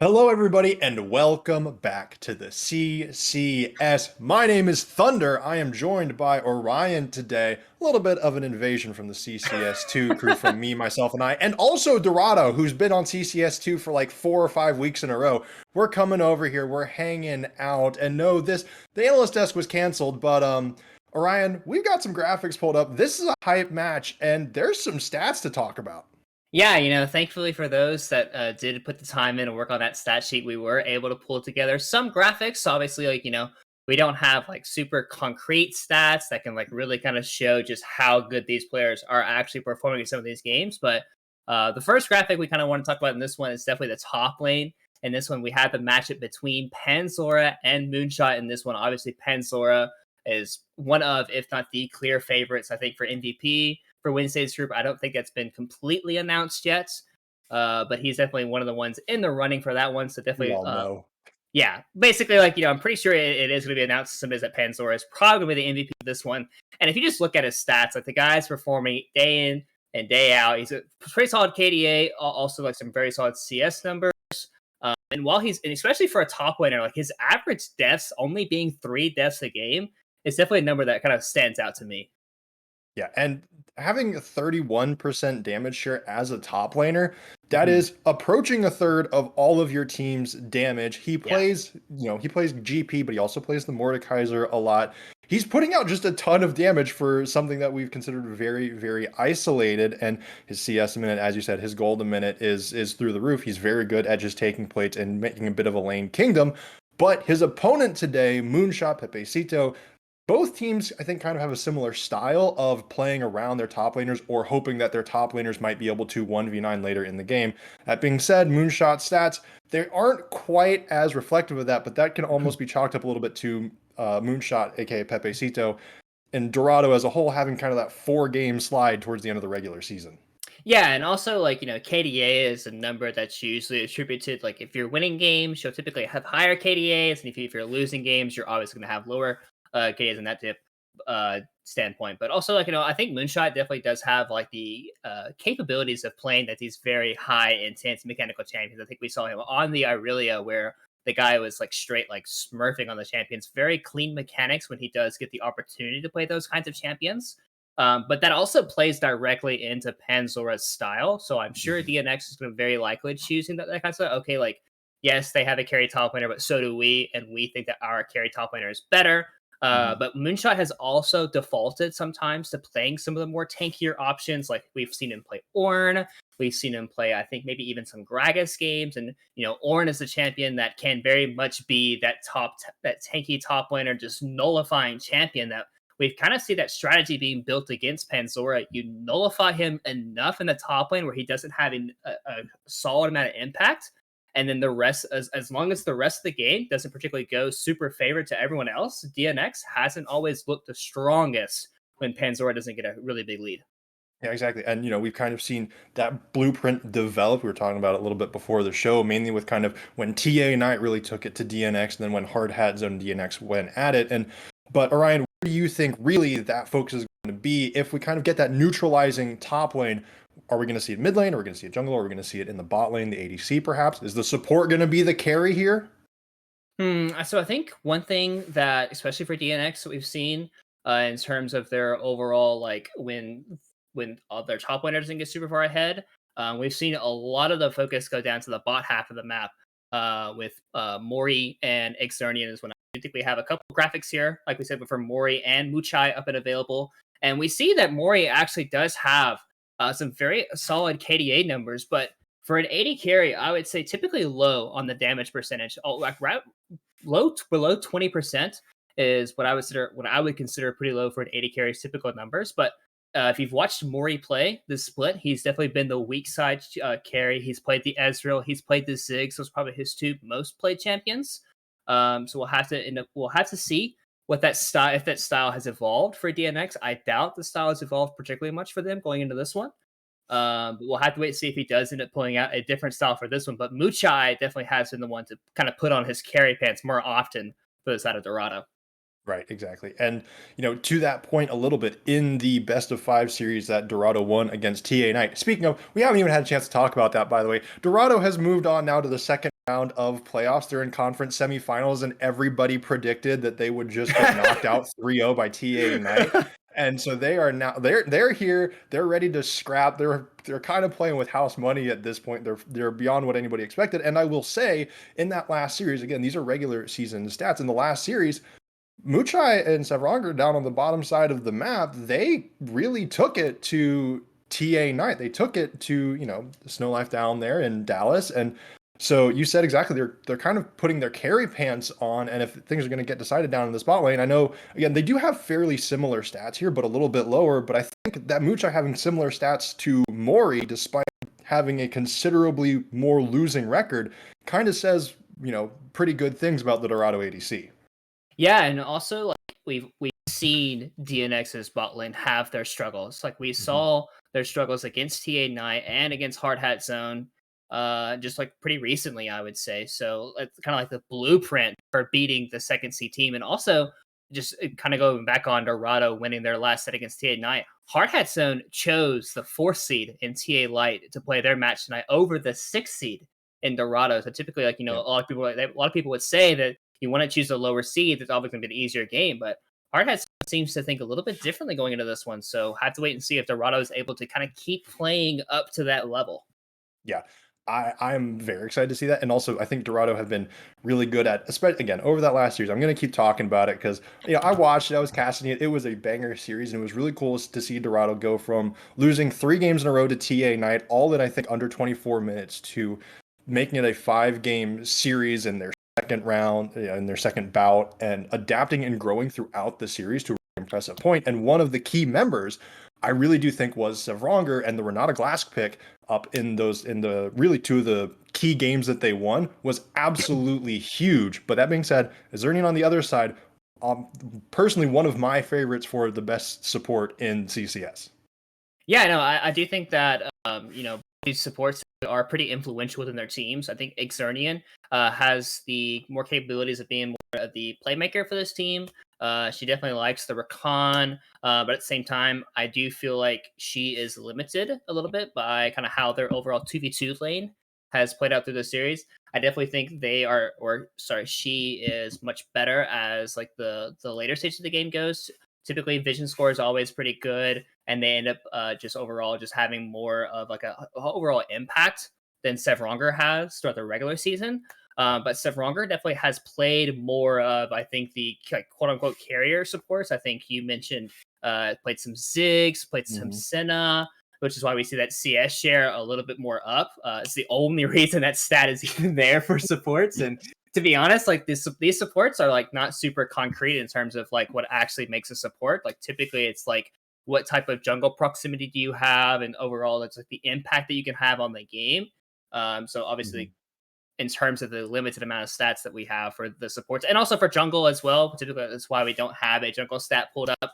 Hello, everybody, and welcome back to the CCS. My name is Thunder. I am joined by Orion today. A little bit of an invasion from the CCS2 crew from me, myself, and I, and also Dorado, who's been on CCS2 for like 4 or 5 weeks in a row. We're coming over here, we're hanging out, and no, the analyst desk was canceled, but Orion, we've got some graphics pulled up. This is a hype match, and there's some stats to talk about. Yeah, thankfully for those that did put the time in and work on that stat sheet, we were able to pull together some graphics. Obviously, we don't have like super concrete stats that can like really kind of show just how good these players are actually performing in some of these games. But the first graphic we kind of want to talk about in this one is definitely the top lane. In this one, we had the matchup between Panzora and Moonshot. In this one, obviously, Panzora is one of, if not the clear favorites, I think, for MVP for Wednesday's group. I don't think that's been completely announced yet, but he's definitely one of the ones in the running for that one. So We definitely, all know. yeah, basically, I'm pretty sure it is going to be announced. Some is that Panzora is probably going to be the MVP of this one. And if you just look at his stats, like the guy's performing day in and day out. He's a pretty solid KDA, also like some very solid CS numbers. And while and especially for a top laner, like his average deaths only being 3 deaths a game is definitely a number that kind of stands out to me. Yeah, and having a 31% damage share as a top laner, that Mhm. is approaching a third of all of your team's damage. He Yeah. plays, he plays GP, but he also plays the Mordekaiser a lot. He's putting out just a ton of damage for something that we've considered very, very isolated. And his CS a minute, as you said, his gold a minute is through the roof. He's very good at just taking plates and making a bit of a lane kingdom. But his opponent today, Moonshot Pepecito, both teams, I think, kind of have a similar style of playing around their top laners or hoping that their top laners might be able to 1v9 later in the game. That being said, Moonshot stats, they aren't quite as reflective of that, but that can almost be chalked up a little bit to Moonshot, aka Pepecito, and Dorado as a whole having kind of that 4 game slide towards the end of the regular season. Yeah, and also KDA is a number that's usually attributed. Like if you're winning games, you'll typically have higher KDAs, and if you're losing games, you're obviously going to have lower KDAs in that standpoint. But also, I think Moonshot definitely does have like the capabilities of playing that these very high intense mechanical champions. I think we saw him on the Irelia where the guy was like straight like smurfing on the champions. Very clean mechanics when he does get the opportunity to play those kinds of champions. But that also plays directly into Panzora's style. So I'm sure DNX is going to very likely choosing that kind of stuff. Okay, like, yes, they have a carry top laner, but so do we. And we think that our carry top laner is better. Mhm. But Moonshot has also defaulted sometimes to playing some of the more tankier options. Like we've seen him play Ornn. We've seen him play, I think, maybe even some Gragas games. And, Ornn is a champion that can very much be that tanky top laner, just nullifying champion that we've kind of see that strategy being built against Panzora. You nullify him enough in the top lane where he doesn't have a solid amount of impact. And then the rest, as long as the rest of the game doesn't particularly go super favored to everyone else, DNX hasn't always looked the strongest when Panzora doesn't get a really big lead. Yeah, exactly. And we've kind of seen that blueprint develop. We were talking about it a little bit before the show, mainly with kind of when TA Knight really took it to DNX, and then when Hard Hat Zone DNX went at it. But Orion, where do you think really that focus is going to be if we kind of get that neutralizing top lane? Are we going to see it mid lane? Are we going to see it jungle? Are we going to see it in the bot lane, the ADC perhaps? Is the support going to be the carry here? So I think one thing that, especially for DNX, that we've seen in terms of their overall like when all their top laner doesn't get super far ahead, we've seen a lot of the focus go down to the bot half of the map with Mori and Exernian is when I think we have a couple graphics here, like we said, but for Mori and Muchai up and available, and we see that Mori actually does have some very solid KDA numbers, but for an 80 carry, I would say typically low on the damage percentage. Oh, like right below 20% is what I would consider pretty low for an 80 carry's typical numbers. But if you've watched Mori play this split, he's definitely been the weak side carry. He's played the Ezreal, he's played the Ziggs. Those are probably his two most played champions. So we'll have to see what that style if that style has evolved for DNX. I doubt the style has evolved particularly much for them going into this one. But we'll have to wait and see if he does end up pulling out a different style for this one. But Muchai definitely has been the one to kind of put on his carry pants more often for the side of Dorado. Right, exactly. And, to that point a little bit in the best of 5 series that Dorado won against TA Knight. Speaking of, we haven't even had a chance to talk about that, by the way. Dorado has moved on now to the second round of playoffs. They're in conference semifinals, and everybody predicted that they would just get knocked out 3-0 by TA Knight. And so they are now they're here. They're ready to scrap. They're kind of playing with house money at this point. They're beyond what anybody expected. And I will say, in that last series, again, these are regular season stats. In the last series, Muchai and Sevronger down on the bottom side of the map, they really took it to TA Knight. They took it to, Snow Life down there in Dallas. And so you said exactly, they're kind of putting their carry pants on, and if things are going to get decided down in the spot lane, I know, again, they do have fairly similar stats here, but a little bit lower. But I think that Muchai having similar stats to Mori, despite having a considerably more losing record, kind of says, pretty good things about the Dorado ADC. Yeah, and also like we've seen DNX's bot lane have their struggles. Like we saw their struggles against TA Knight and against Hard Hat Zone, just like pretty recently, I would say. So it's kind of like the blueprint for beating the second C team, and also just kind of going back on Dorado winning their last set against TA Knight. Hard Hat Zone chose the 4th seed in TA Light to play their match tonight over the 6th seed in Dorado. So typically, like a lot of people would say that you want to choose a lower seed, it's obviously going to be an easier game. But Hardhat seems to think a little bit differently going into this one. So have to wait and see if Dorado is able to kind of keep playing up to that level. Yeah, I'm very excited to see that. And also, I think Dorado have been really good at, especially again, over that last series. I'm going to keep talking about it because, I watched it, I was casting it. It was a banger series, and it was really cool to see Dorado go from losing 3 games in a row to TA Knight, all in, I think, under 24 minutes, to making it a 5-game series in their second round, in their second bout, and adapting and growing throughout the series to a really impressive point. And one of the key members, I really do think, was Sevronger, and the Renata Glass pick up in the really 2 of the key games that they won was absolutely huge. But that being said, Zernian on the other side, personally one of my favorites for the best support in CCS. Yeah, no, I do think that these supports are pretty influential within their teams. I think Xernian has the more capabilities of being more of the playmaker for this team. She definitely likes the recon, but at the same time, I do feel like she is limited a little bit by kind of how their overall 2v2 lane has played out through the series. I definitely think she is much better as like the later stage of the game goes. Typically, vision score is always pretty good, and they end up just overall just having more of like a overall impact than Sevronger has throughout the regular season. But Sevronger definitely has played more of, I think, the quote unquote carrier supports. I think you mentioned played some Ziggs, played some Senna, which is why we see that CS share a little bit more up. It's the only reason that stat is even there for supports. And to be honest, like these supports are like not super concrete in terms of like what actually makes a support. Like typically it's like what type of jungle proximity do you have, and overall it's like the impact that you can have on the game. So obviously in terms of the limited amount of stats that we have for the supports, and also for jungle as well, typically that's why we don't have a jungle stat pulled up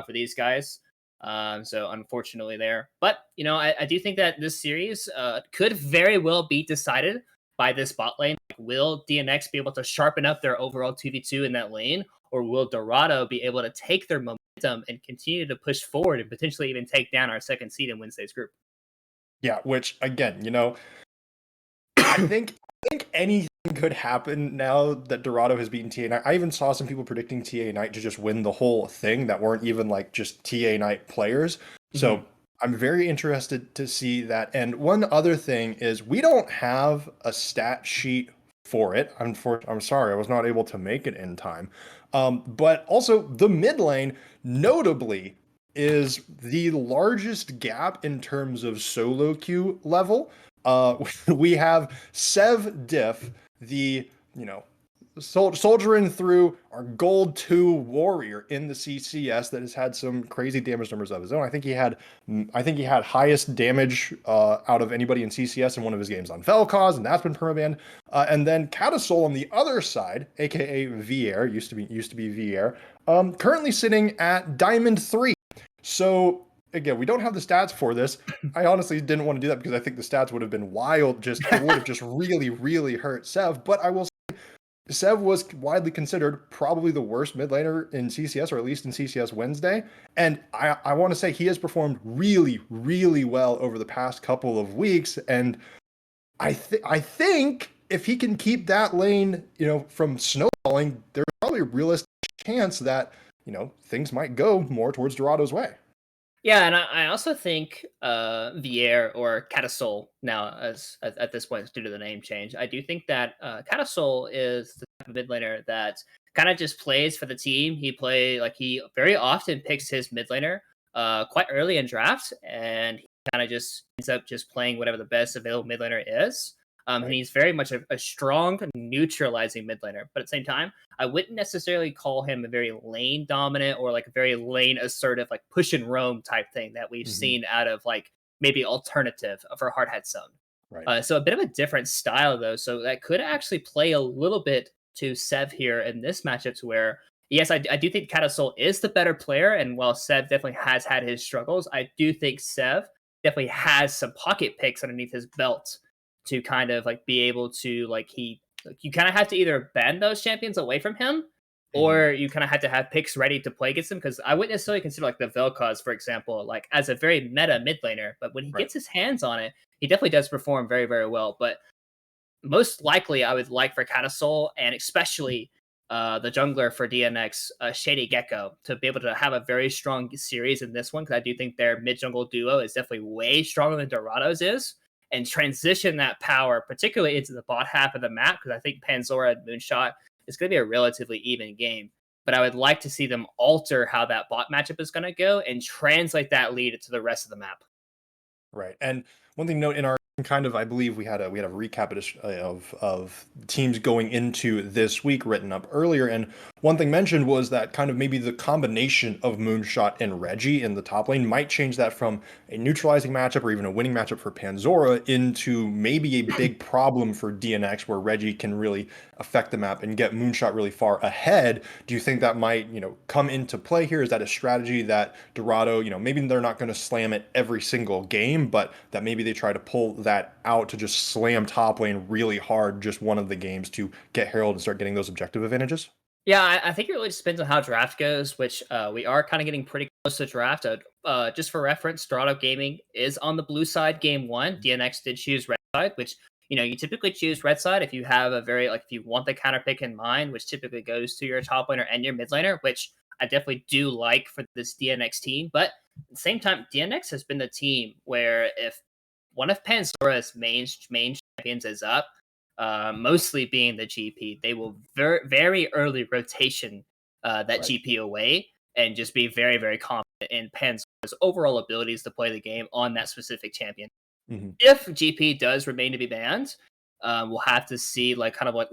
for these guys. So unfortunately there, but I do think that this series could very well be decided by this bot lane. Like, will DNX be able to sharpen up their overall 2v2 in that lane, or will Dorado be able to take their momentum and continue to push forward and potentially even take down our second seed in Wednesday's group? Yeah, which again, I think anything could happen now that Dorado has beaten TA Knight. I even saw some people predicting TA Knight to just win the whole thing that weren't even like just TA Knight players. So I'm very interested to see that. And one other thing is we don't have a stat sheet for it. I'm sorry, I was not able to make it in time. But also the mid lane, notably, is the largest gap in terms of solo queue level. We have Sev Diff, the soldiering through our gold 2 warrior in the CCS that has had some crazy damage numbers of his own. I think he had highest damage out of anybody in CCS in one of his games on Vel'Koz, and that's been permabanned. And then Catasol on the other side, aka Vier, used to be Vier, currently sitting at Diamond 3. So again, we don't have the stats for this. I honestly didn't want to do that because I think the stats would have been wild. It would have just really, really hurt Sev. But I will say, Sev was widely considered probably the worst mid laner in CCS, or at least in CCS Wednesday. And I want to say he has performed really, really well over the past couple of weeks. And I think if he can keep that lane, from snowballing, there's probably a realistic chance that, things might go more towards Dorado's way. Yeah, and I also think Vier or Catasol now, as at this point due to the name change, I do think that Catasol is the type of mid laner that kind of just plays for the team. He very often picks his mid laner quite early in drafts, and he kind of just ends up just playing whatever the best available mid laner is. And Right. he's very much a strong neutralizing mid laner, but at the same time, I wouldn't necessarily call him a very lane dominant or like a very lane assertive, like push and roam type thing that we've Hmm. seen out of like maybe alternative for Hardhead Zone. Right. So a bit of a different style though. So that could actually play a little bit to Sev here in this matchup to where, yes, I do think Catasol is the better player. And while Sev definitely has had his struggles, I do think Sev definitely has some pocket picks underneath his belt to kind of like be able to you kind of have to either ban those champions away from him, Hmm. or you kind of have to have picks ready to play against him. Because I wouldn't necessarily consider like the Vel'Koz, for example, like as a very meta mid laner, but when he Right. gets his hands on it, he definitely does perform very, very well. But most likely, I would like for Catasol and especially the jungler for DNX, Shady Gecko, to be able to have a very strong series in this one because I do think their mid jungle duo is definitely way stronger than Dorado's is, and transition that power, particularly into the bot half of the map, because I think Panzora and Moonshot is going to be a relatively even game. But I would like to see them alter how that bot matchup is going to go and translate that lead into the rest of the map. Right. And one thing to note in our kind of, I believe we had a recap of teams going into this week written up earlier, and one thing mentioned was that kind of maybe the combination of Moonshot and Reggie in the top lane might change that from a neutralizing matchup or even a winning matchup for Panzora into maybe a big problem for DNX where Reggie can really affect the map and get Moonshot really far ahead. Do you think that might, come into play here? Is that a strategy that Dorado, maybe they're not going to slam it every single game, but that maybe they try to pull that out to just slam top lane really hard just one of the games to get Herald and start getting those objective advantages? Yeah, I think it really just depends on how draft goes, which we are kind of getting pretty close to draft. Just for reference, Dorado Gaming is on the blue side game one. DNX did choose red side, which you typically choose red side if you have a very like if you want the counter pick in mind, which typically goes to your top laner and your mid laner, which I definitely do like for this DNX team. But at the same time, DNX has been the team where if one of Panzora's main champions is up, mostly being the GP, they will very early rotation that Right. GP away and just be very, very confident in Panzer's overall abilities to play the game on that specific champion. Hmm. If GP does remain to be banned, we'll have to see like kind of what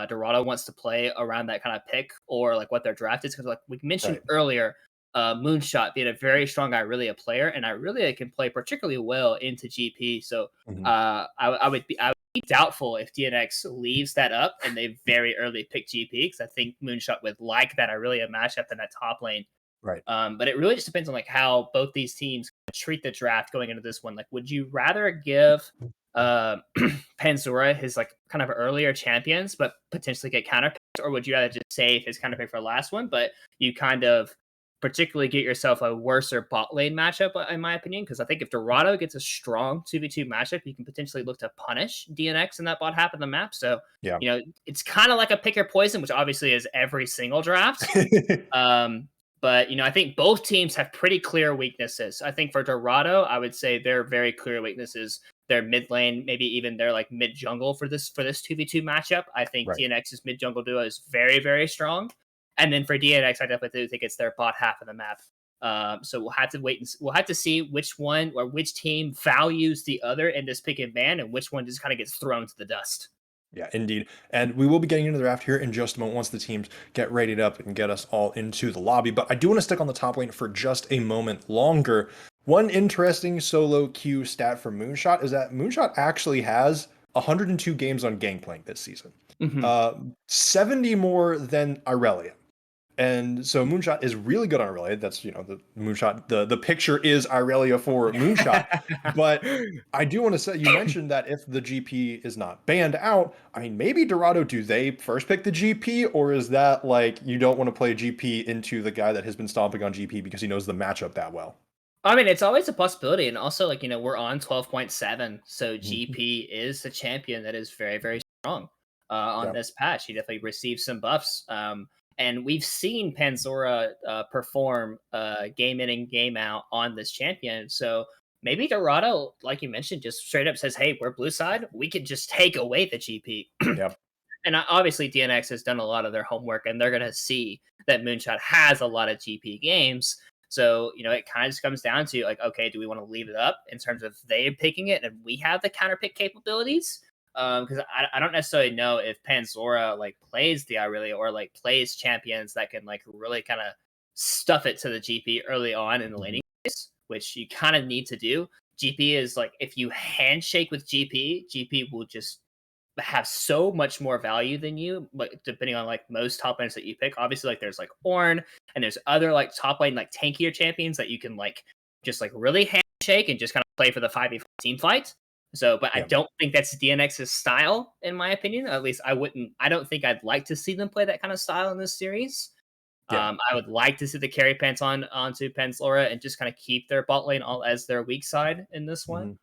Dorado wants to play around that kind of pick or like what their draft is. Because like we mentioned Right. earlier, Moonshot being a very strong Irelia player, and Irelia can play particularly well into GP. So Hmm. I would be doubtful if DNX leaves that up and they very early pick GP because I think Moonshot would like that Irelia matchup in that top lane. Right. But it really just depends on like how both these teams treat the draft going into this one. Like, would you rather give uh, Panzura his like kind of earlier champions, but potentially get counterpicked, or would you rather just save his counterpick for the last one, but you kind of particularly get yourself a worser bot lane matchup, in my opinion? Because I think if Dorado gets a strong 2v2 matchup, you can potentially look to punish DNX in that bot half of the map. So, Yeah. it's kind of like a pick your poison, which obviously is every single draft. Um, but I think both teams have pretty clear weaknesses. I think for Dorado, I would say their very clear weaknesses, their mid lane, maybe even their like mid jungle for this 2v2 matchup. I think Right. DNX's mid jungle duo is very, very strong. And then for DNX, I definitely do think it's their bot half of the map. So we'll have to wait and we'll have to see which one or which team values the other in this pick and ban, and which one just kind of gets thrown to the dust. Yeah, indeed. And we will be getting into the draft here in just a moment once the teams get readied up and get us all into the lobby. But I do want to stick on the top lane for just a moment longer. One interesting solo queue stat for Moonshot is that Moonshot actually has 102 games on Gangplank this season, Hmm. uh, 70 more than Irelia. And so Moonshot is really good on Irelia. That's, the Moonshot, the picture is Irelia for Moonshot. But I do want to say, you mentioned that if the GP is not banned out, I mean, maybe Dorado, do they first pick the GP, or is that like you don't want to play GP into the guy that has been stomping on GP because he knows the matchup that well? I mean, it's always a possibility, and also like we're on 12.7, so Mhm. GP is the champion that is very, very strong on Yeah. this patch. He definitely received some buffs. And we've seen Panzora perform game in and game out on this champion. So maybe Dorado, like you mentioned, just straight up says, "Hey, we're blue side. We could just take away the GP." Yeah. And obviously, DNX has done a lot of their homework, and they're going to see that Moonshot has a lot of GP games. So, it kind of just comes down to like, okay, do we want to leave it up in terms of they picking it and we have the counter pick capabilities? Because I don't necessarily know if Panzora like plays the Irelia or like plays champions that can like really kind of stuff it to the GP early on in the Mhm. laning phase, which you kind of need to do. GP is like if you handshake with GP will just have so much more value than you, like depending on like most top lanes that you pick. Obviously, like there's like Ornn and there's other like top lane like tankier champions that you can like just like really handshake and just kind of play for the 5v5 team fight. So, but I Yeah. don't think that's DNX's style, in my opinion. At least I don't think I'd like to see them play that kind of style in this series. Yeah. I would like to see the carry pants onto Panzora and just kind of keep their bot lane all as their weak side in this one.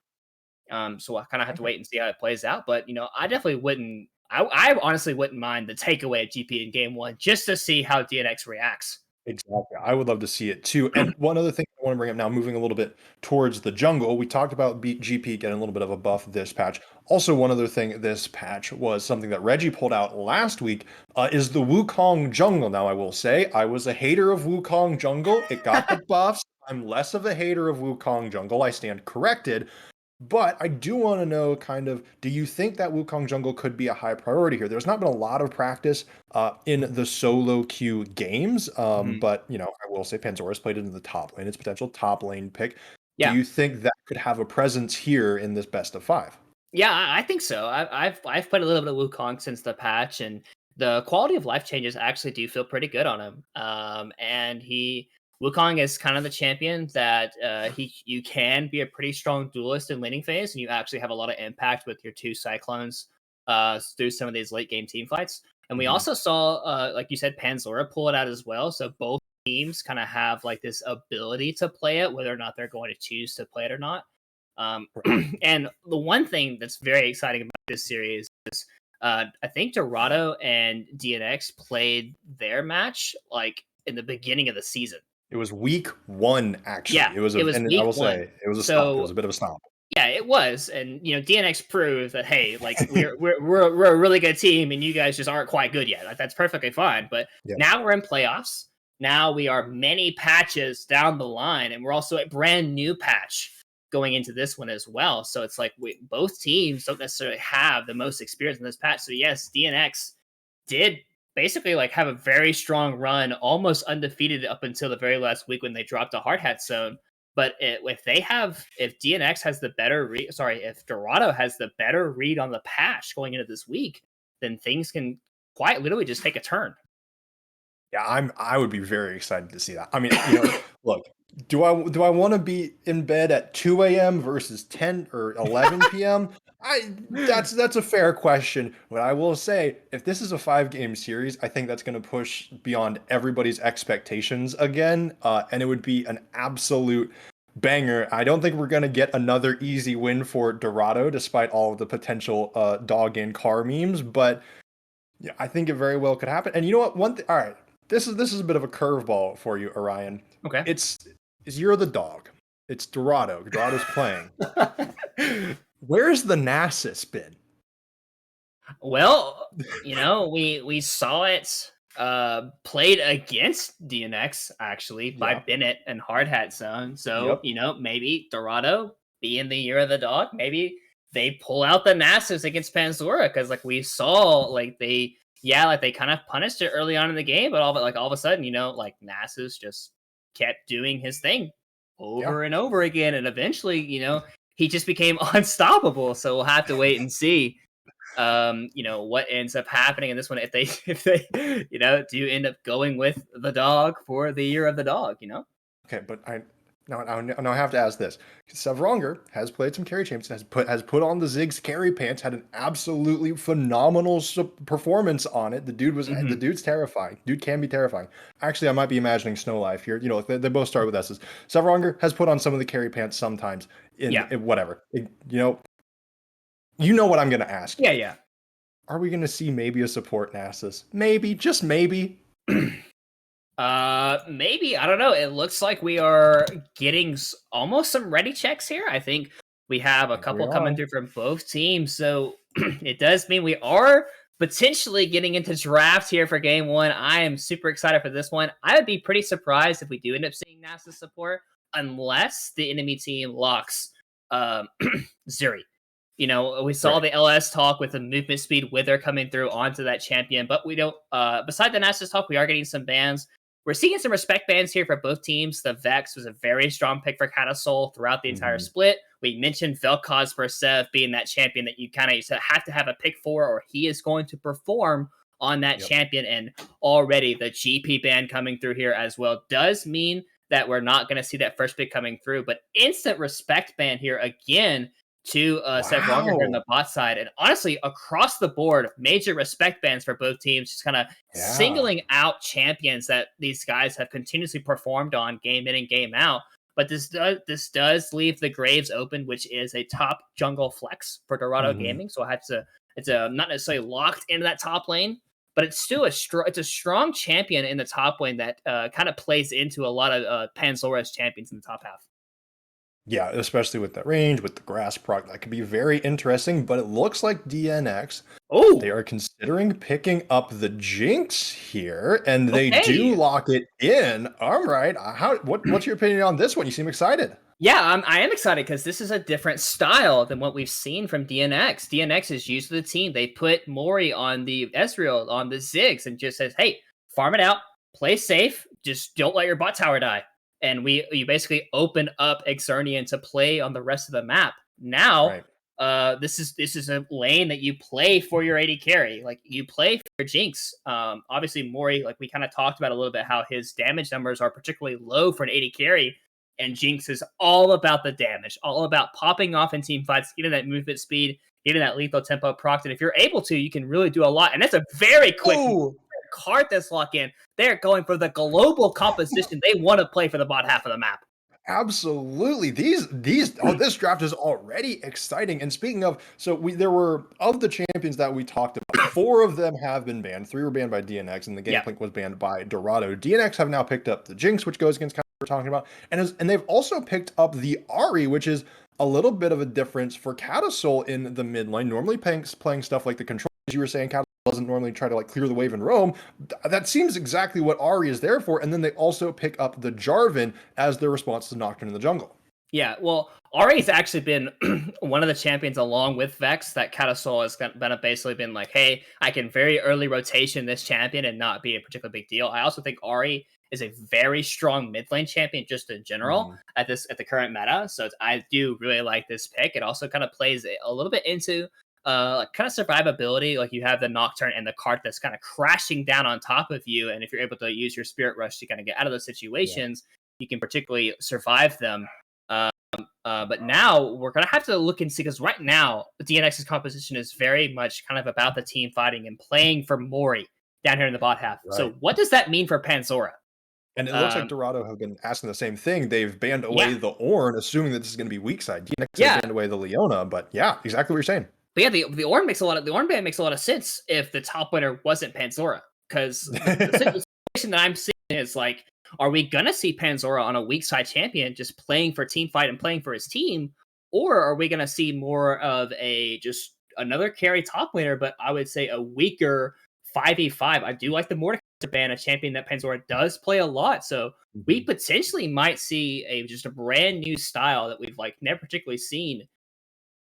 Mhm. So I kind of have to Okay. wait and see how it plays out. But I definitely wouldn't. I honestly wouldn't mind the takeaway at GP in game one just to see how DNX reacts. Exactly. I would love to see it too. And one other thing I want to bring up now, moving a little bit towards the jungle, we talked about GP getting a little bit of a buff this patch. Also, one other thing this patch was something that Reggie pulled out last week is the Wukong jungle. Now, I will say I was a hater of Wukong jungle. It got the buffs. I'm less of a hater of Wukong jungle. I stand corrected. But I do want to know kind of, do you think that Wukong jungle could be a high priority here? There's not been a lot of practice in the solo queue games, Mhm. but I will say Panzora's played it in the top lane. It's a potential top lane pick. Do Yeah, you think that could have a presence here in this best of five? yeah, I think so. I've played a little bit of Wukong since the patch, and the quality of life changes actually do feel pretty good on him. And Wukong is kind of the champion that you can be a pretty strong duelist in laning phase, and you actually have a lot of impact with your two cyclones through some of these late game team fights. And we Mhm. also saw, like you said, Panzora pull it out as well. So both teams kind of have like this ability to play it, whether or not they're going to choose to play it or not. Right. And the one thing that's very exciting about this series is I think Dorado and DNX played their match like in the beginning of the season. It was week one, Yeah, actually. It was it was and I week will one. say it was a stomp. It So was a bit of a stomp. yeah, it was, and DNX proved that hey, like we're a really good team, and you guys just aren't quite good yet. Like, that's perfectly fine. But Yeah. now we're in playoffs. Now we are many patches down the line, and we're also a brand new patch going into this one as well. So it's like both teams don't necessarily have the most experience in this patch. So yes, DNX did basically like have a very strong run, almost undefeated up until the very last week when they dropped a hard hat zone. But if DNX has the better read, sorry, if Dorado has the better read on the patch going into this week, then things can quite literally just take a turn. Yeah, I would be very excited to see that. I mean, look, do I want to be in bed at 2 a.m. versus 10 or 11 p.m.? I that's a fair question. But I will say, if this is a 5 game series, I think that's going to push beyond everybody's expectations again, and it would be an absolute banger. I don't think we're going to get another easy win for Dorado, despite all of the potential dog and car memes, but. Yeah, I think it very well could happen. And you know what? One thing. All right, this is a bit of a curveball for you, Orion. Okay. It's you're the dog. It's Dorado. Dorado's playing. Where's the Nasus been? Well, we saw it played against DNX actually by Yeah. Bennett and Hard Hat Zone. So, Yep. maybe Dorado being the year of the dog, maybe they pull out the Nasus against Panzora because like we saw like they kind of punished it early on in the game, but all of a sudden, like Nasus just kept doing his thing Yeah. over and over again, and eventually, he just became unstoppable. So we'll have to wait and see what ends up happening in this one if they do end up going with the dog for the year of the dog. Okay, but now I have to ask this. Sevronger has played some carry champs, has put on the Ziggs carry pants, had an absolutely phenomenal performance on it. The Hmm. dude's terrifying. Dude can be terrifying. Actually, I might be imagining Snow Life here. They both start with S's. Sevronger has put on some of the carry pants sometimes in, Yeah, in whatever. You know what I'm gonna ask yeah, you. yeah. are we going to see maybe a support Nasus? Maybe, just maybe. Maybe, I don't know. It looks like we are getting almost some ready checks here. I think we have I a think we couple coming are. through from both teams, so it does mean we are potentially getting into draft here for game one. I am super excited for this one. I would be pretty surprised if we do end up seeing NASA support unless the enemy team locks um Zuri. You know, we saw Right. the LS talk with the movement speed Wither coming through onto that champion, but we don't beside the Nasus talk, we are getting some bans. We're seeing some respect bans here for both teams. The Vex was a very strong pick for Catasol throughout the entire Mhm. split. We mentioned Vel'Koz Bersev being that champion that you kind of have to have a pick for, or he is going to perform on that Yep. champion. And already the GP ban coming through here as well does mean that we're not going to see that first pick coming through. But instant respect ban here again to Seth Ronger here on Wow. the bot side. And honestly, across the board, major respect bans for both teams, just kind of Yeah. singling out champions that these guys have continuously performed on game in and game out. But this does leave the Graves open, which is a top jungle flex for Dorado Mhm. Gaming. So I have to it's a not necessarily locked into that top lane, but it's still it's a strong champion in the top lane that kind of plays into a lot of Panzora's champions in the top half. Yeah, especially with that range, with the grass proc, that could be very interesting. But it looks like DNX, they Oh, are considering picking up the Jinx here, and they do okay. lock it in. All right, what's your opinion on this one? You seem excited. Yeah, I am excited because this is a different style than what we've seen from DNX. DNX is used to the team. They put Mori on the Ezreal, on the Ziggs, and just says, hey, farm it out, play safe, just don't let your bot tower die. And you basically open up Exernian to play on the rest of the map. Now, Right. this is a lane that you play for your AD carry. Like you play for your Jinx. Obviously Mori, like we kind of talked about a little bit, how his damage numbers are particularly low for an AD carry, and Jinx is all about the damage, all about popping off in team fights, getting that movement speed, getting that lethal tempo proc. And if you're able to, you can really do a lot. And that's a very quick Oh, card that's lock in. They're going for the global composition. They want to play for the bot half of the map. absolutely. This draft is already exciting. And speaking of, so there were of the champions that we talked about, four of them have been banned. Three were banned by DNX, and the Yeah. Gangplank was banned by Dorado. DNX have now picked up the Jinx, which goes against kind of what we're talking about, and they've also picked up the Ari, which is a little bit of a difference for Catasol in the mid lane. Normally playing stuff like the control, as you were saying, Catasol doesn't normally try to like clear the wave and roam. That seems exactly what Ari is there for. And then they also pick up the Jarvan as their response to Nocturne in the jungle. Yeah, well, Ari's actually been one of the champions along with Vex that Catasol has basically been like, hey, I can very early rotation this champion and not be a particular big deal. I also think Ari is a very strong mid lane champion just in general Mhm. at the current meta. So I do really like this pick. It also kind of plays a little bit into like kind of survivability. Like you have the Nocturne and the cart that's kind of crashing down on top of you, and if you're able to use your Spirit Rush to kind of get out of those Yeah. situations, you can particularly survive them. But now we're gonna have to look and see, because right now DNX's composition is very much kind of about the team fighting and playing for Mori down here in the bot half. So Right. what does that mean for Panzora? And it looks like Um, Dorado have been asking the same thing. They've banned yeah, away the Ornn, assuming that this is going to be weak side. DNX have yeah, banned away the Leona, but yeah, exactly what you're saying. but yeah, the Ornn ban makes a lot of sense if the top winner wasn't Panzora, because the situation that I'm seeing is like, are we gonna see Panzora on a weak side champion just playing for team fight and playing for his team, or are we gonna see more of a just another carry top winner, but I would say a weaker 5v5? I do like the Mordekaiser to ban a champion that Panzora does play a lot, so we Mhm. potentially might see just a brand new style that we've like never particularly seen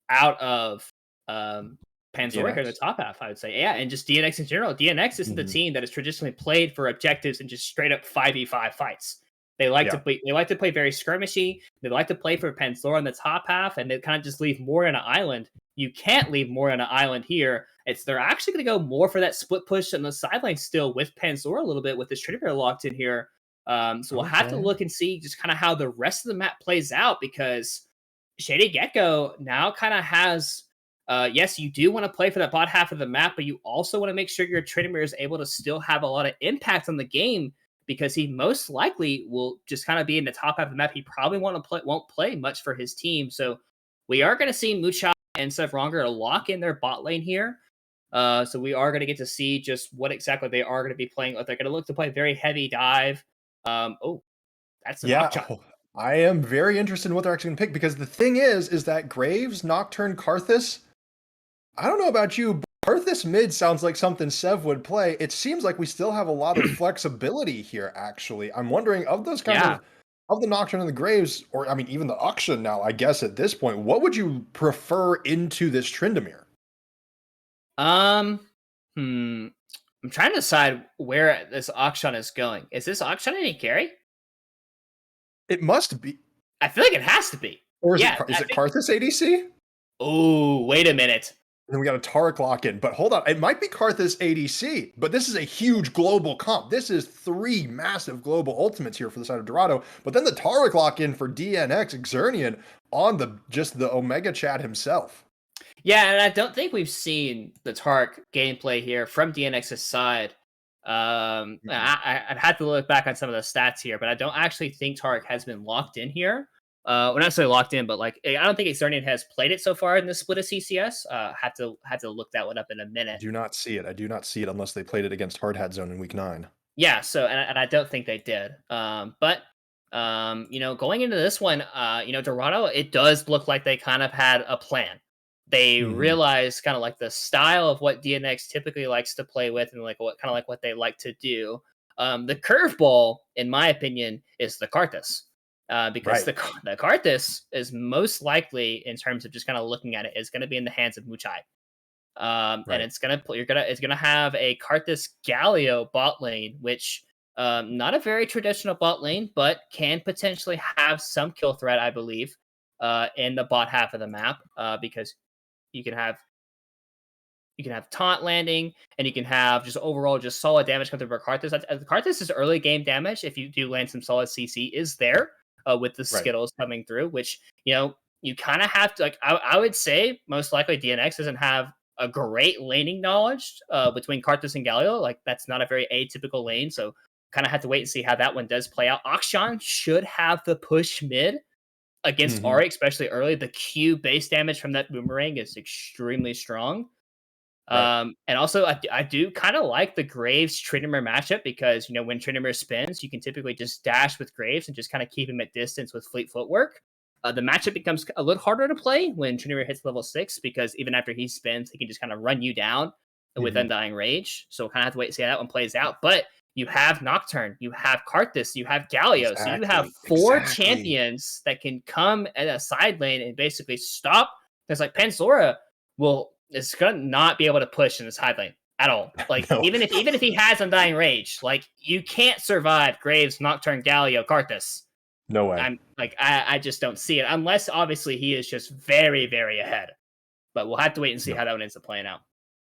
out of um, Panzora here in the DNX. top half, I would say. Yeah, and just DNX in general. DNX isn't the Mhm. team that has traditionally played for objectives and just straight up 5v5 fights. They like to Yeah. play. They like to play very skirmishy. They like to play for Panzora in the top half, and they kind of just leave more on an island. You can't leave more on an island here. They're actually going to go more for that split push on the sideline still with Panzora a little bit with this trigger locked in here. So we'll have to Okay. look and see just kind of how the rest of the map plays out, because Shady Gecko now kind of has yes, you do want to play for that bot half of the map, but you also want to make sure your Tryndamere is able to still have a lot of impact on the game, because he most likely will just kind of be in the top half of the map. He probably won't play much for his team. So we are going to see Mucha and Seth Ronger lock in their bot lane here. So we are going to get to see just what exactly they are going to be playing. They're going to look to play very heavy dive. Oh, that's an Yeah, Akshot. I am very interested in what they're actually going to pick because the thing is that Graves, Nocturne, Karthus. I don't know about you, but Karthus mid sounds like something Sev would play. It seems like we still have a lot of flexibility here. Actually, I'm wondering of those kind Yeah. of the Nocturne and the Graves, or I mean even the Auction now. I guess at this point, what would you prefer into this Tryndamere? Um. Hmm. I'm trying to decide where this auction is going. Is this auction any carry? It must be, I feel like it has to be. or is it Yeah, Is I it think. Karthus ADC? Oh, wait a minute. And then we got a Taric lock in. But hold on, it might be Karthus ADC, but this is a huge global comp. This is three massive global ultimates here for the side of Dorado. But then the Taric lock in for DNX Xernian on the Omega Chat himself. Yeah, and I don't think we've seen the Tark gameplay here from DNX's side. I'd have to look back on some of the stats here, but I don't actually think Tark has been locked in here. Well, not necessarily locked in, but like I don't think Xernian has played it so far in the split of CCS. Had to look that one up in a I minute. do not see it. I do not see it unless they played it against Hard Hat Zone in week 9. Yeah, so and I don't think they did. But going into this one, Dorado, it does look like they kind of had a plan. They Hmm. realized kind of like the style of what DNX typically likes to play with, and like what they like to do. The curveball, in my opinion, is the Karthus. Because Right, the Karthus is most likely, in terms of just kind of looking at it, is going to be in the hands of Muchai. And right. it's gonna have a Karthus Galio bot lane, which not a very traditional bot lane, but can potentially have some kill threat, I believe, in the bot half of the map, because you can have taunt landing, and you can have just overall just solid damage come through for Karthus. Karthus's early game damage, if you do land some solid CC, is there with the Right. Skittles coming through, which you kind of have to like. I would say most likely DNX doesn't have a great laning knowledge between Karthus and Galio. Like that's not a very atypical lane, so kind of have to wait and see how that one does play out. Akshan should have the push mid against Hmm. Ari, especially early. The Q base damage from that boomerang is extremely strong. Right. And also, I do kind of like the Graves Tryndamere matchup because when Tryndamere spins, you can typically just dash with Graves and just kind of keep him at distance with fleet footwork. The matchup becomes a little harder to play when Tryndamere hits level 6 because even after he spins, he can just kind of run you down with Hmm. Undying Rage. So we'll kind of have to wait and see how that one plays out. But you have Nocturne, you have Karthus, you have Galio. So you have Exactly. four Exactly. champions that can come at a side lane and basically stop. Because like Panzora will is gonna not be able to push in this high lane at all. Like No. even if he has Undying Rage, like you can't survive Graves, Nocturne, Galio, Karthus. No way. I just don't see it unless obviously he is just very very ahead. But we'll have to wait and see No. how that one ends up playing out.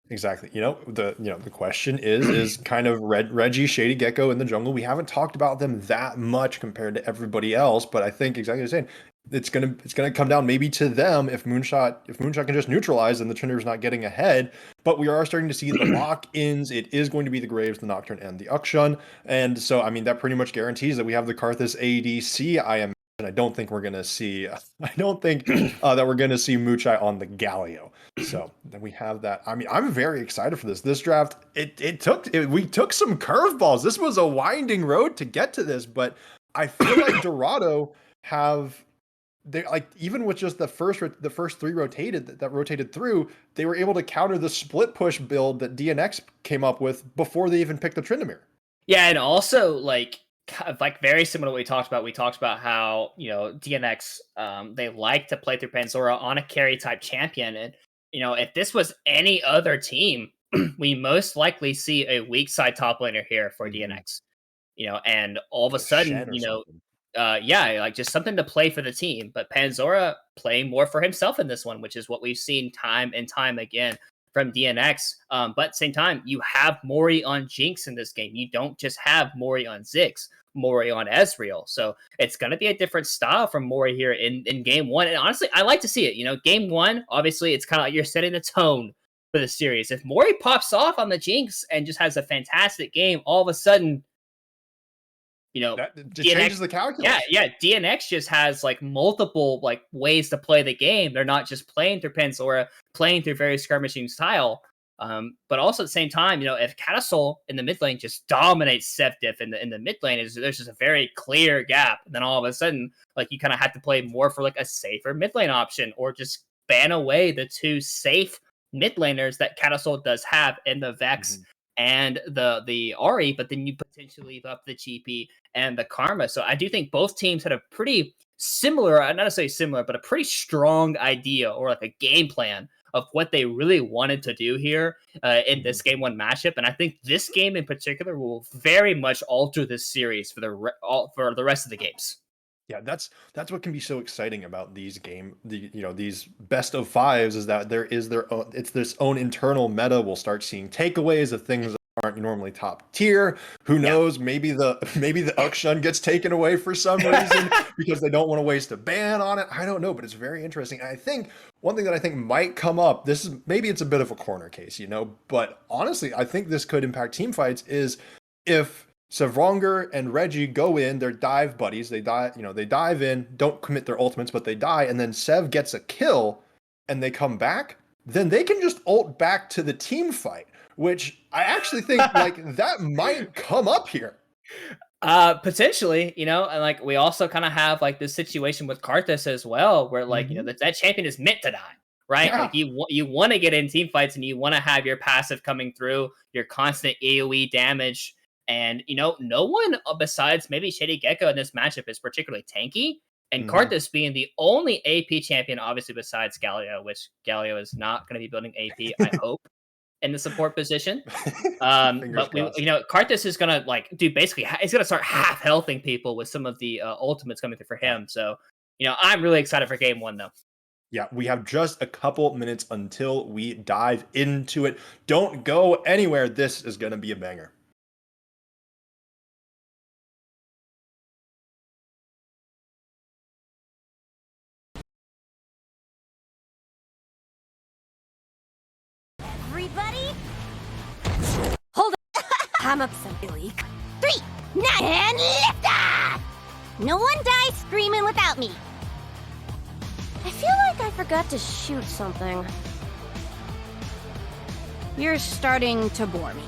Exactly. The question is kind of Reggie, Shady Gecko in the jungle. We haven't talked about them that much compared to everybody else, but I think exactly what you're saying. It's gonna come down maybe to them if Moonshot can just neutralize and the Trinder's not getting ahead. But we are starting to see the lock-ins. It is going to be the Graves, the Nocturne, and the Uxun. And so I mean that pretty much guarantees that we have the Karthus ADC, I am. And I don't think we're gonna see. I don't think that we're gonna see Muchai on the Galio. So then we have that. I mean, I'm very excited for this. This draft, we took some curveballs. This was a winding road to get to this, but I feel like Dorado have they like even with just the first three that rotated through, they were able to counter the split push build that DNX came up with before they even picked the Tryndamere. Yeah, and also like kind of like very similar to what we talked about. We talked about how DNX they like to play through Panzora on a carry type champion, and if this was any other team, we most likely see a weak side top laner here for Mhm. DNX. And all of a Like a sudden, Shen or something. yeah, like just something to play for the team. But Panzora playing more for himself in this one, which is what we've seen time and time again from DNX. But at the same time, you have Mori on Jinx in this game. You don't just have Mori on Ziggs, Mori on Ezreal. So it's going to be a different style from Mori here in game one. And honestly, I like to see it. Game one, obviously, it's kind of like you're setting the tone for the series. If Mori pops off on the Jinx and just has a fantastic game, all of a sudden, That it DNX, changes the yeah, calculus. yeah, DNX just has like multiple like ways to play the game. They're not just playing through Panzora, playing through very skirmishing style. But also at the same time, if Catasol in the mid lane just dominates Sevdiff in the mid lane, there's just a very clear gap. And then all of a sudden, like you kind of have to play more for like a safer mid lane option, or just ban away the two safe mid laners that Catasol does have in the Vex and the Ari, but then you potentially leave up the GP and the Karma. So I do think both teams had a pretty similar, not necessarily similar, but a pretty strong idea or like a game plan of what they really wanted to do here in this game one matchup. And I think this game in particular will very much alter this series for for the rest of the games. Yeah, that's what can be so exciting about these these best of fives, is that there is it's this own internal meta. We'll start seeing takeaways of things that aren't normally top tier. Who knows? Maybe the Uxshun gets taken away for some reason because they don't want to waste a ban on it. I don't know, but it's very interesting. And I think one thing that I think might come up, maybe it's a bit of a corner case, but honestly, I think this could impact team fights, is if Savronger and Reggie go in, they're dive buddies. They dive in, don't commit their ultimates, but they die, and then Sev gets a kill and they come back, then they can just ult back to the team fight, which I actually think like that might come up here. Potentially, and like we also kind of have like this situation with Karthus as well, where like that champion is meant to die, right? Yeah. Like you want to get in team fights and you want to have your passive coming through, your constant AoE damage. And, no one besides maybe Shady Gecko in this matchup is particularly tanky. And Karthus being the only AP champion, obviously, besides Galio, which Galio is not going to be building AP, I hope, in the support position. But, Karthus is going to, basically, he's going to start half-healthing people with some of the ultimates coming through for him. So, I'm really excited for game one, though. Yeah, we have just a couple minutes until we dive into it. Don't go anywhere. This is going to be a banger. Everybody, hold on. I'm up some leak. 3, 9, and lift off! No one dies screaming without me. I feel like I forgot to shoot something. You're starting to bore me.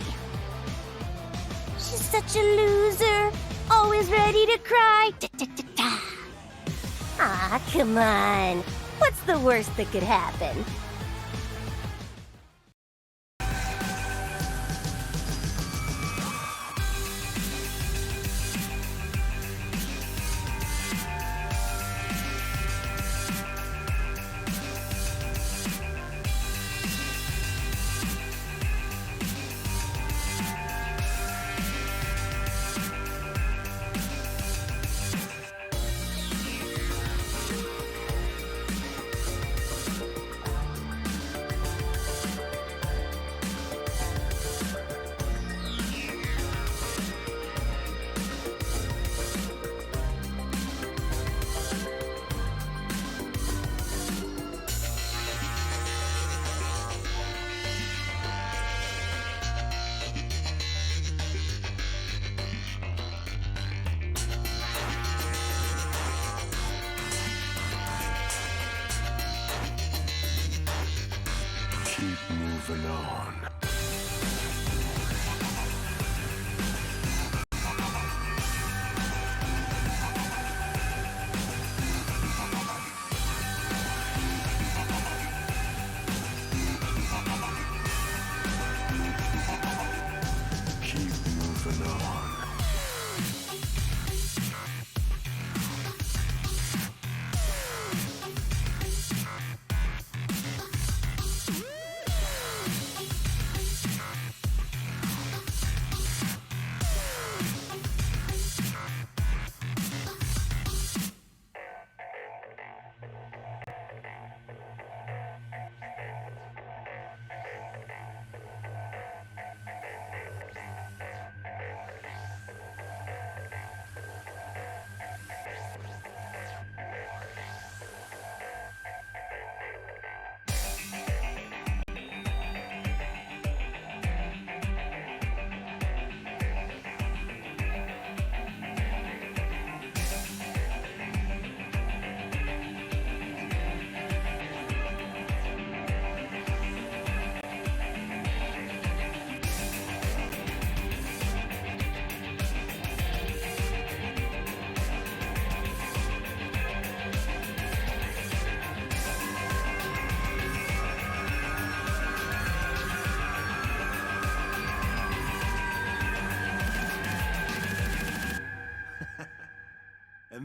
She's such a loser, always ready to cry. Ah, come on. What's the worst that could happen? Keep moving on. Keep moving on.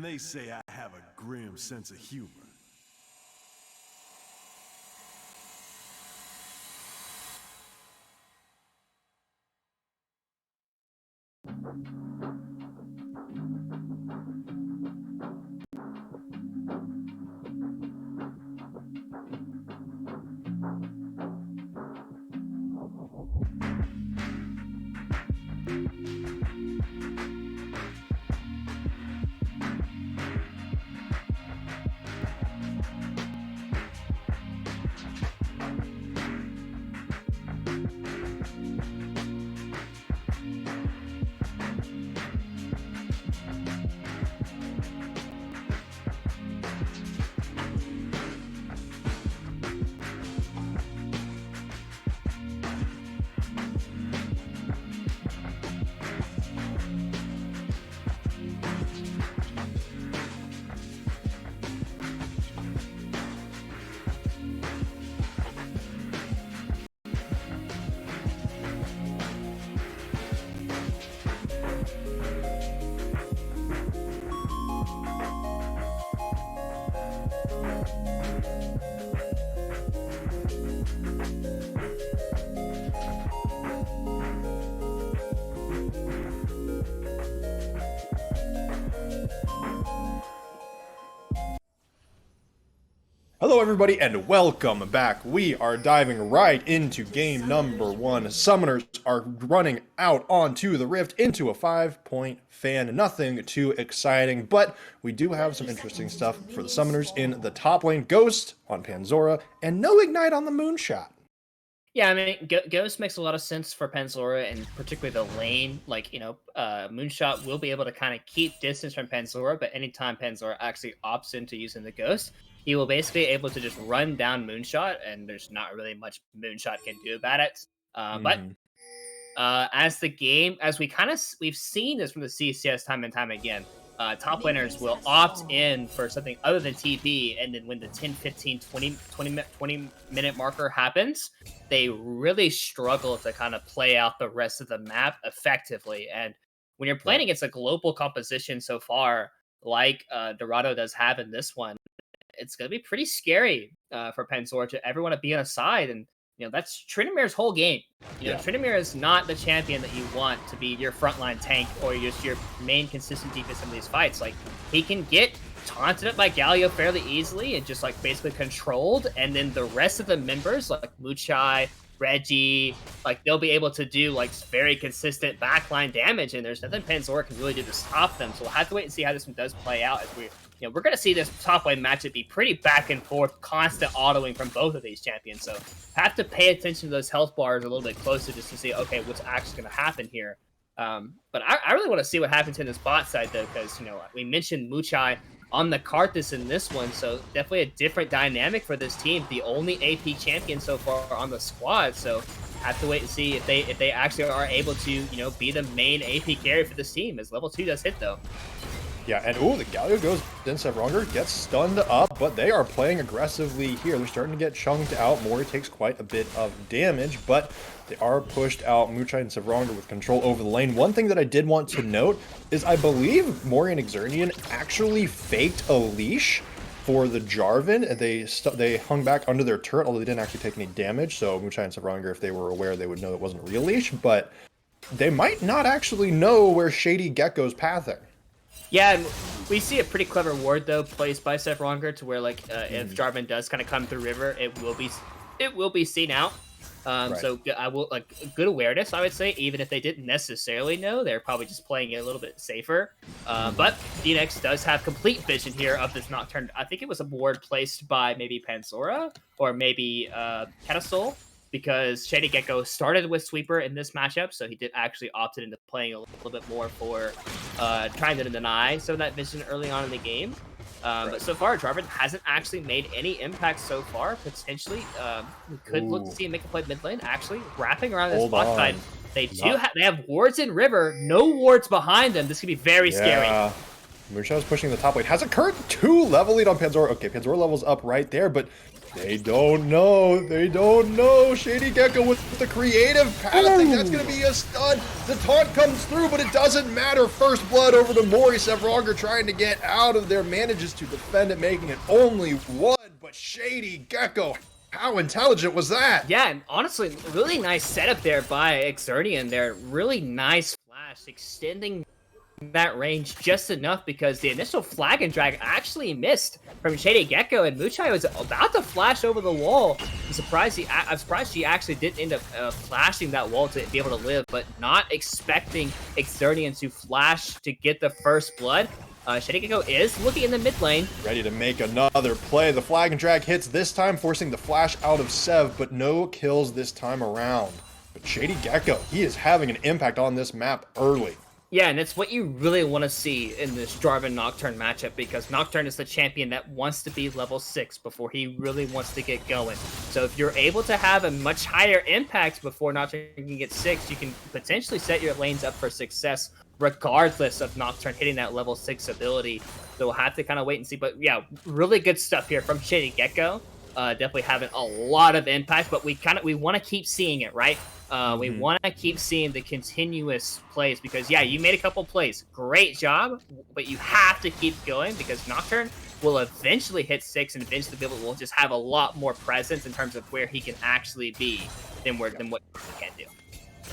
they say I have a grim sense of humor. Hello everybody and welcome back. We are diving right into game number 1. Summoners are running out onto the Rift into a 5-point fan. Nothing too exciting, but we do have some interesting stuff for the Summoners in the top lane. Ghost on Panzora and no Ignite on the Moonshot. Yeah, I mean, Ghost makes a lot of sense for Panzora and particularly the lane. Like, Moonshot will be able to kind of keep distance from Panzora, but anytime Panzora actually opts into using the Ghost, he will basically be able to just run down Moonshot, and there's not really much Moonshot can do about it. But as we've seen this from the CCS time and time again, top laners will opt in for something other than TP, and then when the 10, 15, 20 minute marker happens, they really struggle to kind of play out the rest of the map effectively. And when you're playing against a global composition so far, like Dorado does have in this one, it's going to be pretty scary for Panzora to ever want to be on a side. And that's Trinimir's whole game. Trinimir is not the champion that you want to be your frontline tank or just your main consistent defense in some of these fights. Like, he can get taunted up by Galio fairly easily and just like basically controlled, and then the rest of the members like Muchai, Reggie, like they'll be able to do like very consistent backline damage, and there's nothing Panzora can really do to stop them. So we'll have to wait and see how this one does play out. As we're going to see this top lane matchup be pretty back and forth, constant autoing from both of these champions. So have to pay attention to those health bars a little bit closer just to see, okay, what's actually going to happen here. But I really want to see what happens in this bot side, though, because, we mentioned Muchai on the Karthus in this one, so definitely a different dynamic for this team. The only AP champion so far on the squad, so have to wait and see if they actually are able to, be the main AP carry for this team, as level 2 does hit, though. Yeah, and the Galio goes in. Sevronger gets stunned up, but they are playing aggressively here. They're starting to get chunked out. Mori takes quite a bit of damage, but they are pushed out. Muchai and Sevronger with control over the lane. One thing that I did want to note is I believe Mori and Exernian actually faked a leash for the Jarvan, and they hung back under their turret, although they didn't actually take any damage. So Muchai and Sevronger, if they were aware, they would know it wasn't a real leash, but they might not actually know where Shady Gecko's pathing. Yeah, we see a pretty clever ward though placed by Sevronger to where if Jarvan does kind of come through river, it will be seen out. Right. So I will good awareness, I would say, even if they didn't necessarily know, they're probably just playing it a little bit safer. But DNX does have complete vision here of this Nocturne. I think it was a ward placed by maybe Panzora or maybe Ketasol, because Shady Gecko started with Sweeper in this matchup, so he did actually opt into playing a little bit more for trying to deny some of that vision early on in the game. But so far, Jarvan hasn't actually made any impact so far. Potentially, we could look to see him make a play mid lane, actually wrapping around this bot side. They have wards in river, no wards behind them. This could be very scary. Muchai is pushing the top lane. Has a current 2 level lead on Panzora. Okay, Panzora levels up right there, but They don't know. They don't know. Shady Gecko with the creative path. I think that's going to be a stun. The taunt comes through, but it doesn't matter. First blood over to Mori. Sevronger trying to get out of there. Manages to defend it, making it only one. But Shady Gecko, how intelligent was that? Yeah, and honestly, really nice setup there by Exernian there. Really nice flash, extending that range just enough because the initial flag and drag actually missed from Shady Gecko, and Muchai was about to flash over the wall. I'm surprised she actually didn't end up flashing that wall to be able to live, but not expecting Exernian to flash to get the first blood. Shady Gecko is looking in the mid lane. Ready to make another play. The flag and drag hits this time, forcing the flash out of Sev, but no kills this time around. But Shady Gecko, he is having an impact on this map early. Yeah, and it's what you really want to see in this Jarvan Nocturne matchup, because Nocturne is the champion that wants to be level 6 before he really wants to get going. So if you're able to have a much higher impact before Nocturne can get 6, you can potentially set your lanes up for success regardless of Nocturne hitting that level 6 ability. So we'll have to kind of wait and see. But yeah, really good stuff here from Shady Gecko. Definitely having a lot of impact, but we want to keep seeing it, right? We want to keep seeing the continuous plays because, yeah, you made a couple plays. Great job, but you have to keep going because Nocturne will eventually hit 6 and eventually will just have a lot more presence in terms of where he can actually be than what he can do.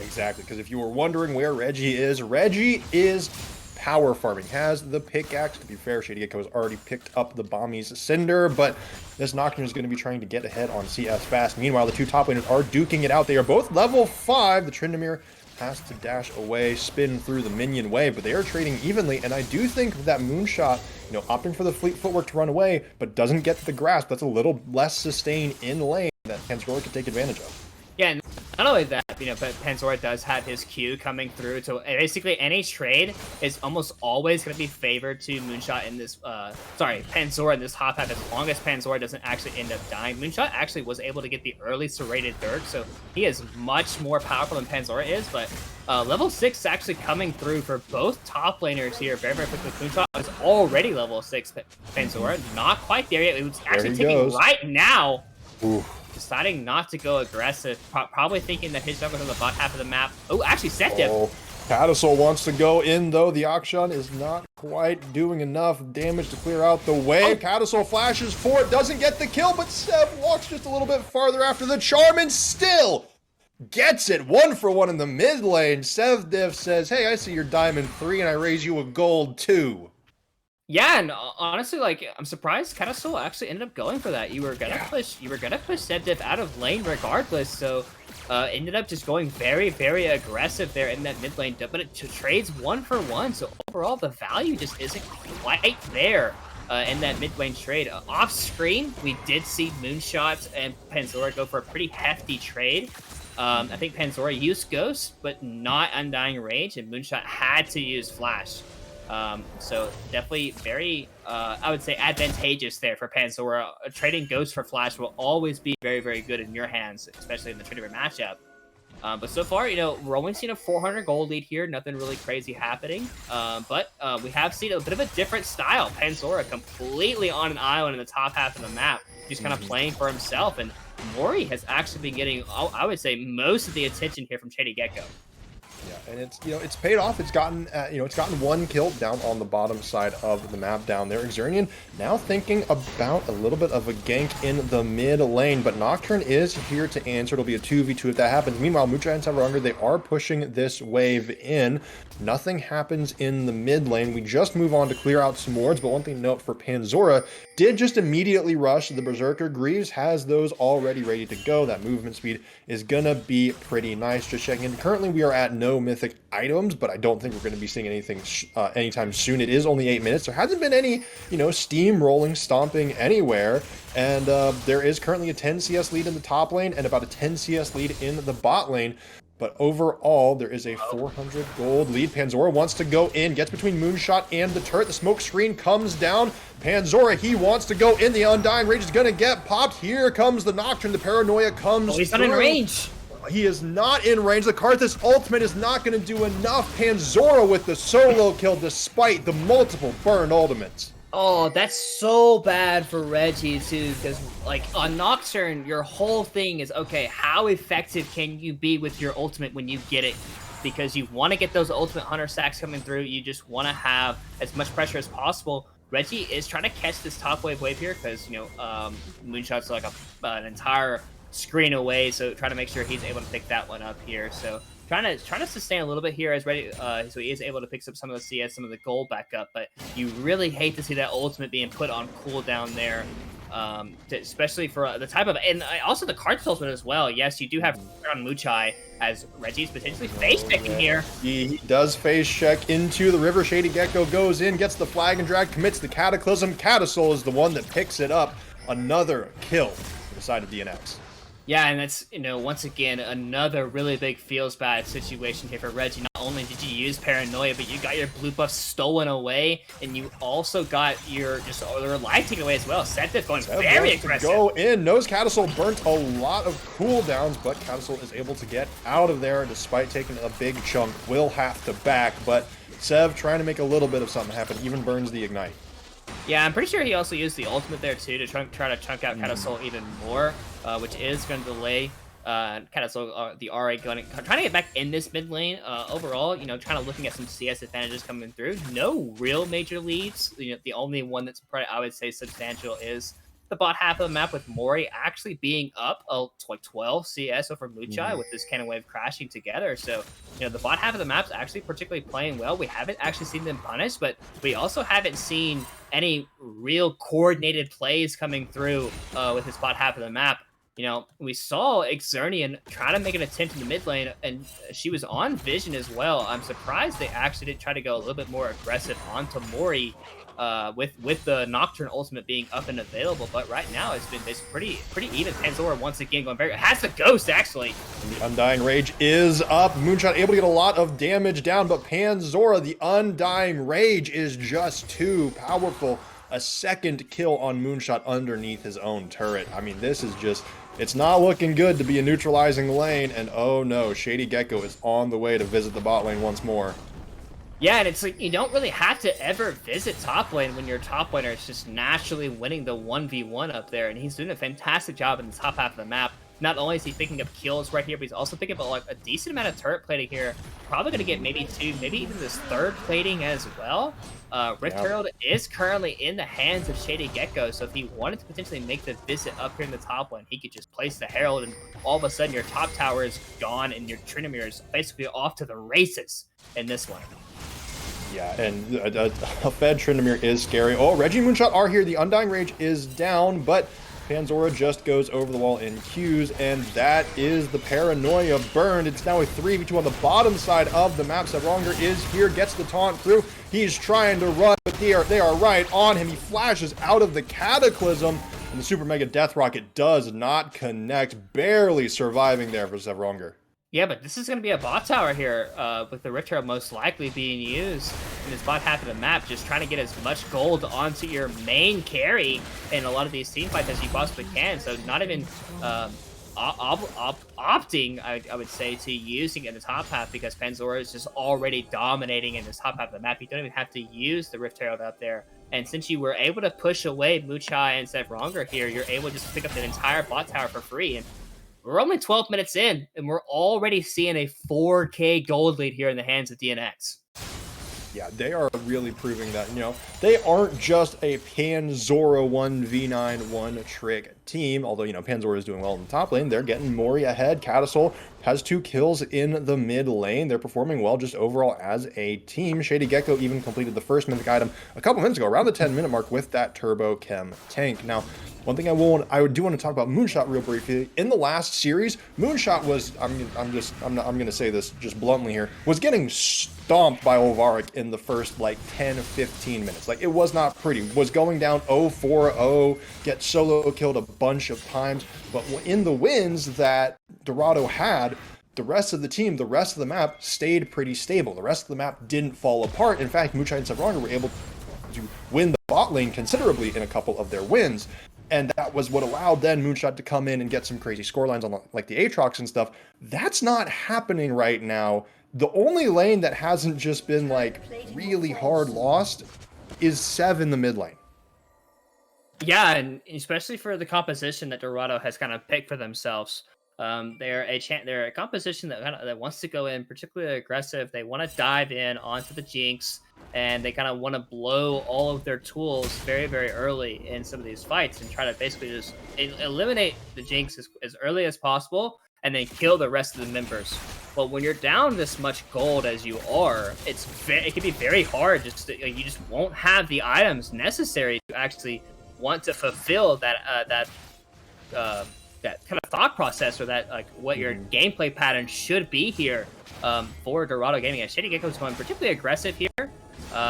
Exactly, because if you were wondering where Reggie is power farming, has the pickaxe. To be fair, Shady Gecko has already picked up the Bommy's Cinder, but this Nocturne is going to be trying to get ahead on CS fast. Meanwhile, the two top laners are duking it out. They are both level 5. The Tryndamere has to dash away, spin through the minion wave, but they are trading evenly, and I do think that Moonshot, opting for the fleet footwork to run away, but doesn't get the grasp. That's a little less sustain in lane that Panzora could take advantage of. Yeah, and not only that, but Panzora does have his Q coming through, so basically any trade is almost always going to be favored to Moonshot in this, Panzora in this top half, as long as Panzora doesn't actually end up dying. Moonshot actually was able to get the early serrated Dirk, so he is much more powerful than Panzora is, but level 6 actually coming through for both top laners here very, very quickly. Moonshot is already level 6, Panzora not quite there yet. It was actually taking right now. Ooh. Deciding not to go aggressive, probably thinking that his jungle's on the bot half of the map. Oh, actually set him. Oh, Cadisol wants to go in, though. The Akshan is not quite doing enough damage to clear out the way. Cadisol flashes for it, doesn't get the kill, but Sev walks just a little bit farther after the charm and still gets it. 1-for-1 in the mid lane. Sev Div says, hey, I see your diamond 3 and I raise you a gold 2. Yeah, and honestly, I'm surprised Cadisol actually ended up going for that. You were gonna push Sevdiv out of lane regardless, so ended up just going very, very aggressive there in that mid lane. But it trades 1-for-1, so overall the value just isn't quite there in that mid lane trade. Off screen, we did see Moonshot and Panzora go for a pretty hefty trade. I think Panzora used Ghost, but not Undying Rage, and Moonshot had to use Flash. So definitely very, I would say, advantageous there for Panzora. Trading Ghost for Flash will always be very, very good in your hands, especially in the Tryndamere matchup. But so far, we're only seeing a 400 gold lead here. Nothing really crazy happening. But we have seen a bit of a different style. Panzora completely on an island in the top half of the map. He's kind of playing for himself. And Mori has actually been getting, I would say, most of the attention here from Shady Gecko. Yeah, and it's paid off. It's gotten it's gotten 1 kill down on the bottom side of the map down there. Exernian now thinking about a little bit of a gank in the mid lane, but Nocturne is here to answer. It'll be a 2v2 if that happens. Meanwhile, Muchai and Sevronger, they are pushing this wave in. Nothing happens in the mid lane. We just move on to clear out some wards, but one thing to note for Panzora, did just immediately rush the Berserker. Greaves has those already ready to go. That movement speed is gonna be pretty nice. Just checking in. Currently, we are at no mythic items, but I don't think we're going to be seeing anything anytime soon. It is only 8 minutes. There hasn't been any, steam rolling, stomping anywhere. And there is currently a 10 CS lead in the top lane and about a 10 CS lead in the bot lane. But overall, there is a 400 gold lead. Panzora wants to go in, gets between Moonshot and the turret. The smoke screen comes down. Panzora, he wants to go in. The Undying Rage is going to get popped. Here comes the Nocturne. The Paranoia comes he's through. not in range. He is not in range. The Karthus ultimate is not going to do enough. Panzora with the solo kill despite the multiple burn ultimates. Oh, that's so bad for Reggie too, because like on Nocturne, your whole thing is okay, how effective can you be with your ultimate when you get it? Because you want to get those ultimate hunter stacks coming through, you just want to have as much pressure as possible. Reggie is trying to catch this top wave here because Moonshot's like an entire screen away, so trying to make sure he's able to pick that one up here. So trying to sustain a little bit here as Ready, so he is able to pick up some of the CS, some of the gold back up. But you really hate to see that ultimate being put on cooldown there, especially for the type of, and also the card ultimate as well. Yes, you do have on Muchai as Reggie's potentially face checking here. He does face check into the river. Shady Gecko goes in, gets the flag and drag, commits the Cataclysm. Catasol is the one that picks it up. Another kill for the side of DNX. Yeah, and that's, once again, another really big feels bad situation here for Reggie. Not only did you use Paranoia, but you got your blue buff stolen away, and you also got your life taken away as well. Seth going very aggressive. Go in. Knows Catasol burnt a lot of cooldowns, but Catasol is able to get out of there despite taking a big chunk. Will have to back, but Sev trying to make a little bit of something happen, even burns the Ignite. Yeah, I'm pretty sure he also used the ultimate there too to try to chunk out Catasol even more, which is going to delay Catasol, the RA trying to get back in this mid lane. Overall, trying to looking at some CS advantages coming through. No real major leads. The only one that's probably, I would say, substantial is the bot half of the map with Mori actually being up like 12 CS over Muchai with this cannon wave crashing together. So, the bot half of the map's actually particularly playing well. We haven't actually seen them punished, but we also haven't seen any real coordinated plays coming through with this bot half of the map. We saw Xernian trying to make an attempt in the mid lane, and she was on Vision as well. I'm surprised they actually didn't try to go a little bit more aggressive onto Mori with the Nocturne ultimate being up and available. But right now, it's pretty even. Panzora once again going very, has the ghost actually. And the Undying Rage is up. Moonshot able to get a lot of damage down, but Panzora, the Undying Rage, is just too powerful. A second kill on Moonshot underneath his own turret. I mean, this is just, it's not looking good to be a neutralizing lane, and oh no, Shady Gecko is on the way to visit the bot lane once more. Yeah, and it's like, you don't really have to ever visit top lane when your top laner is just naturally winning the 1v1 up there, and he's doing a fantastic job in the top half of the map. Not only is he picking up kills right here, but he's also picking up like a decent amount of turret plating here. Probably going to get maybe 2, maybe even this 3rd plating as well. Rift Herald is currently in the hands of Shady Gecko, so if he wanted to potentially make the visit up here in the top lane, he could just place the Herald, and all of a sudden your top tower is gone, and your Tryndamere is basically off to the races in this one. Yeah, and a fed Tryndamere is scary. Oh, Reggie and Moonshot are here. The Undying Rage is down, but Panzora just goes over the wall in Qs, and that is the Paranoia burned. It's now a 3v2 on the bottom side of the map. Sevronger is here, gets the taunt through. He's trying to run, but they are right on him. He flashes out of the Cataclysm, and the Super Mega Death Rocket does not connect, barely surviving there for Sevronger. Yeah, but this is going to be a bot tower here, with the Rift Herald most likely being used in this bot half of the map, just trying to get as much gold onto your main carry in a lot of these team fights as you possibly can. So not even opting, I would say, to using it in the top half, because Panzora is just already dominating in this top half of the map. You don't even have to use the Rift Herald out there. And since you were able to push away Muchai and Sevronger here, you're able to just pick up the entire bot tower for free. And we're only 12 minutes in, and we're already seeing a 4K gold lead here in the hands of DNX. Yeah, they are really proving that, they aren't just a Panzora 1v9 one-trick team, although, Panzora is doing well in the top lane. They're getting Mori ahead. Catasol has 2 kills in the mid lane. They're performing well just overall as a team. Shady Gecko even completed the first mythic item a couple minutes ago, around the 10-minute mark, with that Turbo Chem tank. Now, one thing I do want to talk about Moonshot real briefly. In the last series, Moonshot was, I'm going to say this just bluntly here, was getting stomped by Olvarik in the first like 10 or 15 minutes. Like, it was not pretty. Was going down 0-4-0, get solo killed a bunch of times. But in the wins that Dorado had, the rest of the team, the rest of the map stayed pretty stable. The rest of the map didn't fall apart. In fact, Muchai and Sevronger were able to win the bot lane considerably in a couple of their wins. And that was what allowed then Moonshot to come in and get some crazy scorelines on like the Aatrox and stuff. That's not happening right now. The only lane that hasn't just been like really hard lost is Sev in the mid lane. Yeah, and especially for the composition that Dorado has kind of picked for themselves. They're a composition that that wants to go in particularly aggressive. They want to dive in onto the Jinx, and they kind of want to blow all of their tools very, very early in some of these fights and try to basically just eliminate the Jinx as early as possible, and then kill the rest of the members. But when you're down this much gold as you are, it can be very hard. You just won't have the items necessary to actually want to fulfill that kind of thought process, or that like what your gameplay pattern should be here for Dorado Gaming. And Shady Gecko's going particularly aggressive here.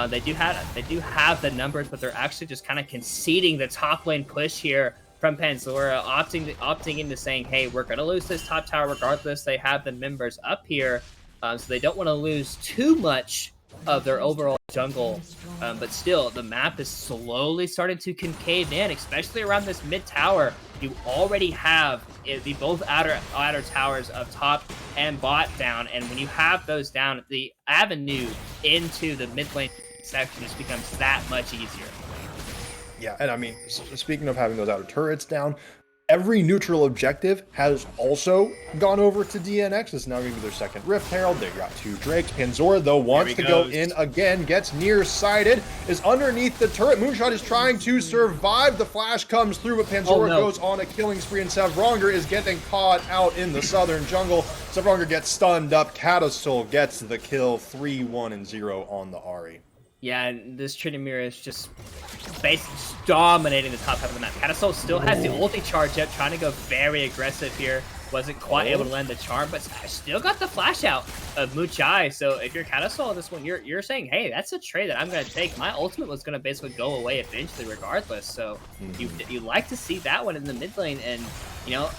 They do have the numbers, but they're actually just kind of conceding the top lane push here from Panzora, opting into saying, hey, we're gonna lose this top tower regardless. They have the members up here, so they don't want to lose too much of their overall jungle, but still the map is slowly starting to concave in, especially around this mid tower. You already have the both outer towers of top and bot down, and when you have those down, the avenue into the mid lane section just becomes that much easier. Yeah, and I mean, speaking of having those outer turrets down, every neutral objective has also gone over to DNX. It's now going to be their second Rift Herald. They've got 2 Drakes. Panzora, though, wants to go in again, gets nearsighted, is underneath the turret. Moonshot is trying to survive. The flash comes through, but Panzora goes on a killing spree, and Sevronger is getting caught out in the southern jungle. Sevronger gets stunned up. Catasol gets the kill, 3-1-0 on the Ahri. Yeah, and this Tryndamere is just basically dominating the top half of the map. Catasol still has the ulti charge up, trying to go very aggressive here. Wasn't quite able to land the charm, but still got the flash out of Muchai. So if you're Catasol this one, you're saying, hey, that's a trade that I'm going to take. My ultimate was going to basically go away eventually regardless. So you like to see that one in the mid lane, and, you know,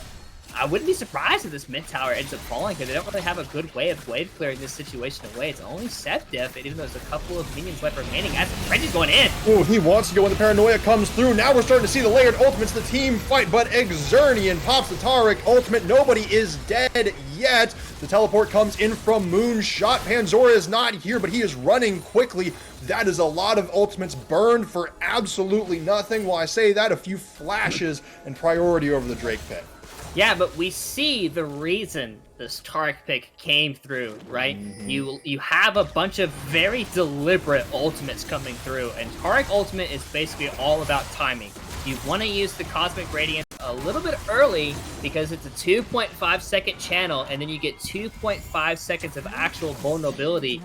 I wouldn't be surprised if this mid tower ends up falling, because they don't really have a good way of wave clearing this situation away. It's only Seth Def, and even though there's a couple of minions left remaining, as Frenzy's going in. Oh, he wants to go when the paranoia comes through. Now we're starting to see the layered ultimates, the team fight, but Exernian pops the Taric ultimate. Nobody is dead yet. The teleport comes in from Moonshot. Panzora is not here, but he is running quickly. That is a lot of ultimates burned for absolutely nothing. While I say that, a few flashes and priority over the Drake pit. Yeah, but we see the reason this Taric pick came through, right? You have a bunch of very deliberate ultimates coming through, and Taric ultimate is basically all about timing. You want to use the Cosmic Radiance a little bit early because it's a 2.5 second channel, and then you get 2.5 seconds of actual vulnerability.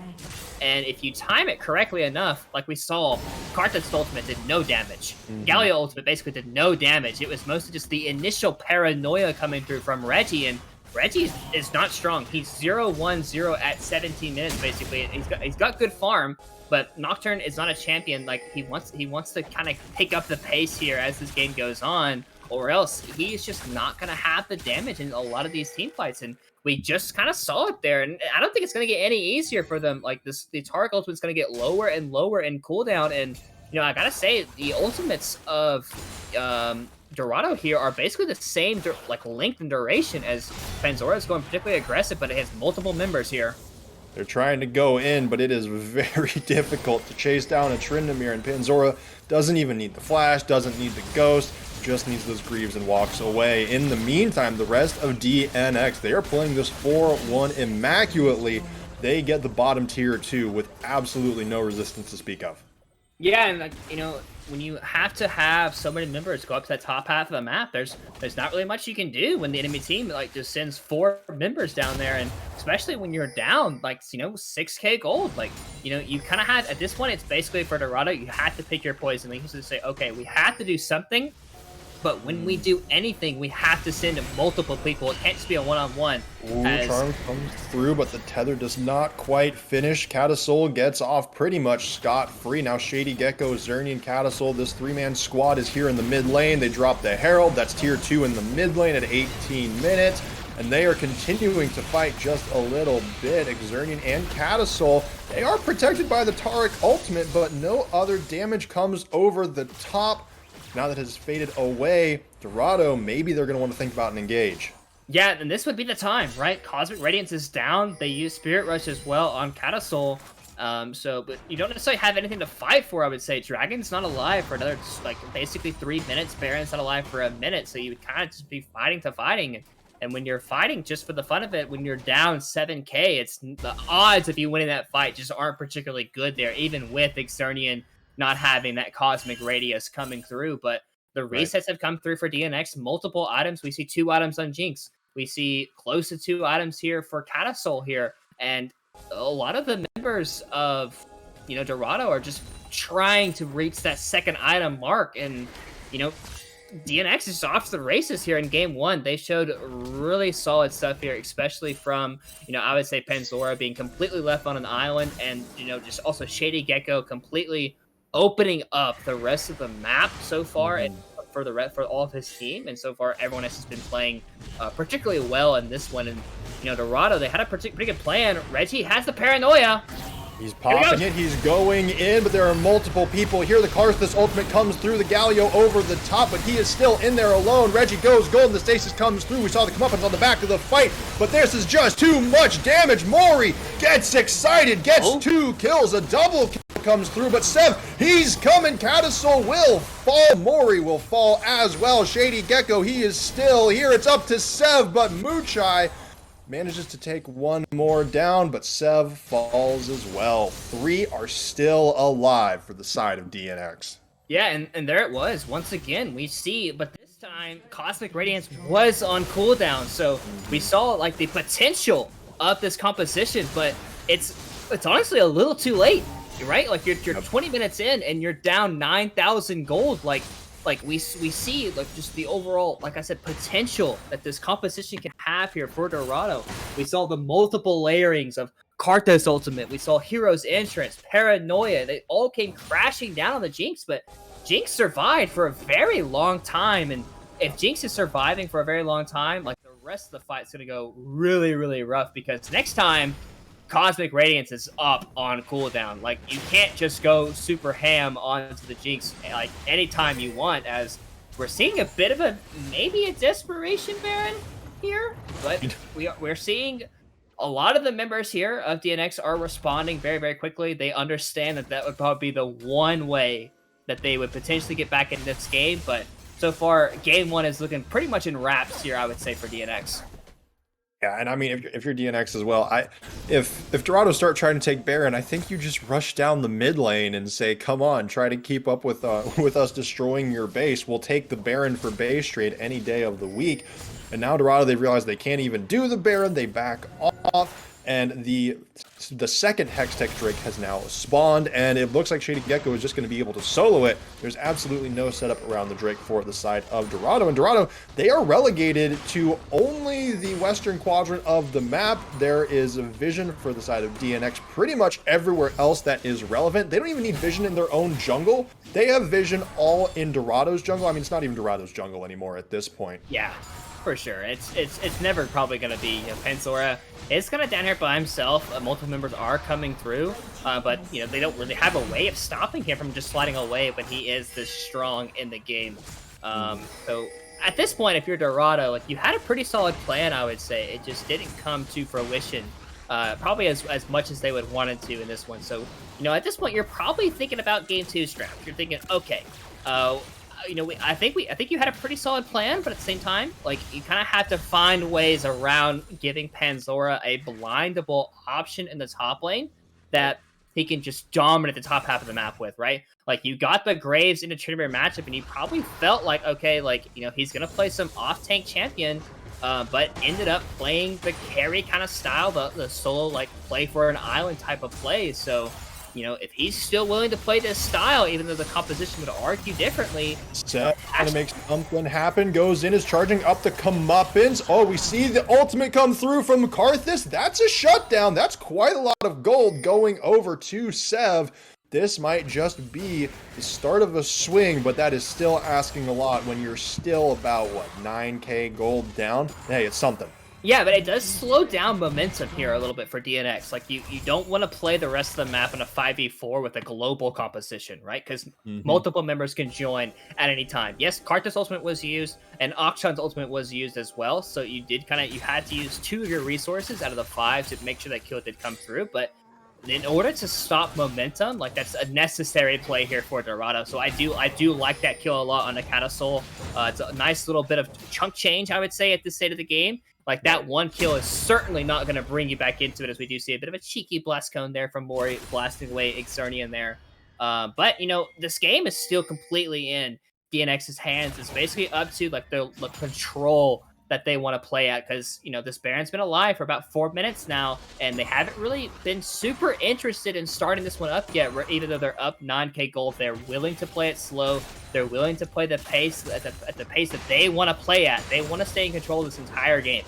And if you time it correctly enough, like we saw, Karthus ultimate did no damage. Galio ultimate basically did no damage. It was mostly just the initial paranoia coming through from Reggie, and Reggie is not strong. He's 0-1-0 at 17 minutes, basically. He's got good farm, but Nocturne is not a champion. Like, he wants to kind of pick up the pace here as this game goes on, or else he's just not going to have the damage in a lot of these team fights. And we just kind of saw it there, and I don't think it's going to get any easier for them. Like, the Taric ultimate's going to get lower and lower in cooldown, and, you know, I gotta say, the ultimates of Dorado here are basically the same length and duration as Panzora is going particularly aggressive, but it has multiple members here. They're trying to go in, but it is very difficult to chase down a Tryndamere, and Panzora doesn't even need the flash, doesn't need the ghost, just needs those Greaves and walks away. In the meantime, the rest of DNX, they are playing this 4-1 immaculately. They get the bottom tier 2 with absolutely no resistance to speak of. Yeah, and, like, you know, when you have to have so many members go up to that top half of the map, there's not really much you can do when the enemy team, like, just sends 4 members down there, and especially when you're down, like, you know, 6k gold. Like, you know, you kind of had, at this point, it's basically for Dorado, you have to pick your poison. You have to say, okay, we have to do something, but when we do anything, we have to send multiple people. It can't just be a one-on-one. Charm comes through, but the tether does not quite finish. Catasol gets off pretty much scot-free. Now Shady Gecko, Xernian, Catasol, this 3-man squad is here in the mid lane. They drop the Herald. That's tier 2 in the mid lane at 18 minutes. And they are continuing to fight just a little bit. Xernian and Catasol, they are protected by the Taric ultimate, but no other damage comes over the top. Now that it has faded away, Dorado, maybe they're going to want to think about an engage. Yeah, and this would be the time, right? Cosmic Radiance is down. They use Spirit Rush as well on Catasol. But you don't necessarily have anything to fight for, I would say. Dragon's not alive for another, like, basically 3 minutes. Baron's not alive for a minute, so you would kind of just be fighting to fighting. And when you're fighting just for the fun of it, when you're down 7k, it's the odds of you winning that fight just aren't particularly good there, even with Exernian not having that cosmic radius coming through. But the resets have come through for DNX. Multiple items. We see 2 items on Jinx. We see close to 2 items here for Catasol here. And a lot of the members of, Dorado are just trying to reach that second item mark. And, DNX is off to the races here in game 1. They showed really solid stuff here, especially from, I would say Panzora being completely left on an island, and, just also Shady Gecko completely opening up the rest of the map so far, and for all of his team. And so far, everyone else has been playing particularly well in this one. And Dorado, they had a pretty good plan. Reggie has the paranoia. He's popping it, he's going in, but there are multiple people here. The Karthus ultimate comes through, the Galio over the top, but he is still in there alone. Reggie goes gold, the stasis comes through. We saw the comeuppance on the back of the fight, but this is just too much damage. Mori gets excited, gets 2 kills, a double kill comes through, but Sev, he's coming. Catasol will fall, Mori will fall as well. Shady Gecko, he is still here. It's up to Sev, but Muchai manages to take 1 more down, but Sev falls as well. 3 are still alive for the side of DNX. Yeah, and there it was. Once again, we see, but this time, Cosmic Radiance was on cooldown, so we saw, like, the potential of this composition, but it's honestly a little too late, right? Like, you're 20 minutes in, and you're down 9,000 gold, like we see like just the overall, like I said, potential that this composition can have here for Dorado. We saw the multiple layerings of Karthus ultimate. We saw Hero's Entrance, Paranoia. They all came crashing down on the Jinx, but Jinx survived for a very long time. And if Jinx is surviving for a very long time, like the rest of the fight's gonna go really, really rough, because next time Cosmic Radiance is up on cooldown. Like, you can't just go super ham onto the Jinx like anytime you want, as we're seeing a bit of maybe a desperation Baron here, but we're seeing a lot of the members here of DNX are responding very, very quickly. They understand that would probably be the one way that they would potentially get back in this game, but so far, game 1 is looking pretty much in wraps here, I would say, for DNX. Yeah, and I mean, if you're DNX as well, if Dorado start trying to take Baron, I think you just rush down the mid lane and say, come on, try to keep up with us destroying your base. We'll take the Baron for base trade any day of the week. And now Dorado, they realize they can't even do the Baron, they back off, and the second Hextech Drake has now spawned, and it looks like Shady Gecko is just going to be able to solo it. There's absolutely no setup around the Drake for the side of Dorado, and Dorado, they are relegated to only the western quadrant of the map. There is a vision for the side of DNX pretty much everywhere else that is relevant. They don't even need vision in their own jungle. They have vision all in Dorado's jungle. I mean, it's not even Dorado's jungle anymore at this point. Yeah, for sure. It's never probably going to be, Panzora is kind of down here by himself. Multiple members are coming through, but they don't really have a way of stopping him from just sliding away when he is this strong in the game. So at this point, if you're Dorado, like, you had a pretty solid plan, I would say. It just didn't come to fruition, probably as much as they would wanted to in this one. So at this point, you're probably thinking about game 2 strap. You're thinking, okay, I think you had a pretty solid plan, but at the same time, like, you kind of have to find ways around giving Panzora a blindable option in the top lane that he can just dominate the top half of the map with, right? Like, you got the Graves into Trinity matchup, and you probably felt like, okay, like, he's gonna play some off-tank champion, but ended up playing the carry kind of style, the solo, like, play for an island type of play. So if he's still willing to play this style, even though the composition would argue differently. Seth trying to make something happen, goes in, is charging up the comeuppance. Oh, we see the ultimate come through from Karthus. That's a shutdown. That's quite a lot of gold going over to Sev. This might just be the start of a swing, but that is still asking a lot when you're still about, what, 9k gold down? Hey, it's something. Yeah, but it does slow down momentum here a little bit for DNX. Like, you don't want to play the rest of the map in a 5v4 with a global composition, right? Because multiple members can join at any time. Yes, Karthus ultimate was used, and Akshan's ultimate was used as well. So you had to use 2 of your resources out of the 5 to make sure that kill did come through. But in order to stop momentum, like that's a necessary play here for Dorado. So I do like that kill a lot on Nakata Soul. It's a nice little bit of chunk change, I would say, at this state of the game. Like that one kill is certainly not going to bring you back into it, as we do see a bit of a cheeky blast cone there from Mori blasting away Xernean there. But this game is still completely in DNX's hands. It's basically up to like the control that they want to play at, because this Baron's been alive for about 4 minutes now, and they haven't really been super interested in starting this one up yet. Even though they're up 9k gold, they're willing to play it slow. They're willing to play the pace at the pace that they want to play at. They want to stay in control of this entire game.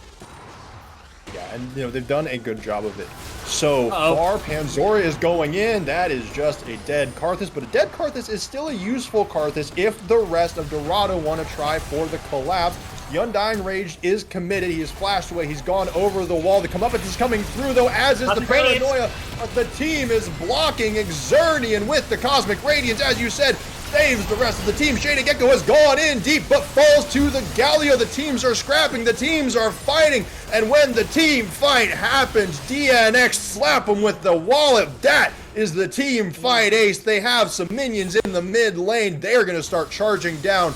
Yeah, and they've done a good job of it. So far, Panzora is going in. That is just a dead Karthus, but a dead Karthus is still a useful Karthus if the rest of Dorado want to try for the collapse. The Undying Rage is committed. He is flashed away. He's gone over the wall. The comeuppance is coming through, though, as is the Paranoia. But the team is blocking Xernean with the Cosmic Radiance, as you said. Saves the rest of the team. Shady Gecko has gone in deep, but falls to the Galio. The teams are scrapping. The teams are fighting. And when the team fight happens, DNX slap them with the wallop. That is the team fight ace. They have some minions in the mid lane. They're going to start charging down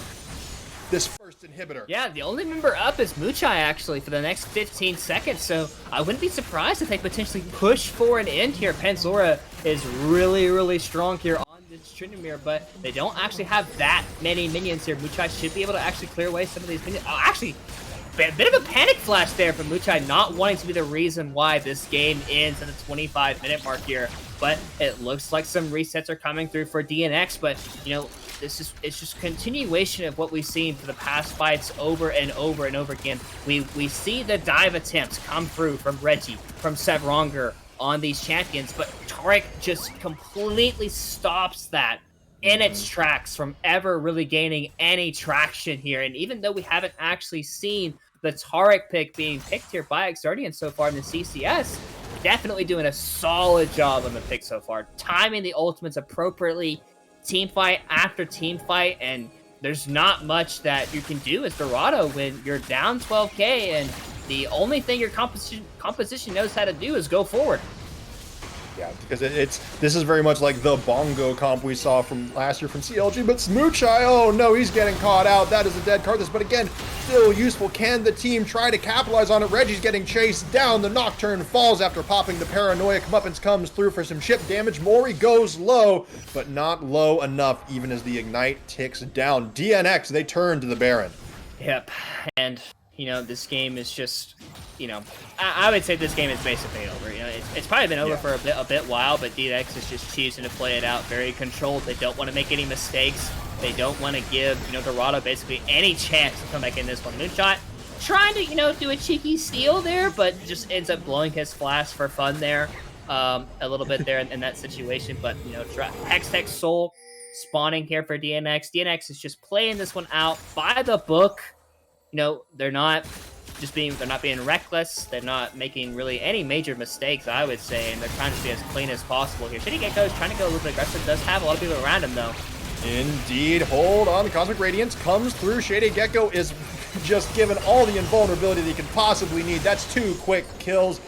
this first inhibitor. Yeah, the only member up is Muchai, actually, for the next 15 seconds, so I wouldn't be surprised if they potentially push for an end here. Panzora is really, really strong here on this Tryndamere, but they don't actually have that many minions here. Muchai should be able to actually clear away some of these minions. Oh, actually, a bit of a panic flash there from Muchai, not wanting to be the reason why this game ends at the 25-minute mark here. But it looks like some resets are coming through for DNX, but, it's just continuation of what we've seen for the past fights over and over and over again. We see the dive attempts come through from Reggie, from Sevronger on these champions, but Taric just completely stops that in its tracks from ever really gaining any traction here. And even though we haven't actually seen the Taric pick being picked here by Xernean so far in the CCS, definitely doing a solid job on the pick so far, timing the ultimates appropriately, team fight after team fight, and there's not much that you can do as Dorado when you're down 12k and the only thing your composition knows how to do is go forward. Yeah, because this is very much like the bongo comp we saw from last year from CLG, but Smoochai, oh no, he's getting caught out. That is a dead Karthus, but again, still useful. Can the team try to capitalize on it? Reggie's getting chased down. The Nocturne falls after popping the Paranoia. Comeuppance comes through for some ship damage. Mori goes low, but not low enough, even as the Ignite ticks down. DNX, they turn to the Baron. Yep, and this game is just, I would say this game is basically over. It's probably been over for a bit while, but DNX is just choosing to play it out very controlled. They don't want to make any mistakes. They don't want to give, Dorado basically any chance to come back in this one. Moonshot trying to, do a cheeky steal there, but just ends up blowing his flash for fun there a little bit there in that situation. But, Hextech Soul spawning here for DNX. DNX is just playing this one out by the book. They're not being reckless. They're not making really any major mistakes, I would say, and they're trying to be as clean as possible here. Shady Gecko is trying to go a little bit aggressive. Does have a lot of people around him, though. Indeed. Hold on. The Cosmic Radiance comes through. Shady Gecko is just given all the invulnerability that he can possibly need. That's 2 quick kills.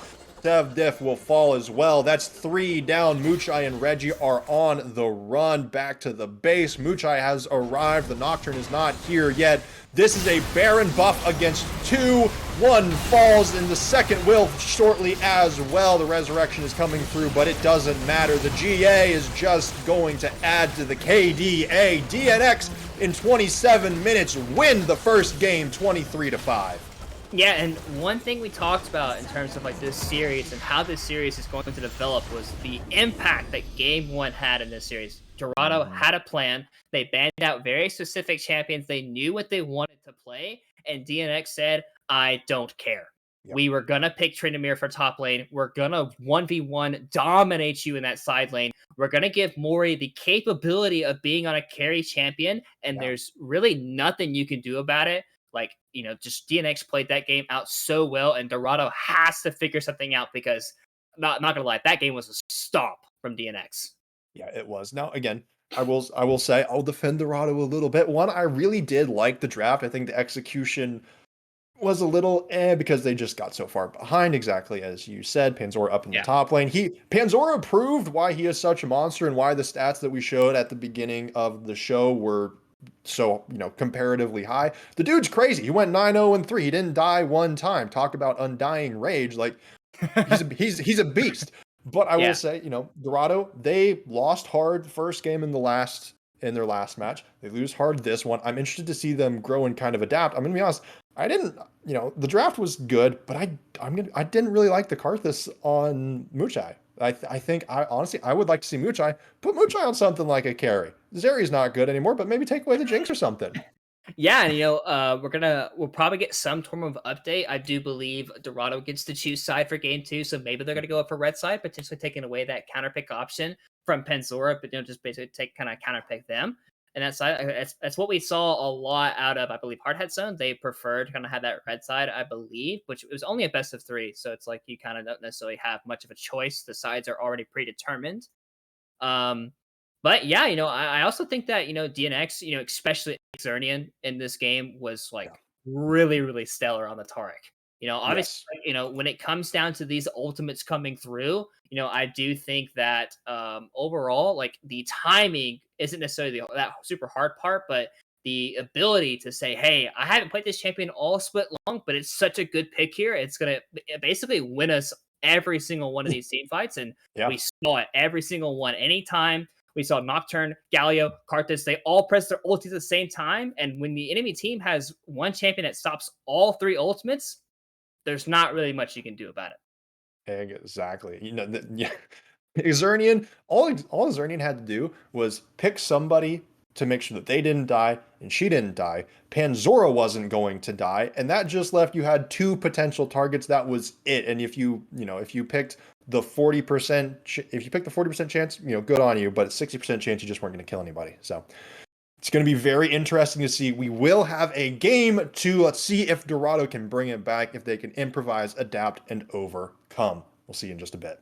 Sev Diff will fall as well. That's 3 down. Muchai and Reggie are on the run back to the base. Muchai has arrived. The Nocturne is not here yet. This is a Baron buff against 2. 1 falls, and the second will shortly as well. The Resurrection is coming through, but it doesn't matter. The GA is just going to add to the KDA. DNX in 27 minutes win the first game 23-5. Yeah, and one thing we talked about in terms of this series and how this series is going to develop was the impact that Game 1 had in this series. Dorado had a plan. They banned out very specific champions. They knew what they wanted to play, and DNX said, I don't care. Yep. We were going to pick Tryndamere for top lane. We're going to 1v1 dominate you in that side lane. We're going to give Mori the capability of being on a carry champion, and there's really nothing you can do about it. Just DNX played that game out so well, and Dorado has to figure something out because, not gonna lie, that game was a stomp from DNX. Yeah, it was. Now, again, I will say I'll defend Dorado a little bit. One, I really did like the draft. I think the execution was a little because they just got so far behind, exactly as you said. Panzora up in the Yeah. top lane. Panzora proved why he is such a monster and why the stats that we showed at the beginning of the show were so, comparatively high. The dude's crazy. He went 9-0-3. He didn't die one time. Talk about undying rage. Like he's a beast. But I will Yeah. say, Dorado, they lost hard the first game in their last match. They lose hard this one. I'm interested to see them grow and kind of adapt. I'm gonna be honest. I didn't, the draft was good, but I didn't really like the Karthus on Muchai. I think honestly I would like to see Muchai put Muchai on something like a carry. Zeri's not good anymore, but maybe take away the Jinx or something. Yeah, and we'll probably get some form of update. I do believe Dorado gets to choose side for game 2, so maybe they're gonna go up for red side, potentially taking away that counter pick option from Panzora, but just basically counter pick them. And that side, that's what we saw a lot out of, I believe, Hardhead Zone. They preferred to kind of have that red side, I believe, which it was only a best of 3, so it's like you kind of don't necessarily have much of a choice. The sides are already predetermined. But yeah, I also think that, DNX, especially Xernean in this game was like really, really stellar on the Taric. Obviously, Yes. when it comes down to these ultimates coming through, I do think that overall, like the timing isn't necessarily that super hard part, but the ability to say, hey, I haven't played this champion all split long, but it's such a good pick here. It's going to basically win us every single one of these team fights. And Yeah. we saw it every single one. Anytime we saw Nocturne, Galio, Karthus, they all press their ultis at the same time. And when the enemy team has one champion that stops all 3 ultimates, there's not really much you can do about it. Exactly. Xernean, all Xernean had to do was pick somebody to make sure that they didn't die and she didn't die. Panzora wasn't going to die, and that just left you had 2 potential targets. That was it. And if you picked the 40%, if you picked the 40% chance, good on you, but 60% chance you just weren't going to kill anybody. So it's going to be very interesting to see. We will have a game 2. Let's see if Dorado can bring it back, if they can improvise, adapt, and overcome. We'll see you in just a bit.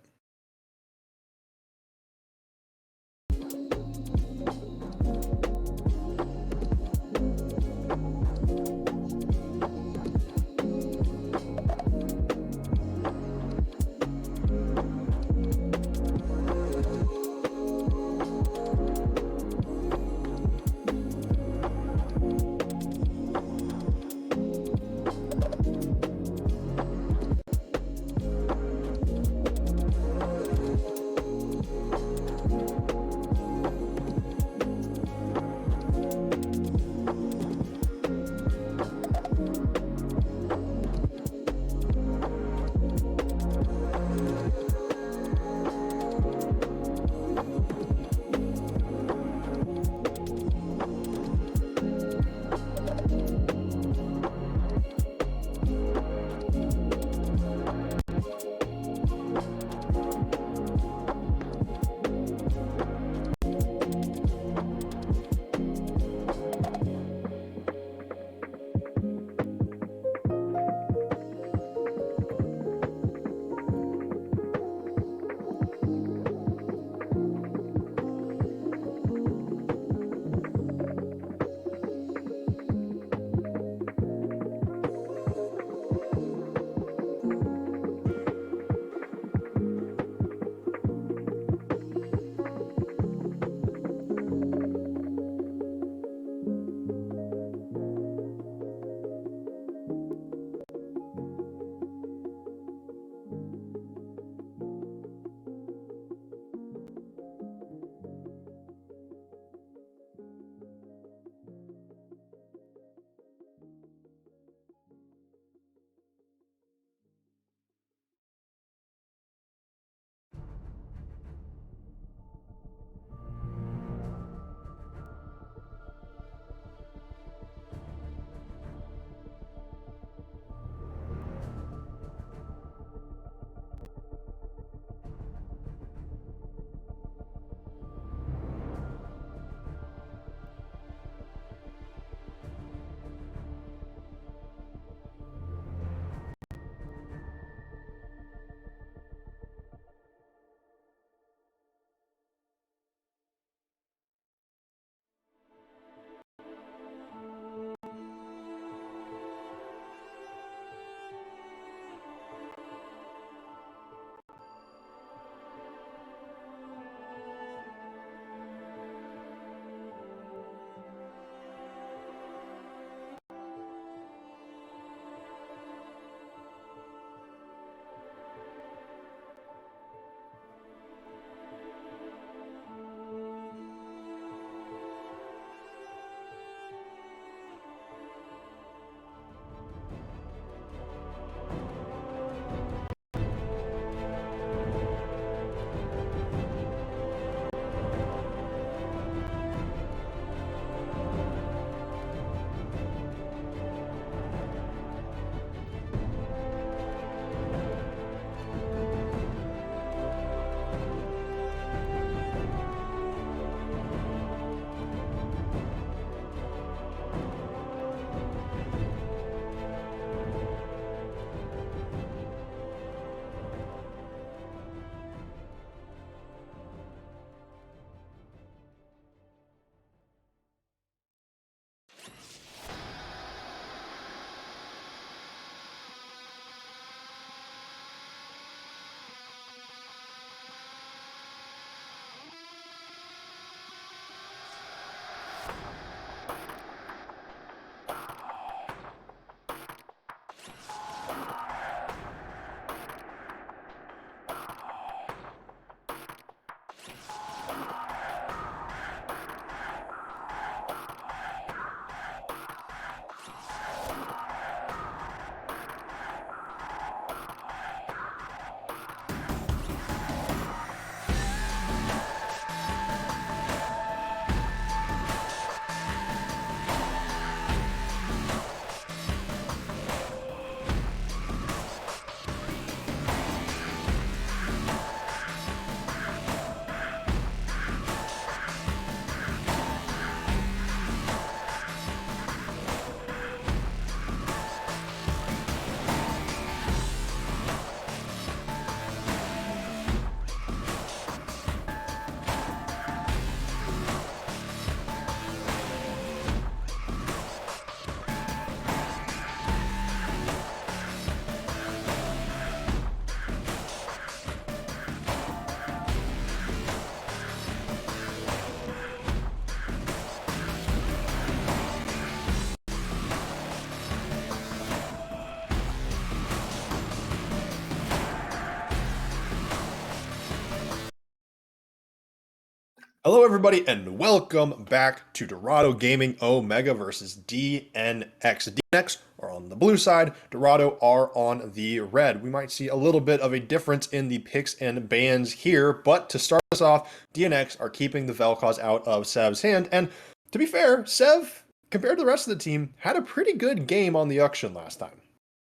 Hello, everybody, and welcome back to Dorado Gaming Omega versus DNX. DNX are on the blue side, Dorado are on the red. We might see a little bit of a difference in the picks and bans here, but to start us off, DNX are keeping the Vel'Koz out of Sev's hand, and to be fair, Sev, compared to the rest of the team, had a pretty good game on the auction last time.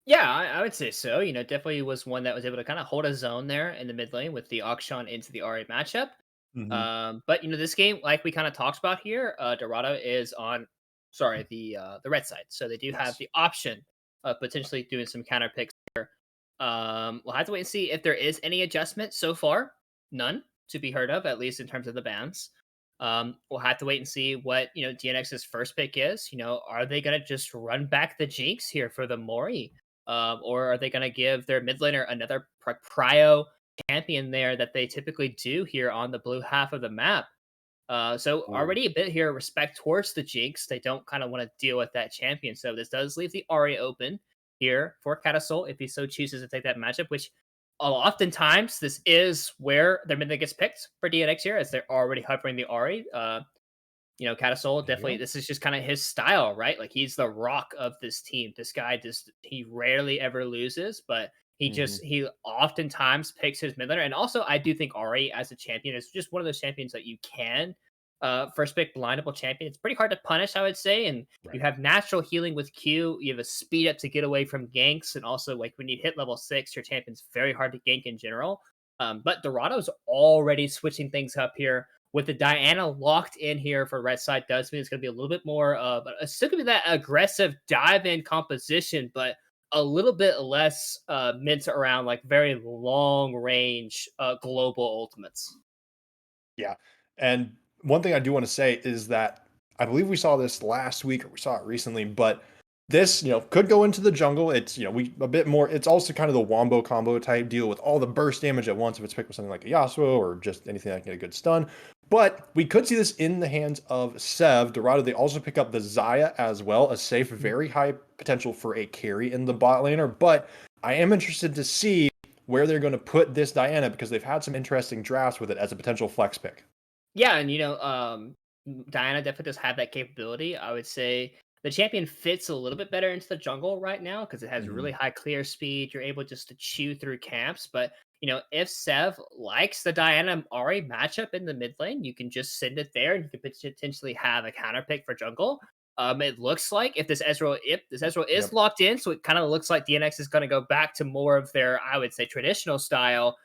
Yeah, I would say so. Definitely was one that was able to kind of hold a zone there in the mid lane with the Akshan into the Ahri matchup. Mm-hmm. But this game, like we kind of talked about here, Dorado is on, sorry, the red side, so they do have Yes. the option of potentially doing some counter picks here. We'll have to wait and see if there is any adjustment. So far, none to be heard of, at least in terms of the bans. We'll have to wait and see what DNX's first pick is. Are they gonna just run back the Jinx here for the Mori, or are they gonna give their mid laner another prio champion there that they typically do here on the blue half of the map? So Ooh. already a bit here respect towards the Jinx. They don't kind of want to deal with that champion. So this does leave the Ahri open here for Catasol if he so chooses to take that matchup, which oftentimes this is where their mid lane gets picked for DNX here, as they're already hovering the Ahri. Catasol There you definitely, go. this is just kind of his style, right? Like he's the rock of this team. This guy he rarely ever loses, but Mm-hmm. he oftentimes picks his mid laner. And also, I do think Ari as a champion is just one of those champions that you can first pick blindable champion. It's pretty hard to punish, I would say. And you Right. have natural healing with Q. You have a speed up to get away from ganks, and also like when you hit level 6, your champion's very hard to gank in general. But Dorado's already switching things up here with the Diana locked in here for red side. Does mean it's going to be a little bit more of it's still going to be that aggressive dive in composition, but a little bit less mint around like very long range global ultimates. Yeah. And one thing I do want to say is that I believe we saw this last week or we saw it recently, but this, could go into the jungle. It's, we a bit more, it's also kind of the wombo combo type deal with all the burst damage at once if it's picked with something like a Yasuo or just anything that can get a good stun. But we could see this in the hands of Sev. Dorado, they also pick up the Zaya as well, a safe, very high potential for a carry in the bot laner. But I am interested to see where they're going to put this Diana because they've had some interesting drafts with it as a potential flex pick. Yeah, and Diana definitely does have that capability. I would say the champion fits a little bit better into the jungle right now because it has Mhm. really high clear speed. You're able just to chew through camps. But if Sev likes the Diana Ari matchup in the mid lane, you can just send it there, and you could potentially have a counter pick for jungle. It looks like if this Ezreal is Yep. locked in, so it kind of looks like DNX is going to go back to more of their, I would say, traditional style,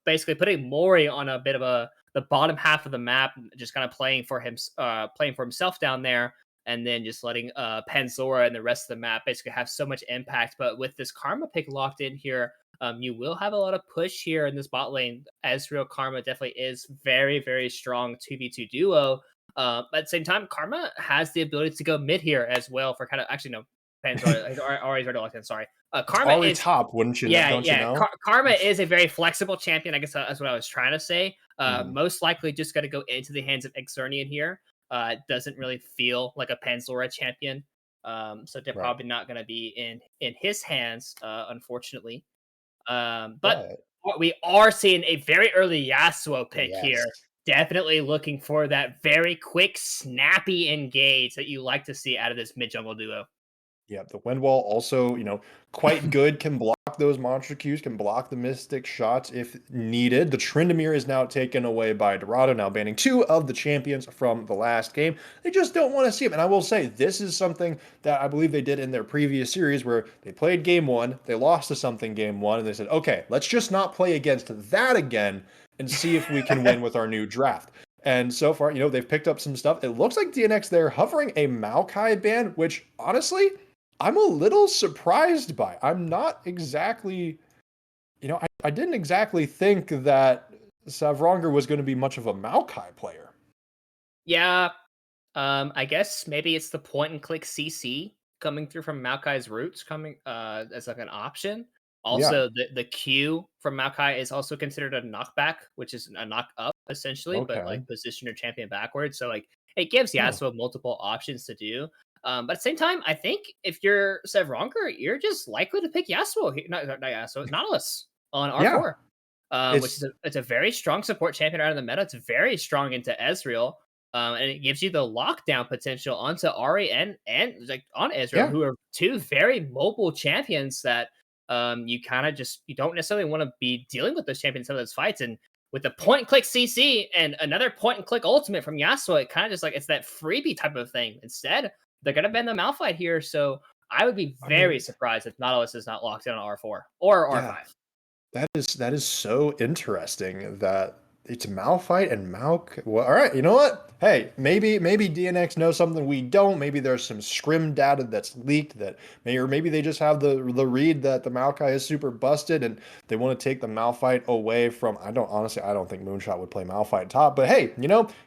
basically putting Mori on a bit of the bottom half of the map, just kind of playing for himself down there, and then just letting Panzora and the rest of the map basically have so much impact. But with this Karma pick locked in here, you will have a lot of push here in this bot lane. Ezreal Karma definitely is very, very strong 2v2 duo. But at the same time, Karma has the ability to go mid here as well for kind of, actually no, Panzora already locked in. Sorry, It's Karma already is, top, wouldn't you know? yeah, Don't you yeah. know? Karma is a very flexible champion. I guess that's what I was trying to say. Mhm. Most likely just going to go into the hands of Xernian here. It doesn't really feel like a Panzora champion. So they're Right. probably not going to be in his hands, unfortunately. But But we are seeing a very early Yasuo pick yes. here. Definitely looking for that very quick, snappy engage that you like to see out of this mid jungle duo. Yeah, the wind wall also, quite good, can block those monster Qs, can block the mystic shots if needed. The Tryndamere is now taken away by Dorado, now banning two of the champions from the last game. They just don't want to see him. And I will say, this is something that I believe they did in their previous series where they played game one, they lost to something game one, and they said, okay, let's just not play against that again and see if we can win with our new draft. And so far, they've picked up some stuff. It looks like DNX, they're hovering a Maokai ban, which honestly, I'm a little surprised by. I'm not exactly, I didn't exactly think that Savronger was going to be much of a Maokai player. Yeah, I guess maybe it's the point and click CC coming through from Maokai's roots coming as like an option. Yeah. Also, the Q from Maokai is also considered a knockback, which is a knock up essentially, but Okay. like position your champion backwards. So like it gives Huh. Yasuo multiple options to do. But at the same time, I think if you're Sevronker, you're just likely to pick Yasuo here, not Yasuo, Nautilus on Yeah. R4. which is It's it's a very strong support champion out of the meta. It's very strong into Ezreal, and it gives you the lockdown potential onto Ari and like on Ezreal, yeah. who are two very mobile champions that you kind of just you don't necessarily want to be dealing with those champions in some of those fights. And with the point and click CC and another point and click ultimate from Yasuo, it kind of just like it's that freebie type of thing. Instead, they're gonna ban the Malphite here, so I would be I very mean, surprised if Nautilus is not locked in on R4 or yeah. R5. That is so interesting that it's Malphite and Malk. Well, all right, you know what? Hey, maybe DNX knows something we don't. Maybe there's some scrim data that's leaked that maybe they just have the read that the Maokai is super busted and they want to take the Malphite away from. I don't think Moonshot would play Malphite top, but hey,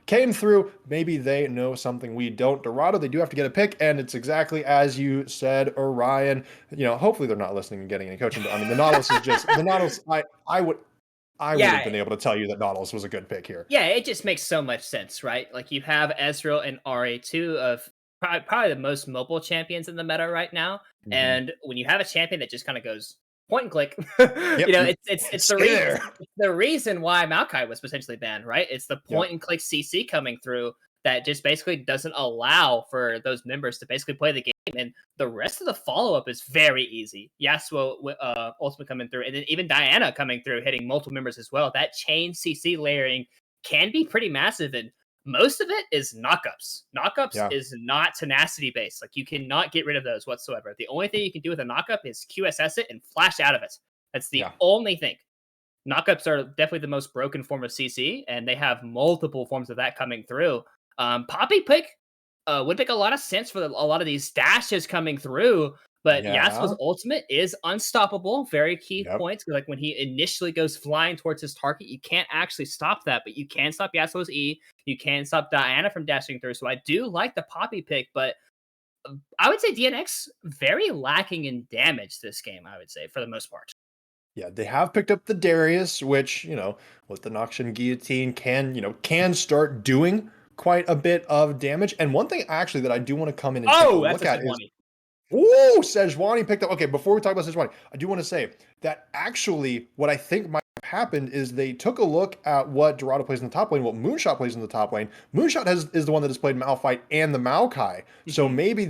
came through. Maybe they know something we don't. Dorado, they do have to get a pick, and it's exactly as you said, Orion. Hopefully they're not listening and getting any coaching. But I mean, the Nautilus is just the Nautilus. I would have Yeah, been able to tell you that Nautilus was a good pick here. yeah, it just makes so much sense, right? Like you have Ezreal and Ra, two of probably the most mobile champions in the meta right now. Mhm. And when you have a champion that just kind of goes point and click, Yep. it's the Stay reason there. it's the reason why Maokai was potentially banned, right? It's the Yep. point and click CC coming through that just basically doesn't allow for those members to basically play the game. And the rest of the follow up is very easy. Yasuo ultimate coming through, and then even Diana coming through, hitting multiple members as well. That chain CC layering can be pretty massive, and most of it is knockups. Knockups Yeah. is not tenacity based. Like you cannot get rid of those whatsoever. The only thing you can do with a knockup is QSS it and flash out of it. That's the Yeah. only thing. Knockups are definitely the most broken form of CC, and they have multiple forms of that coming through. Poppy pick would make a lot of sense for a lot of these dashes coming through, but Yeah. Yasuo's ultimate is unstoppable. Very key Yep. points. Like when he initially goes flying towards his target, you can't actually stop that, but you can stop Yasuo's E. You can stop Diana from dashing through. So I do like the Poppy pick, but I would say DNX very lacking in damage this game, I would say, for the most part. Yeah, they have picked up the Darius, which, with the Noxian Guillotine can start doing quite a bit of damage. And one thing actually that I do want to come in and take a Oh, that's look a at is Sejuani. ooh, Sejuani picked up. Okay, before we talk about Sejuani, I do want to say that actually what I think might have happened is they took a look at what Dorado plays in the top lane, what Moonshot plays in the top lane. Moonshot is the one that has played Malphite and the Maokai. So Mhm. maybe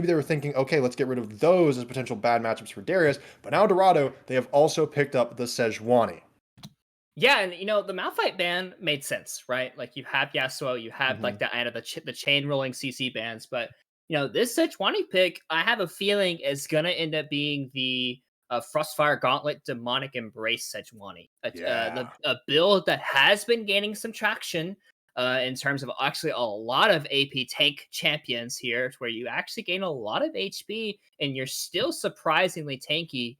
they were thinking, okay, let's get rid of those as potential bad matchups for Darius. But now Dorado, they have also picked up the Sejuani. Yeah, and the Malphite ban made sense, right? Like you have Yasuo, you have like Mhm. the chain rolling CC bans, but this Sejuani pick, I have a feeling is gonna end up being the Frostfire Gauntlet Demonic Embrace Sejuani, Yeah. a build that has been gaining some traction in terms of actually a lot of AP tank champions here, where you actually gain a lot of HP and you're still surprisingly tanky.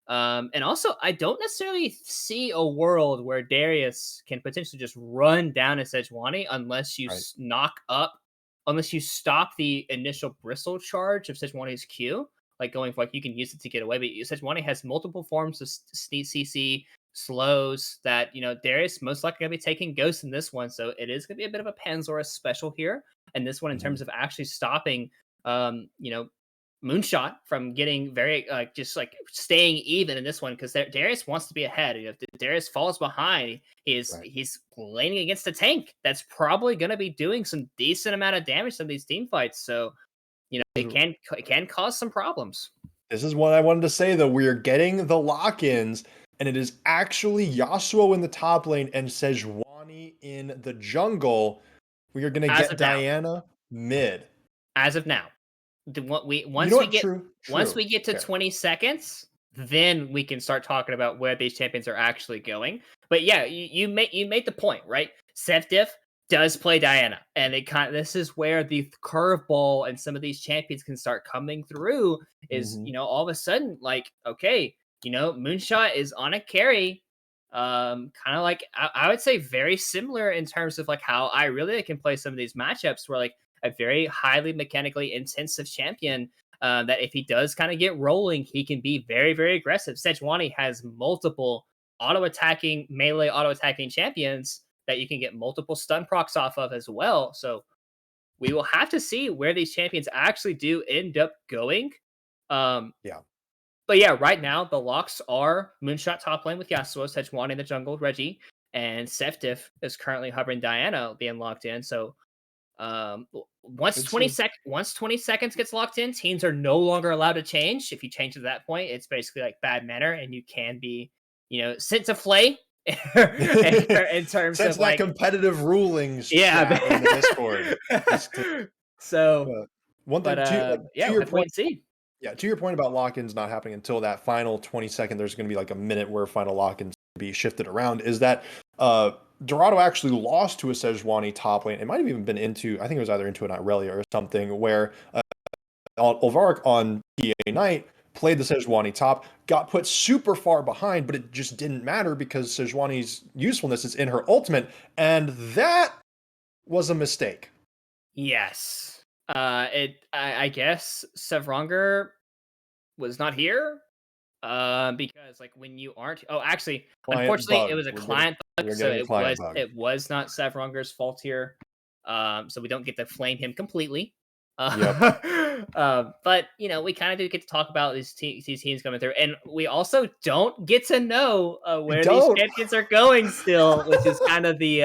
And also, I don't necessarily see a world where Darius can potentially just run down a Sejuani unless you Right. unless you stop the initial bristle charge of Sejuani's Q. Like going for like you can use it to get away, but Sejuani has multiple forms of CC slows that Darius most likely gonna be taking Ghost in this one, so it is gonna be a bit of a Panzora special here. And this one in Mhm. terms of actually stopping um, you know, Moonshot from getting very just like staying even in this one because Darius wants to be ahead. If Darius falls behind, Right. he's laning against a tank that's probably going to be doing some decent amount of damage in these team fights. So it can cause some problems. This is what I wanted to say though. We are getting the lock-ins, and it is actually Yasuo in the top lane and Sejuani in the jungle. We are gonna As get of now, Diana mid. as of now, You know what? True, once true. we get to Fair. 20 seconds, then we can start talking about where these champions are actually going. But yeah, you made the point, right? Sevdiff does play Diana, and this is where the curveball and some of these champions can start coming through. Is Mhm. all of a sudden like okay, Moonshot is on a carry. Kind of like I would say very similar in terms of like how I really can play some of these matchups where like a very highly mechanically intensive champion that if he does kind of get rolling, he can be very, very aggressive. Sejuani has multiple melee auto attacking champions that you can get multiple stun procs off of as well. So we will have to see where these champions actually do end up going. Um, Yeah. But yeah, right now the locks are Moonshot top lane with Yasuo, Sejuani in the jungle with Reggie, and Seftif is currently hovering Diana being locked in. So once Could 20 see. once 20 seconds gets locked in, teams are no longer allowed to change. If you change at that point, it's basically like bad manner, and you can be, sent to flay in terms Since of that like, competitive rulings yeah. chat in the Discord. So, One thing but to yeah, we'll your have to wait point. and see. Yeah, to your point about lock-ins not happening until that final 20 second, there's going to be like a minute where final lock-ins be shifted around. Is that Dorado actually lost to a Sejuani top lane? It might have even been into, I think it was either into an Irelia or something, where Ulvark on PA Night played the Sejuani top, got put super far behind, but it just didn't matter because Sejuani's usefulness is in her ultimate, and that was a mistake. Yes. I guess Sevronger was not here. Because like when you aren't, actually, Client unfortunately, it bug. was a client bug, We're so getting a client bug. it was not Sevronger's fault here. So we don't get to flame him completely. But we kind of do get to talk about these teams coming through, and we also don't get to know where these don't. champions are going still, which is kind of the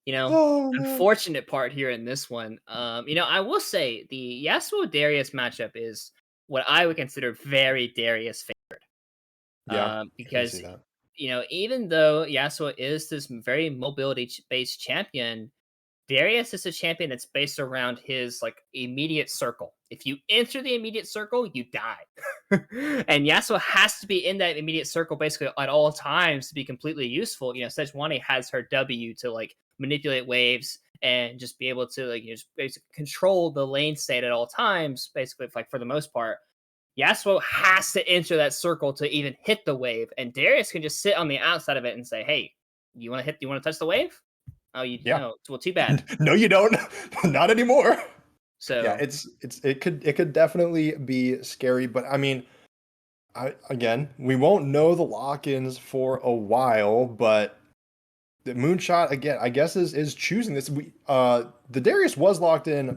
Oh, man. unfortunate part here in this one. I will say the Yasuo Darius matchup is what I would consider very Darius favored. Yeah, I can Because see that. even though Yasuo is this very mobility based champion, Darius is a champion that's based around his like immediate circle. If you enter the immediate circle, you die. And Yasuo has to be in that immediate circle basically at all times to be completely useful. Sejuani has her W to like manipulate waves and just be able to like just basically control the lane state at all times, basically like for the most part. Yasuo has to enter that circle to even hit the wave, and Darius can just sit on the outside of it and say, "Hey, you want to hit? You want to touch the wave? Oh, you Yeah. no. Well, too bad." No, you don't. Not anymore. Yeah, So it could definitely be scary, but I mean, again, we won't know the lock-ins for a while, but the Moonshot again, I guess is choosing this. The Darius was locked in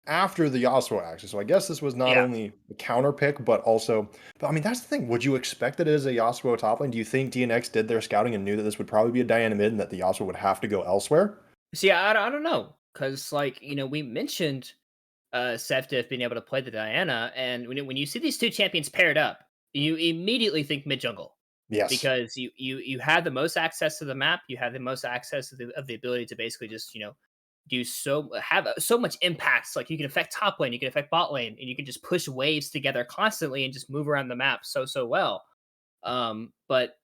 after the Yasuo action, so I guess this was not yeah, only a counter pick, but also. But I mean, that's the thing. Would you expect that it is a Yasuo top lane? Do you think DNX did their scouting and knew that this would probably be a Diana mid and that the Yasuo would have to go elsewhere? see, I don't know, because like we mentioned Seftif being able to play the Diana, and when you see these two champions paired up, you immediately think mid jungle. Yes. Because you have the most access to the map, you have the most access to the ability to basically just have so much impacts. Like you can affect top lane, you can affect bot lane, and you can just push waves together constantly and just move around the map so well. But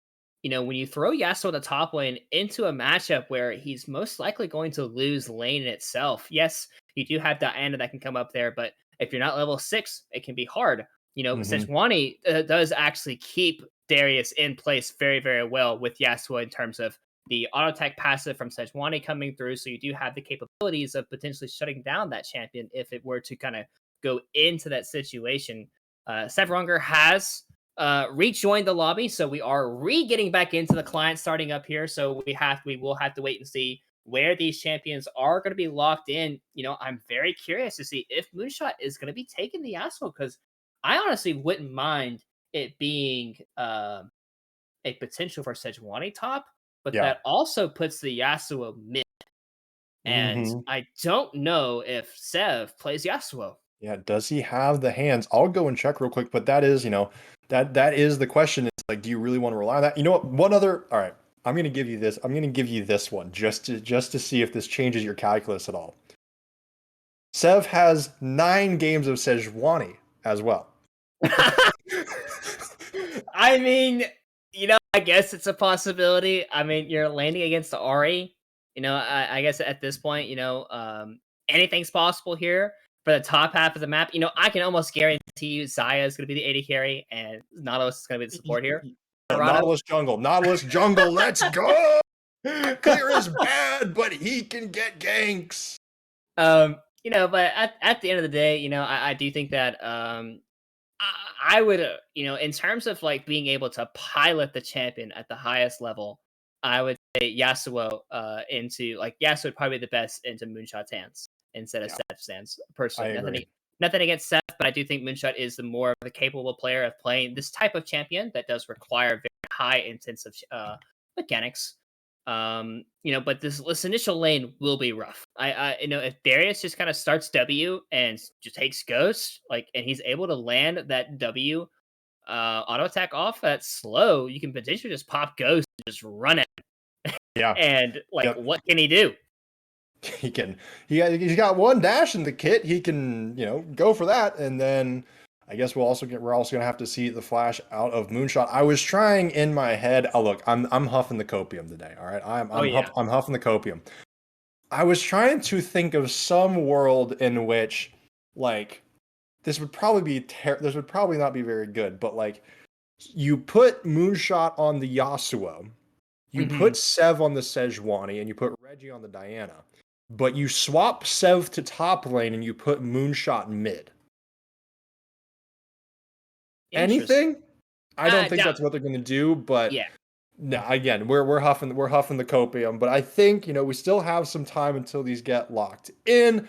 when you throw Yasuo the top lane into a matchup where he's most likely going to lose lane in itself, yes, you do have Diana that can come up there, but if you're not level 6, it can be hard. Sejuani does actually keep Darius in place very, very well with Yasuo in terms of the auto attack passive from Sejuani coming through. So you do have the capabilities of potentially shutting down that champion if it were to kind of go into that situation. Sevronger has rejoined the lobby, so we are getting back into the client starting up here. So we will have to wait and see where these champions are going to be locked in. I'm very curious to see if Moonshot is going to be taking the Yasuo, because I honestly wouldn't mind it being a potential for Sejuani top, but Yeah. that also puts the Yasuo mid. And Hmm. I don't know if Sev plays Yasuo. Yeah, does he have the hands? I'll go and check real quick, but that is, that is the question. It's like, do you really want to rely on that? You know what? One other, all right, I'm gonna give you this. I'm gonna give you this one just to see if this changes your calculus at all. Sev has 9 games of Sejuani as well. I mean, I guess it's a possibility. I mean, you're landing against the Ari. I guess at this point, anything's possible here. For the top half of the map, I can almost guarantee you Zaya is going to be the AD carry and Nautilus is going to be the support here. Nautilus jungle, let's go! Clear is bad, but he can get ganks. But at the end of the day, I do think that I would, in terms of like being able to pilot the champion at the highest level, I would say Yasuo Yasuo would probably be the best into Moonshot's hands instead of Yeah. Seth's hands, personally. I agree. Nothing against Seth, but I do think Moonshot is the more of the capable player of playing this type of champion that does require very high intensive mechanics. But this initial lane will be rough. If Darius just kind of starts W and just takes Ghost, and he's able to land that W auto attack off that slow, you can potentially just pop Ghost and just run it. Yeah. And Yep. what can he do? He's got one dash in the kit. He can, go for that. And then I guess we're also gonna have to see the flash out of Moonshot. I was trying in my head. Oh, look, I'm huffing the copium today. All right, I'm huffing the copium. I was trying to think of some world in which, this would probably this would probably not be very good, but you put Moonshot on the Yasuo, you put Sev on the Sejuani, and you put Reggie on the Diana, but you swap Sev to top lane and you put Moonshot mid. Anything? I don't think that's what they're going to do, but yeah. No, again, we're huffing the copium, but I think we still have some time until these get locked in.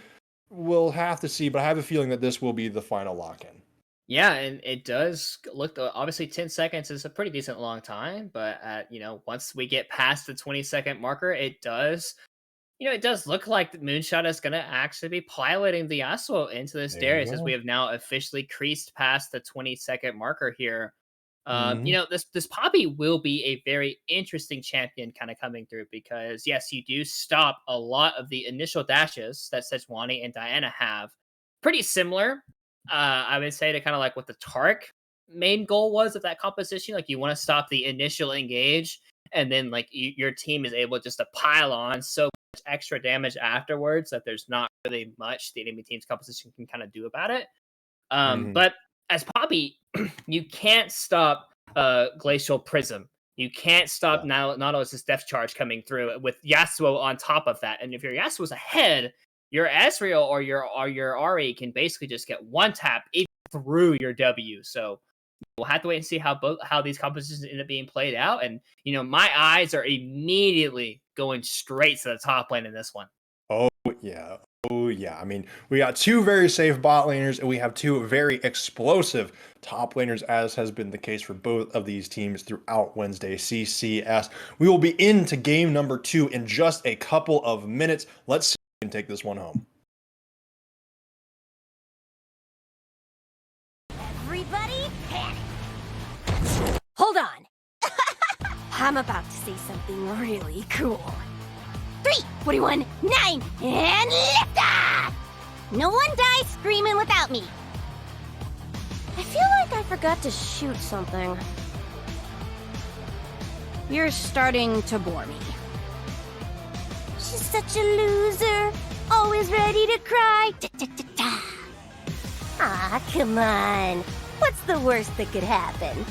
We'll have to see, but I have a feeling that this will be the final lock-in. Yeah, and it does look, obviously 10 seconds is a pretty decent long time, but once we get past the 20-second marker, it does look like Moonshot is going to actually be piloting the Yasuo into this Darius, as we have now officially creased past the 20-second marker here. This Poppy will be a very interesting champion kind of coming through, because yes, you do stop a lot of the initial dashes that Sejuani and Diana have. Pretty similar, I would say, to kind of like what the Tark main goal was of that composition. You want to stop the initial engage, and then your team is able just to pile on so much extra damage afterwards that there's not really much the enemy team's composition can kind of do about it. But as Poppy, you can't stop Glacial Prism. You can't stop Nautilus's Death Charge coming through with Yasuo on top of that. And if your Yasuo's ahead, your Ezreal or your Ari can basically just get one tap even through your W. So we'll have to wait and see how these compositions end up being played out. And my eyes are immediately going straight to the top lane in this one. Oh yeah. I mean, we got two very safe bot laners, and we have two very explosive top laners, as has been the case for both of these teams throughout Wednesday CCS. We will be into game number 2 in just a couple of minutes. Let's see if we can take this one home. Everybody panic! Hold on! I'm about to say something really cool. 3, 41, 9, and lift off! No one dies screaming without me. I feel like I forgot to shoot something. You're starting to bore me. She's such a loser, always ready to cry. Ah, come on. What's the worst that could happen?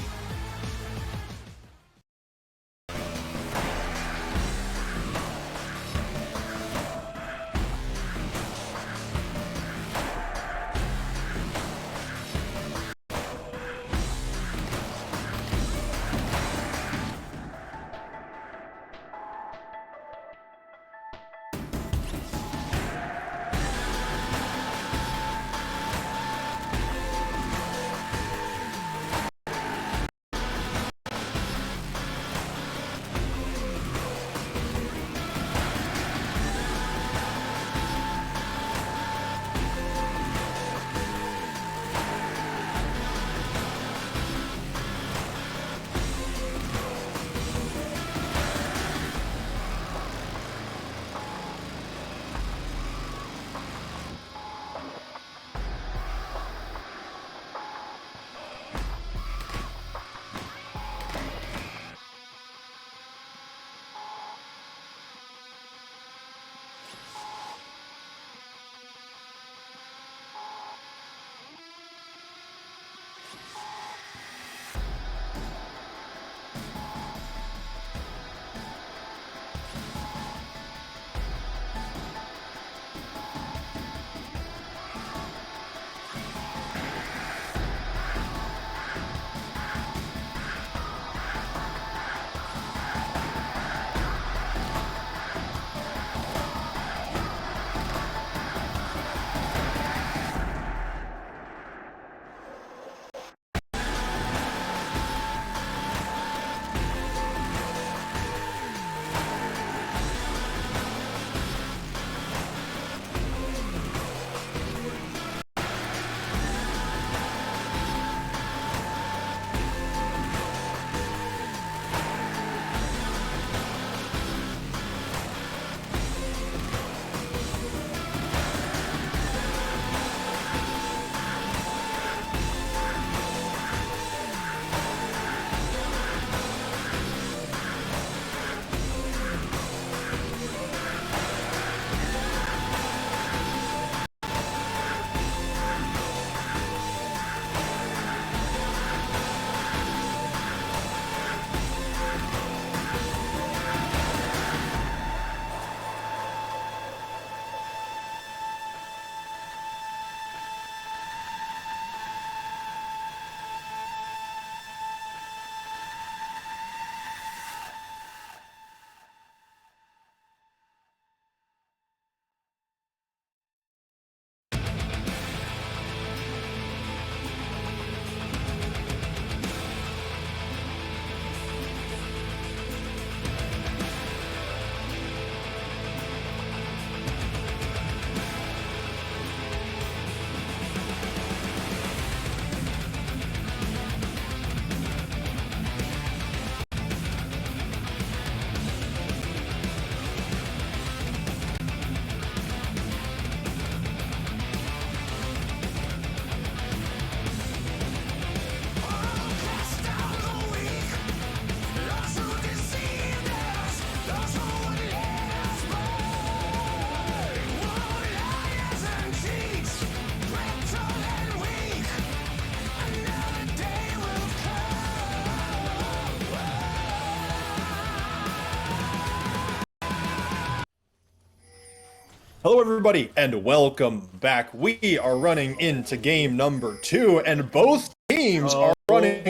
Hello, everybody, and welcome back. We are running into game number 2, and both teams are running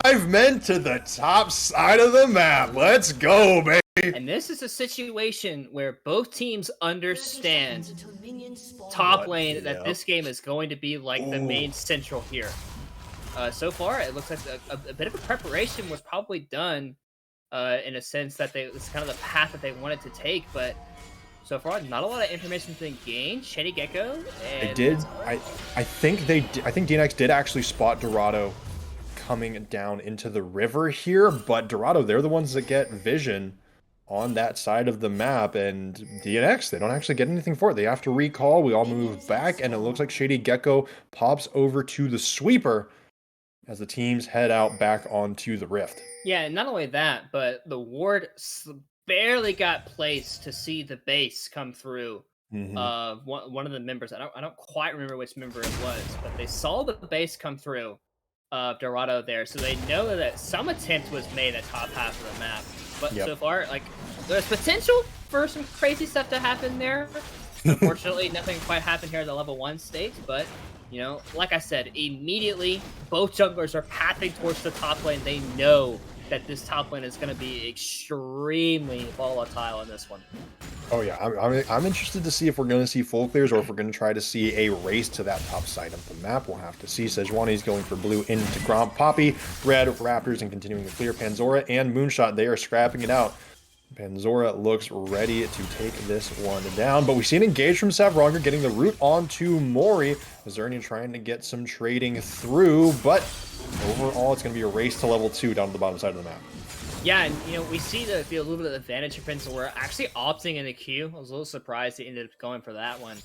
5 men to the top side of the map. Let's go, baby. And this is a situation where both teams understand top lane that this game is going to be like the main central here. So far, it looks like a bit of a preparation was probably done in a sense that it's kind of the path that they wanted to take, but so far, not a lot of information has been gained. Shady Gecko. And they did. I think they. I think DNX did actually spot Dorado coming down into the river here, but Dorado, they're the ones that get vision on that side of the map, and DNX, they don't actually get anything for it. They have to recall. We all move back, and it looks like Shady Gecko pops over to the sweeper as the teams head out back onto the rift. Yeah, and not only that, but the ward barely got placed to see the base come through. One of the members, I don't quite remember which member it was, but they saw the base come through of Dorado there, so they know that some attempt was made at top half of the map. But so far, like, there's potential for some crazy stuff to happen there. Unfortunately, nothing quite happened here at the level 1 stage, but you know, like I said, immediately both junglers are pathing towards the top lane. They know that this top lane is going to be extremely volatile in this one. Oh yeah, I'm interested to see if we're going to see full clears or if we're going to try to see a race to that top side of the map. We'll have to see. Sejuani's going for blue into Gromp. Poppy, red, Raptors, and continuing to clear. Panzora and Moonshot, they are scrapping it out. Panzora looks ready to take this one down, but we see an engage from Savronger getting the root onto Mori. Zernian trying to get some trading through, but overall it's going to be a race to level 2 down to the bottom side of the map. Yeah, and you know, we see the little bit of advantage of Panzora actually opting in the queue. I was a little surprised he ended up going for that one.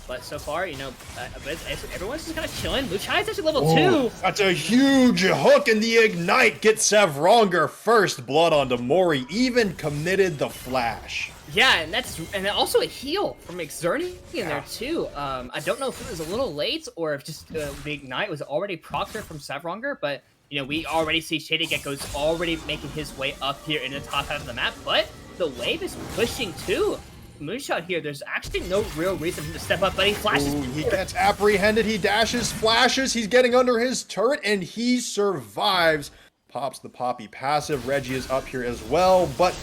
But so far, you know, everyone's just kind of chilling. Luchai's actually level 2. That's a huge hook, and the Ignite gets Savronger first blood onto Mori, even committed the flash. Yeah, and also a heal from Xerny in there too. I don't know if it was a little late or if just the Ignite was already proctored from Savronger, but you know, we already see Shady Gecko's already making his way up here in the top half of the map, but the wave is pushing too. Moonshot here, there's actually no real reason for him to step up, but he flashes. He gets apprehended, he dashes, flashes, he's getting under his turret, and he survives. Pops the Poppy passive. Reggie is up here as well, but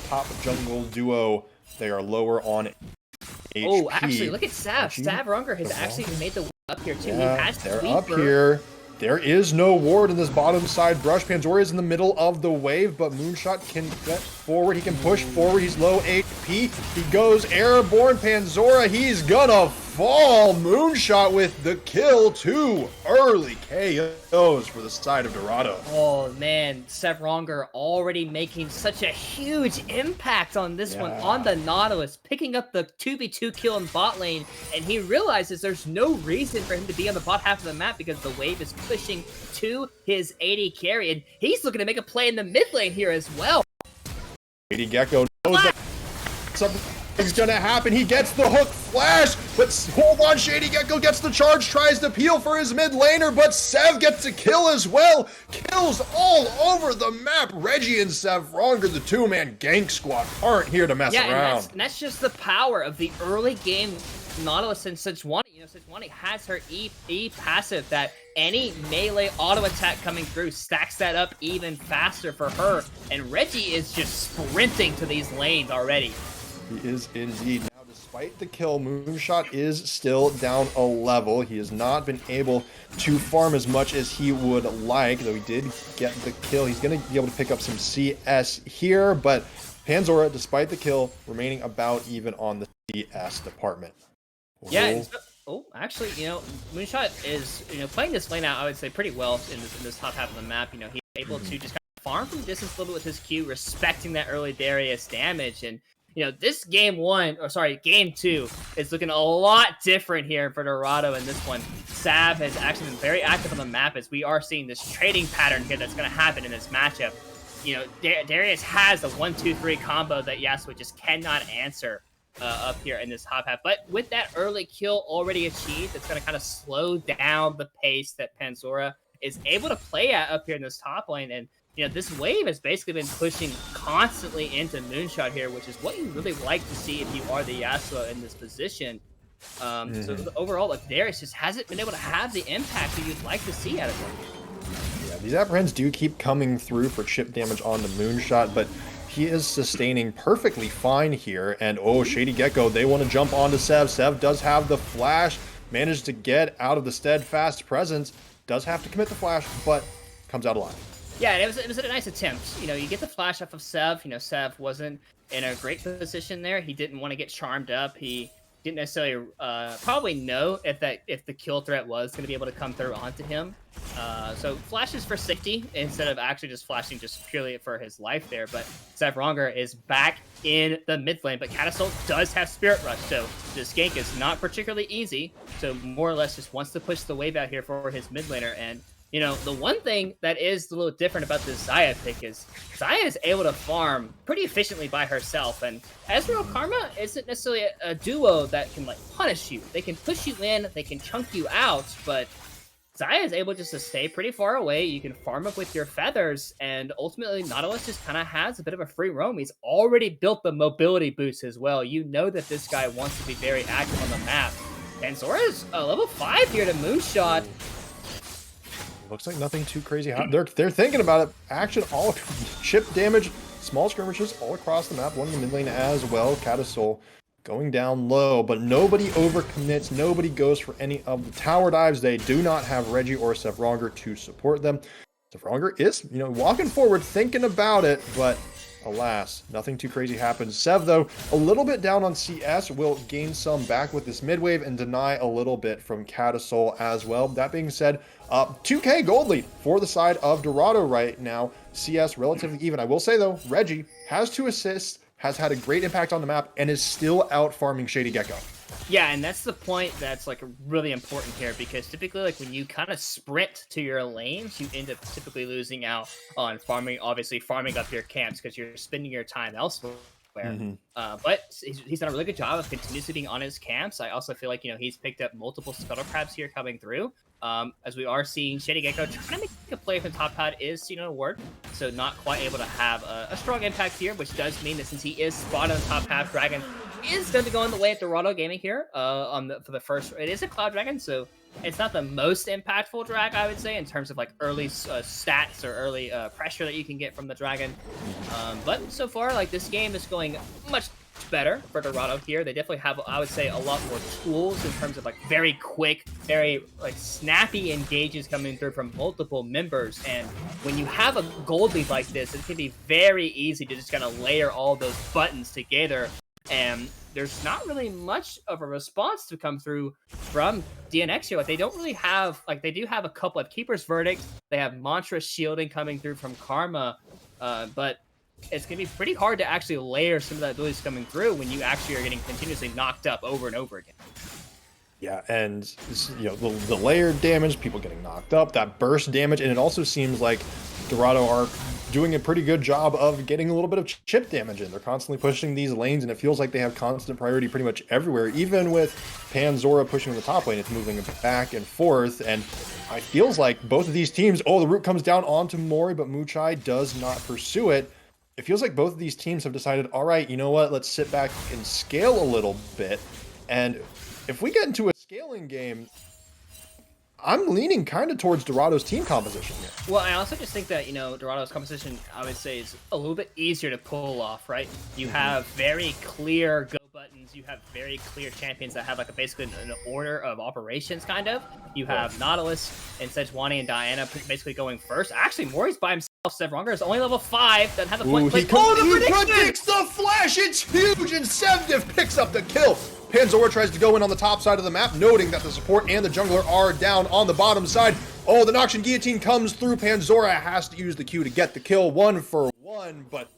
top jungle duo, they are lower on HP. Oh, actually, look at Sav. Savronger has actually made the way up here too. Yeah, he has they're up here. There is no ward in this bottom side brush. Panzora is in the middle of the wave, but Moonshot can get forward. He can push forward. He's low HP. He goes airborne. Panzora, he's gonna fall. Moonshot with the kill. 2 early KOs for the side of Dorado. Oh man, Savronger already making such a huge impact on this one, on the Nautilus, picking up the 2v2 kill in bot lane, and he realizes there's no reason for him to be on the bot half of the map because the wave is pushing to his AD carry, and he's looking to make a play in the mid lane here as well. Shady Gecko knows that something's gonna happen. He gets the hook flash, but hold on, Shady Gecko gets the charge, tries to peel for his mid laner, but Sev gets a kill as well. Kills all over the map. Reggie and Savronger, the 2-man gank squad, aren't here to mess around. And that's just the power of the early game Nautilus and Sejuani. You know, Sejuani has her E passive that any melee auto attack coming through stacks that up even faster for her, and Reggie is just sprinting to these lanes already. He is indeed. Now, despite the kill, Moonshot is still down a level. He has not been able to farm as much as he would like, though he did get the kill. He's going to be able to pick up some CS here, but Panzora, despite the kill, remaining about even on the CS department. Yeah, actually, you know, Moonshot is, you know, playing this lane out, I would say, pretty well in this top half of the map. You know, he's able to just kind of farm from distance a little bit with his Q, respecting that early Darius damage. And, you know, this game 2 is looking a lot different here for Dorado in this one. Sav has actually been very active on the map as we are seeing this trading pattern here that's going to happen in this matchup. You know, Darius has a 1-2-3 combo that Yasuo just cannot answer up here in this top half. But with that early kill already achieved, it's going to kind of slow down the pace that Panzora is able to play at up here in this top lane. And you know, this wave has basically been pushing constantly into Moonshot here, which is what you really like to see if you are the Yasuo in this position. So overall, like Darius just hasn't been able to have the impact that you'd like to see out of him. Yeah, these apprehends do keep coming through for chip damage on the Moonshot, but he is sustaining perfectly fine here. And oh, Shady Gecko, they want to jump onto Sev. Sev does have the flash, managed to get out of the steadfast presence, does have to commit the flash, but comes out alive. Yeah, and it was a nice attempt. You know, you get the flash off of Sev. You know, Sev wasn't in a great position there. He didn't want to get charmed up. He didn't necessarily probably know if the kill threat was going to be able to come through onto him. So flashes for safety instead of actually just flashing just purely for his life there. But Zevronger is back in the mid lane, but Catapult does have Spirit Rush, so this gank is not particularly easy. So more or less just wants to push the wave out here for his mid laner. And you know, the one thing that is a little different about this Xayah pick is Xayah is able to farm pretty efficiently by herself, and Ezreal Karma isn't necessarily a duo that can like punish you. They can push you in, they can chunk you out, but Xayah is able just to stay pretty far away. You can farm up with your feathers, and ultimately Nautilus just kind of has a bit of a free roam. He's already built the mobility boost as well. You know that this guy wants to be very active on the map. And Zora's level 5 here to Moonshot. Looks like nothing too crazy. They're thinking about it. Action, all chip damage, small skirmishes all across the map. One in the mid lane as well. Catasol going down low, but nobody overcommits. Nobody goes for any of the tower dives. They do not have Reggie or Zevronger to support them. Zevronger is, you know, walking forward, thinking about it, but alas, nothing too crazy happens. Sev, though, a little bit down on CS, will gain some back with this mid wave and deny a little bit from Catasol as well. That being said, 2k gold lead for the side of Dorado right now. CS relatively even. I will say, though, Reggie has 2 assists, has had a great impact on the map, and is still out farming Shady Gecko. Yeah, and that's the point that's like really important here, because typically like when you kind of sprint to your lanes, you end up typically losing out on farming, obviously farming up your camps because you're spending your time elsewhere. But he's done a really good job of continuously being on his camps. I also feel like, you know, he's picked up multiple scuttle crabs here coming through. As we are seeing Shady Gecko trying to make a play from top pad is, you know, work. So not quite able to have a strong impact here, which does mean that since he is spotted on top half, Dragon is going to go in the way of Dorado Gaming here for the first. It is a Cloud Dragon, so it's not the most impactful drag, I would say, in terms of like early stats or early pressure that you can get from the Dragon. But so far, like this game is going much better for Dorado here. They definitely have, I would say, a lot more tools in terms of like very quick, very like snappy engages coming through from multiple members. And when you have a gold lead like this, it can be very easy to just kind of layer all those buttons together. And there's not really much of a response to come through from DNX here. Like they don't really have, like they do have a couple of Keeper's Verdict. They have Mantra shielding coming through from Karma, but it's going to be pretty hard to actually layer some of that abilities coming through when you actually are getting continuously knocked up over and over again. Yeah, and you know the layered damage, people getting knocked up, that burst damage, and it also seems like Dorado are doing a pretty good job of getting a little bit of chip damage in. They're constantly pushing these lanes, and it feels like they have constant priority pretty much everywhere. Even with Panzora pushing the top lane, it's moving back and forth, and it feels like both of these teams, the root comes down onto Mori, but Muchai does not pursue it. It feels like both of these teams have decided, all right, you know what, let's sit back and scale a little bit. And if we get into a scaling game, I'm leaning kind of towards Dorado's team composition here. Well, I also just think that, you know, Dorado's composition, I would say, is a little bit easier to pull off, right? You have very clear go buttons. You have very clear champions that have like basically an order of operations, kind of. You have Nautilus and Sejuani and Diana basically going first. Actually, Mori's by himself. Zevronger is only level 5. Doesn't have the point. He predicts the flash. It's huge, and Sevdiv picks up the kill. Panzora tries to go in on the top side of the map, noting that the support and the jungler are down on the bottom side. Oh, the Noxian Guillotine comes through. Panzora has to use the Q to get the kill, 1-for-1, but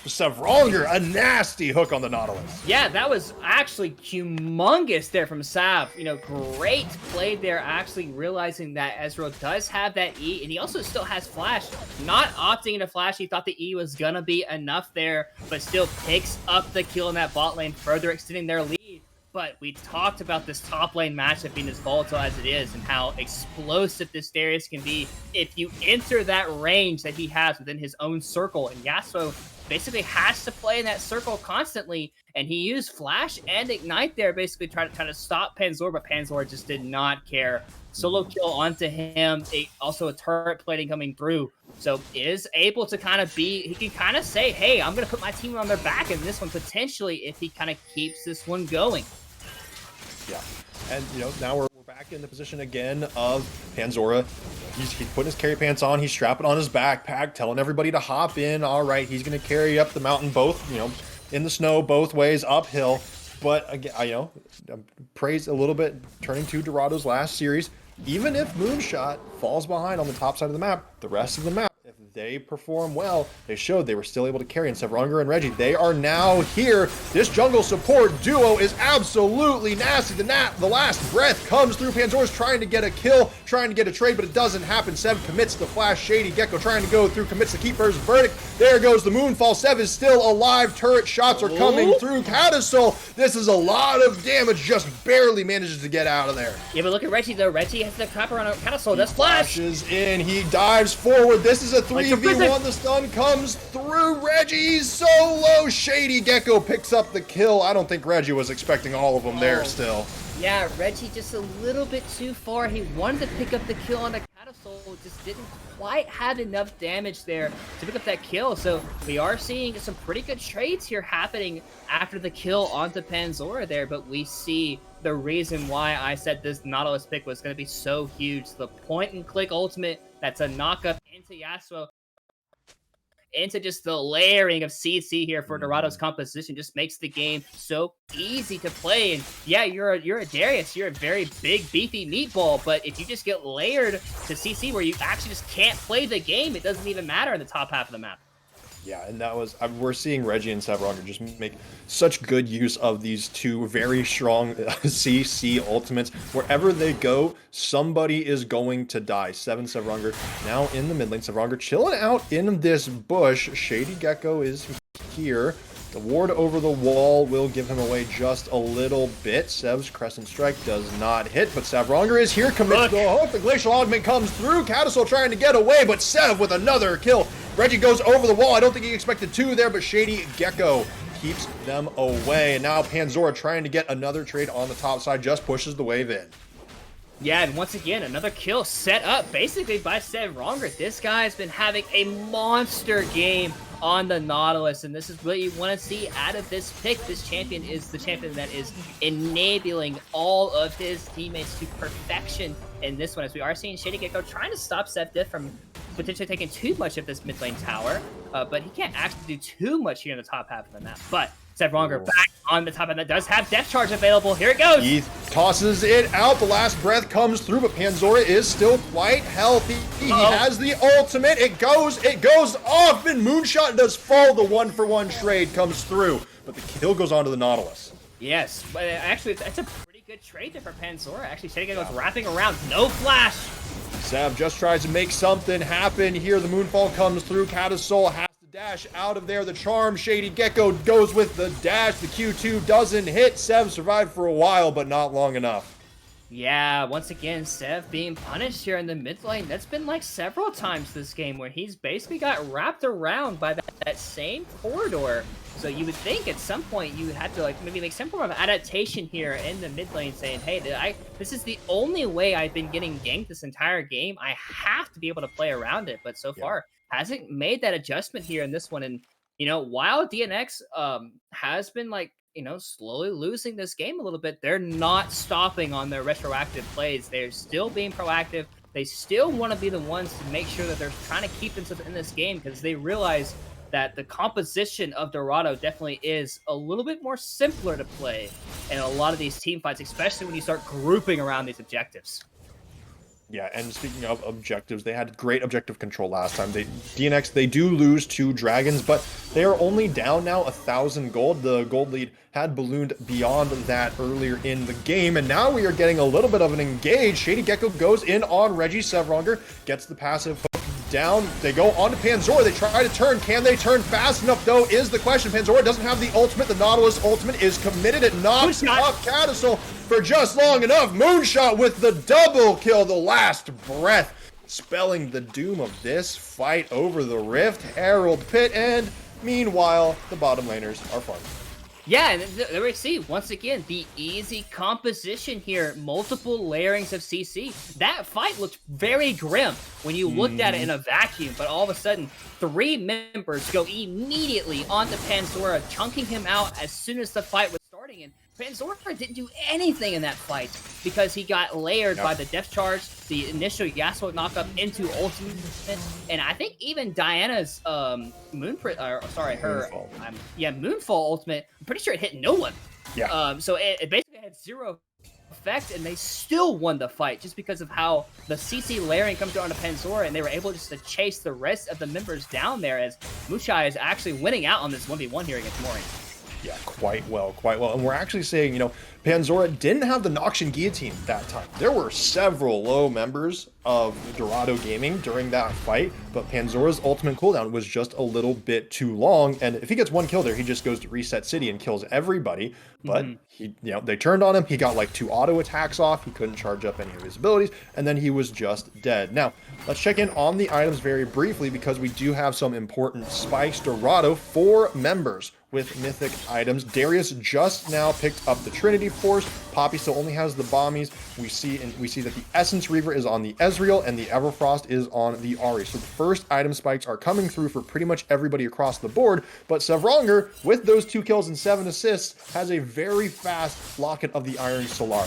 Zevronger, a nasty hook on the Nautilus. Yeah, that was actually humongous there from Sav. You know, great play there, actually realizing that Ezreal does have that E, and he also still has Flash. Not opting into Flash, he thought the E was gonna be enough there, but still picks up the kill in that bot lane, further extending their lead. But we talked about this top lane matchup being as volatile as it is and how explosive this Darius can be if you enter that range that he has within his own circle. And Yasuo basically has to play in that circle constantly, and he used Flash and Ignite there, basically trying to stop Panzor, but Panzor just did not care. Solo kill onto him, also a turret plating coming through, so is able to kind of he can kind of say, hey, I'm going to put my team on their back in this one, potentially, if he kind of keeps this one going. Yeah, and now we're back in the position again of Panzora. He's putting his carry pants on, he's strapping on his backpack, telling everybody to hop in. All right, he's going to carry up the mountain, both in the snow, both ways, uphill. But again, praise a little bit, turning to Dorado's last series. Even if Moonshot falls behind on the top side of the map, the rest of the map, if they perform well, they showed they were still able to carry. And Sevronga and Reggie, they are now here. This jungle support duo is absolutely nasty. The last breath comes through. Panzora's trying to get a kill, trying to get a trade, but it doesn't happen. Sev commits the flash. Shady Gecko trying to go through, commits the Keeper's verdict. There goes the Moonfall. Sev is still alive. Turret shots are coming through. Catastol, this is a lot of damage, just barely manages to get out of there. Yeah, but look at Reggie though. Reggie has the trap around Catastol. That's flash. Flashes in, he dives forward. This is a 3v1. The stun comes through. Reggie's solo. Shady Gecko picks up the kill. I don't think Reggie was expecting all of them there still. Yeah, Reggie just a little bit too far. He wanted to pick up the kill on the Catastol, just didn't quite have enough damage there to pick up that kill. So we are seeing some pretty good trades here happening after the kill onto Panzora there, but we see the reason why I said this Nautilus pick was going to be so huge. The point and click ultimate, that's a knockup into Yasuo, into just the layering of CC here for Dorado's composition, just makes the game so easy to play. And yeah, you're a Darius, you're a very big, beefy meatball, but if you just get layered to CC where you actually just can't play the game, it doesn't even matter in the top half of the map. Yeah, and that was, we're seeing Reggie and Sevronga just make such good use of these two very strong CC ultimates. Wherever they go, somebody is going to die. Sevronga now in the mid lane. Sevronga chilling out in this bush. Shady Gecko is here. The ward over the wall will give him away just a little bit. Sev's Crescent Strike does not hit, but Sevronga is here, commits the hook. The Glacial Augment comes through. Catastol trying to get away, but Sev with another kill. Reggie goes over the wall. I don't think he expected two there, but Shady Gecko keeps them away. And now Panzora trying to get another trade on the top side, just pushes the wave in. Yeah, and once again, another kill set up basically by Sevronga. This guy has been having a monster game on the Nautilus, and this is what you want to see out of this pick. This champion is the champion that is enabling all of his teammates to perfection in this one, as we are seeing Shady Gecko trying to stop Sevdiff from potentially taking too much of this mid lane tower, but he can't actually do too much here in the top half of the map. But Sevronga back on the top, and that does have Death Charge available. Here it goes. He tosses it out. The last breath comes through, but Panzora is still quite healthy. He has the ultimate. It goes off, and Moonshot does fall. The 1-for-1 trade comes through, but the kill goes on to the Nautilus. Yes, but actually, it's a pretty good trade there for Panzora. Actually, Shady Gecko's wrapping around. No flash. Sev just tries to make something happen here. The Moonfall comes through. Catastol has to dash out of there. The charm. Shady Gecko goes with the dash. The Q2 doesn't hit. Sev survived for a while, but not long enough. Yeah, once again, Sev being punished here in the mid lane. That's been like several times this game where he's basically got wrapped around by that same corridor. So you would think at some point you would have to like maybe make some form of adaptation here in the mid lane, saying, hey, this is the only way I've been getting ganked this entire game. I have to be able to play around it. But so far, hasn't made that adjustment here in this one. And, while DNX has been like, slowly losing this game a little bit, they're not stopping on their retroactive plays. They're still being proactive. They still want to be the ones to make sure that they're trying to keep themselves in this game, because they realize that the composition of Dorado definitely is a little bit more simpler to play in a lot of these team fights, especially when you start grouping around these objectives. Yeah, and speaking of objectives, they had great objective control last time. DNX, they do lose to dragons, but they are only down now 1,000 gold. The gold lead had ballooned beyond that earlier in the game, and now we are getting a little bit of an engage. Shady Gecko goes in on Reggie. Sevronga gets the passive hook down. They go on to Panzora. They try to turn. Can they turn fast enough, though, is the question. Panzora doesn't have the ultimate. The Nautilus ultimate is committed. It knocks up Cadisel for just long enough. Moonshot with the double kill, the last breath, spelling the doom of this fight over the Rift. Herald Pit, and meanwhile, the bottom laners are farming. Yeah, and there we see, once again, the easy composition here. Multiple layerings of CC. That fight looked very grim when you looked at it in a vacuum, but all of a sudden, 3 members go immediately onto Panzora, chunking him out as soon as the fight was starting. And Panzora didn't do anything in that fight because he got layered by the depth charge, the initial Yasuo knockup into ultimate, and I think even Diana's Moonfall ultimate, I'm pretty sure it hit no one. Yeah. So it basically had 0 effect, and they still won the fight just because of how the CC layering comes down to Panzora, and they were able just to chase the rest of the members down there, as Mushai is actually winning out on this 1v1 here against Mori. Yeah, quite well, quite well. And we're actually saying, you know, Panzora didn't have the Noxian Guillotine that time. There were several low members of Dorado Gaming during that fight, but Panzora's ultimate cooldown was just a little bit too long. And if he gets 1 kill there, he just goes to Reset City and kills everybody. But he, you know, they turned on him. He got like 2 auto attacks off. He couldn't charge up any of his abilities, and then he was just dead. Now, let's check in on the items very briefly because we do have some important spikes. Dorado, 4 members with mythic items. Darius just now picked up the Trinity Force. Poppy still only has the Bombies. We see that the Essence Reaver is on the Ezreal and the Everfrost is on the Ahri. So the first item spikes are coming through for pretty much everybody across the board. But Sevronger, with those 2 kills and 7 assists, has a very fast Locket of the Iron Solar.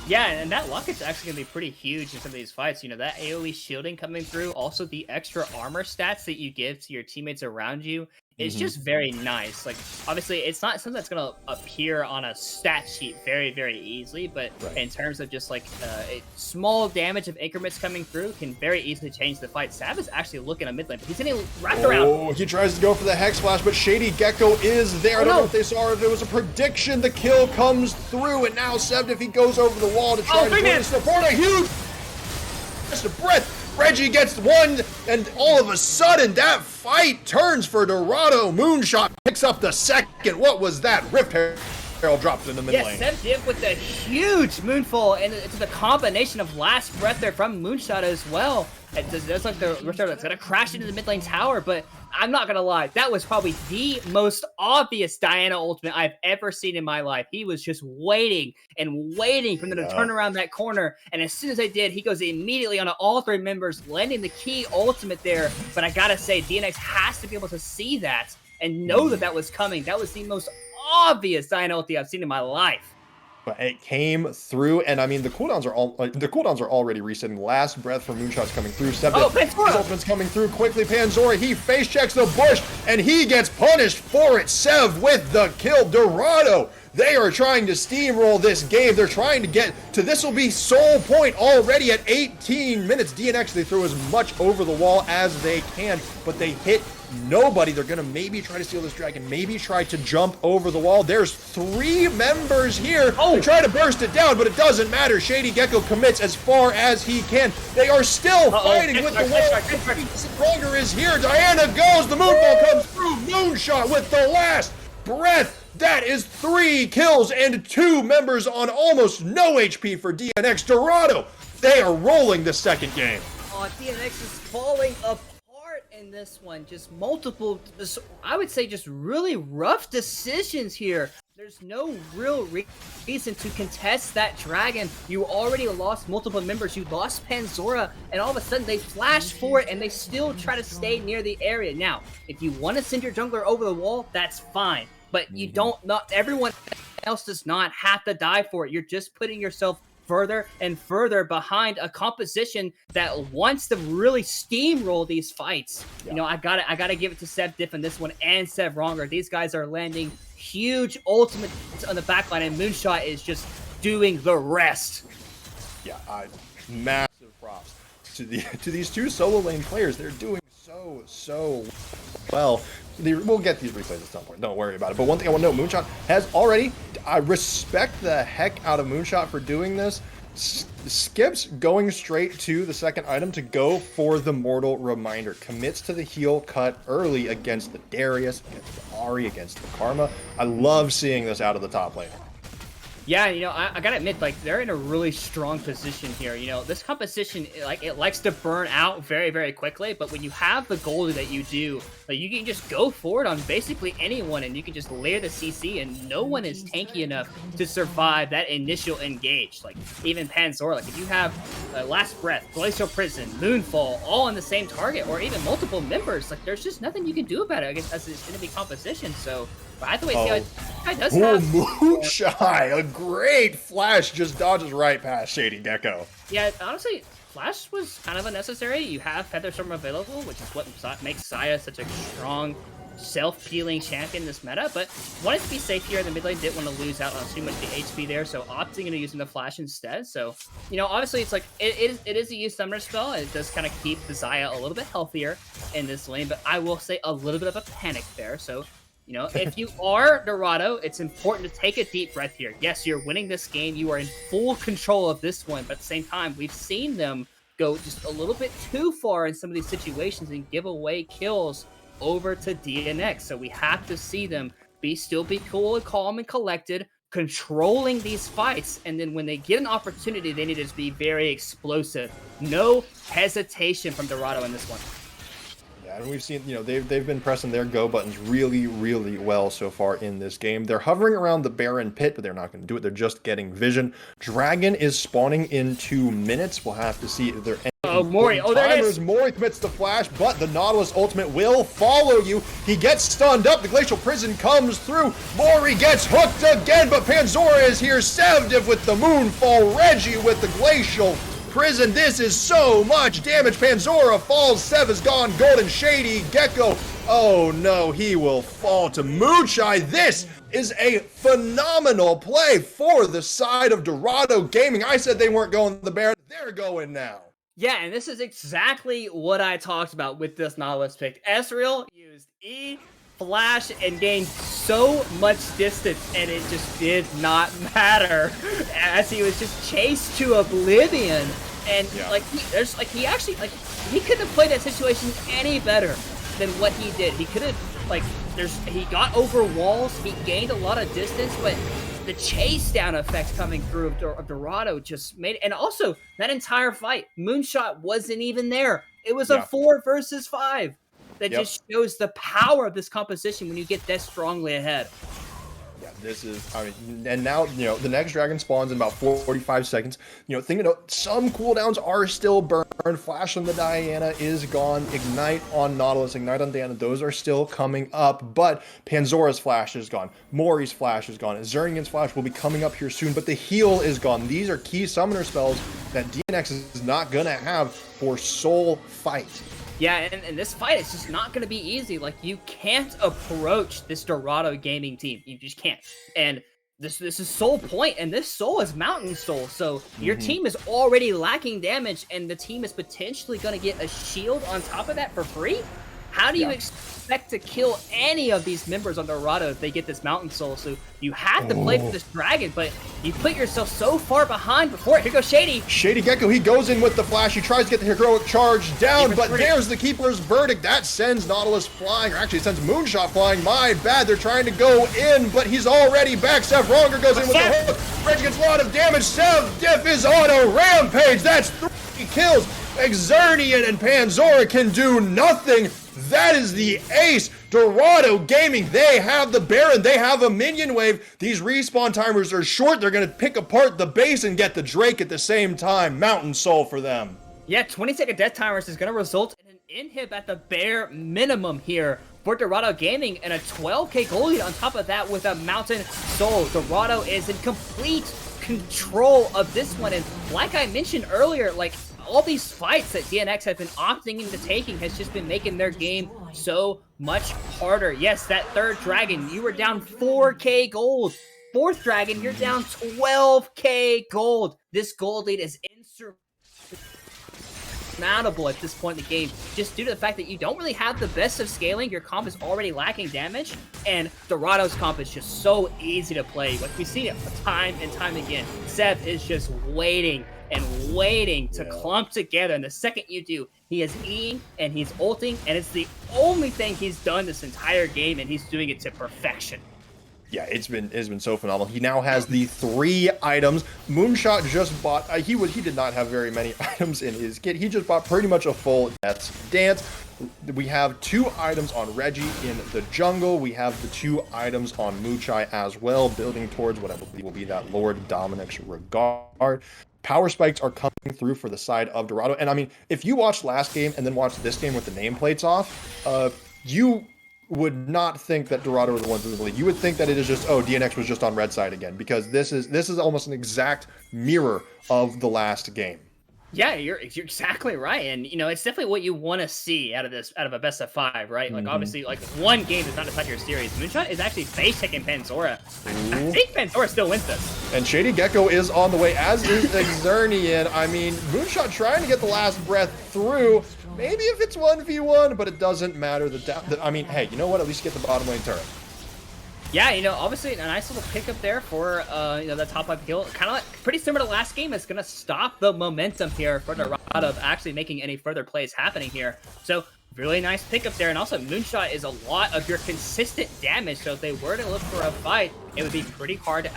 Yeah, and that Locket's actually going to be pretty huge in some of these fights. You know, that AoE shielding coming through, also the extra armor stats that you give to your teammates around you is just very nice. Like, obviously, it's not something that's going to appear on a stat sheet very, very easily, but in terms of just, like, a small damage of increments coming through can very easily change the fight. Sav is actually looking at mid lane, but he's getting wrapped around. Oh, he tries to go for the Hex Flash, but Shady Gecko is there. I don't know if they saw, if it was a prediction. The kill comes through, and now Sev, if he goes over the wall to try to support a huge breath. Reggie gets 1, and all of a sudden, that fight turns for Dorado. Moonshot picks up the 2nd. What was that? Rift Herald dropped in the mid lane. Sev did with a huge Moonfall, and it's the combination of last breath there from Moonshot as well. It looks like the Rift Herald that's going to crash into the mid lane tower, but I'm not going to lie. That was probably the most obvious Diana ultimate I've ever seen in my life. He was just waiting and waiting for them to turn around that corner, and as soon as they did, he goes immediately onto all 3 members, landing the key ultimate there. But I got to say, DNX has to be able to see that and know that that was coming. That was the most obvious Diana ulti I've seen in my life. But it came through, and I mean the cooldowns are already resetting. Last breath from Moonshots coming through. His ultimate's coming through quickly. Panzora, he face checks the bush, and he gets punished for it. Sev with the kill. Dorado, they are trying to steamroll this game. They're trying to get to this. Will be soul point already at 18 minutes. DNX, they throw as much over the wall as they can, but they hit nobody. They're gonna maybe try to steal this dragon, maybe try to jump over the wall. There's 3 members here. They try to burst it down, but it doesn't matter. Shady Gecko commits as far as he can. They are still fighting with the wall. Stronger is here. Diana goes. The Moonfall comes through. Moonshot with the last breath. That is 3 kills and 2 members on almost no HP for DNX. Dorado, they are rolling the 2nd game. Oh, DNX is falling apart in this one. Just multiple, I would say just really rough decisions here. There's no real reason to contest that dragon. You already lost multiple members. You lost Panzora, and all of a sudden they flash for it, and they still try to stay near the area. Now, if you want to send your jungler over the wall, that's fine. But you don't, not everyone else does not have to die for it. You're just putting yourself further and further behind a composition that wants to really steamroll these fights. You know, I gotta give it to Sev Diff in this one and Sevronger. These guys are landing huge ultimates on the backline, and Moonshot is just doing the rest. Yeah, massive props to these 2 solo lane players. They're doing so well. We'll get these replays at some point. Don't worry about it. But one thing I want to know, Moonshot has already, I respect the heck out of Moonshot for doing this. skips going straight to the second item to go for the Mortal Reminder. Commits to the heal cut early against the Darius, against the Ari, against the Karma. I love seeing this out of the top lane. Yeah, you know, I gotta admit, like, they're in a really strong position here. You know, this composition, like, it likes to burn out very, very quickly, but when you have the goalie that you do, like, you can just go forward on basically anyone, and you can just layer the CC, and no one is tanky enough to survive that initial engage. Like, even Panzor, like, if you have Last Breath, Glacial Prison, Moonfall, all on the same target, or even multiple members, like, there's just nothing you can do about it, I guess, as it's gonna be composition, so... But either way, guy does have... Moonshine! A great flash just dodges right past Shady Gecko. Yeah, honestly, Flash was kind of unnecessary. You have Featherstorm available, which is what makes Saya such a strong, self-peeling champion in this meta, but wanted to be safe here in the mid lane, didn't want to lose out on too much of the HP there, so opting into using the Flash instead. So, you know, obviously it's like, it is a use summoner spell, and it does kind of keep the Xayah a little bit healthier in this lane, but I will say a little bit of a panic there, so... You know, if you are Dorado, it's important to take a deep breath here. Yes, you're winning this game. You are in full control of this one. But at the same time, we've seen them go just a little bit too far in some of these situations and give away kills over to DNX. So we have to see them still be cool and calm and collected, controlling these fights. And then when they get an opportunity, they need to be very explosive. No hesitation from Dorado in this one. Yeah, and we've seen, you know, they've been pressing their go buttons really, really well so far in this game. They're hovering around the Baron pit, but they're not going to do it. They're just getting vision. Dragon is spawning in 2 minutes. We'll have to see if they're... Oh, Mori. Oh, there it is. Mori commits the flash, but the Nautilus ultimate will follow you. He gets stunned up. The Glacial Prison comes through. Mori gets hooked again, but Panzora is here. Sevdiv with the Moonfall. Reggie with the Glacial Prison. This is so much damage. Panzora falls. Sev is gone. Golden Shady Gecko. Oh no, he will fall to Moonshine. This is a phenomenal play for the side of Dorado Gaming. I said they weren't going to the Baron. They're going now. Yeah, and this is exactly what I talked about with this Nautilus pick. Ezreal used E, Flash, and gained so much distance, and it just did not matter as he was just chased to oblivion. And like he actually he couldn't have played that situation any better than what he did. He could have he got over walls, he gained a lot of distance, but the chase down effect coming through of Dorado just made it. And also that entire fight, Moonshot wasn't even there. It was a 4 versus 5. That just shows the power of this composition when you get that strongly ahead. Yeah, this is, I mean, and now, you know, the next dragon spawns in about 45 seconds. You know, thinking of some cooldowns are still burned. Flash on the Diana is gone. Ignite on Nautilus, Ignite on Diana, those are still coming up. But Panzora's flash is gone. Mori's flash is gone. Zernian's flash will be coming up here soon, but the heal is gone. These are key summoner spells that DNX is not going to have for Soul Fight. Yeah, and this fight is just not going to be easy. Like, you can't approach this Dorado Gaming team. You just can't. And this is Soul Point, and this Soul is Mountain Soul. So your team is already lacking damage, and the team is potentially going to get a shield on top of that for free? How do you expect to kill any of these members on Dorado if they get this Mountain Soul? So you have to play for this dragon, but you put yourself so far behind before it. Here goes Shady. Shady Gecko, he goes in with the flash. He tries to get the heroic charge down, but there's the Keeper's Verdict. That sends Nautilus flying, or actually it sends Moonshot flying. My bad, they're trying to go in, but he's already back. Sev Ronger goes in with the hook. Reg gets a lot of damage. Sevdiv is on a rampage. That's 3 kills. Xernian and Panzora can do nothing. That is the ace. Dorado Gaming, they have the Baron. They have a minion wave. These respawn timers are short. They're going to pick apart the base and get the Drake at the same time. Mountain Soul for them. Yeah, 20-second death timers is going to result in an inhib at the bare minimum here for Dorado Gaming, and a 12k gold lead on top of that with a Mountain Soul. Dorado is in complete control of this one, and like I mentioned earlier, like, all these fights that DNX have been opting into taking has just been making their game so much harder. Yes, that 3rd dragon, you were down 4k gold. 4th dragon, you're down 12k gold. This gold lead is insurmountable. insurmountable at this point in the game, just due to the fact that you don't really have the best of scaling. Your comp is already lacking damage, and Dorado's comp is just so easy to play. Like, we've seen it time and time again. Seb is just waiting and waiting to clump together, and the second you do, he is E'ing and he's ulting, and it's the only thing he's done this entire game, and he's doing it to perfection. Yeah, it's been so phenomenal. He now has the 3 items. Moonshot just bought. He did not have very many items in his kit. He just bought pretty much a full Death's Dance. We have 2 items on Reggie in the jungle. We have the 2 items on Moochai as well, building towards what I believe will be that Lord Dominic's regard. Power spikes are coming through for the side of Dorado. And I mean, if you watched last game and then watched this game with the nameplates off, you would not think that Dorado were the ones in the lead. You would think that it is just, oh, DNX was just on red side again, because this is almost an exact mirror of the last game. Yeah, you're exactly right, and you know, it's definitely what you want to see out of a best of 5, right? Like, obviously, like, one game does not decide your series. Moonshot is actually face taking Panzora. I think Panzora still wins this. And Shady Gecko is on the way, as is Xernian. I mean, Moonshot trying to get the last breath through. Maybe if it's 1v1, but it doesn't matter. I mean, hey, you know what? At least get the bottom lane turret. Yeah, you know, obviously a nice little pickup there for, you know, that top 5 kill. Kind of like pretty similar to last game. It's going to stop the momentum here for Dorado of actually making any further plays happening here. So, really nice pickup there. And also, Moonshot is a lot of your consistent damage. So, if they were to look for a fight, it would be pretty hard to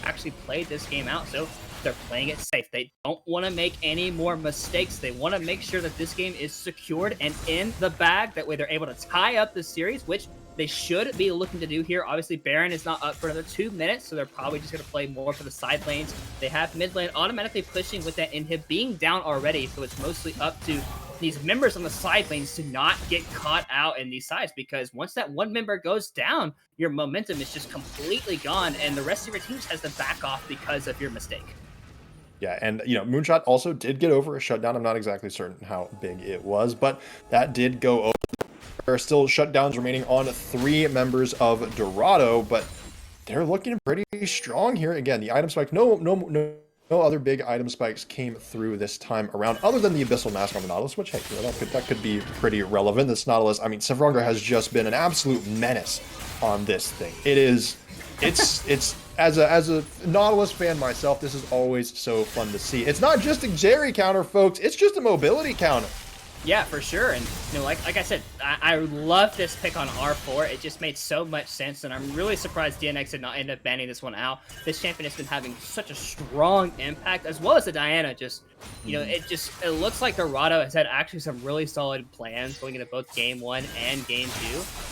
actually play this game out. So, they're playing it safe. They don't want to make any more mistakes. They want to make sure that this game is secured and in the bag. That way, they're able to tie up the series, which they should be looking to do here. Obviously, Baron is not up for another 2 minutes, so they're probably just going to play more for the side lanes. They have mid lane automatically pushing with that inhib being down already, so it's mostly up to these members on the side lanes to not get caught out in these sides, because once that one member goes down, your momentum is just completely gone, and the rest of your team just has to back off because of your mistake. Yeah, and, you know, Moonshot also did get over a shutdown. I'm not exactly certain how big it was, but that did go over. There are still shutdowns remaining on 3 members of Dorado, but they're looking pretty strong here. Again, the item spike, no other big item spikes came through this time around, other than the Abyssal Mask on the Nautilus, which, hey, you know, that could be pretty relevant. This Nautilus, I mean, Sevronga has just been an absolute menace on this thing. It's as a Nautilus fan myself, this is always so fun to see. It's not just a Jerry counter, folks. It's just a mobility counter. Yeah, for sure. And, you know, like I said, I love this pick on R4. It just made so much sense, and I'm really surprised DNX did not end up banning this one out. This champion has been having such a strong impact, as well as the Diana. Just, you know, it looks like Dorado has had actually some really solid plans going into both Game 1 and Game 2.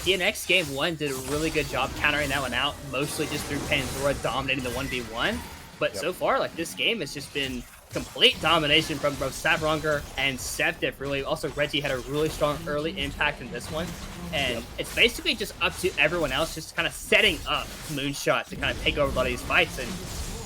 DNX Game 1 did a really good job countering that one out, mostly just through Panzora dominating the 1v1. But so far, like, this game has just been complete domination from both Savronger and Sevdiff, really. Also, Reggie had a really strong early impact in this one. And it's basically just up to everyone else just kind of setting up Moonshot to kind of take over a lot of these fights. And,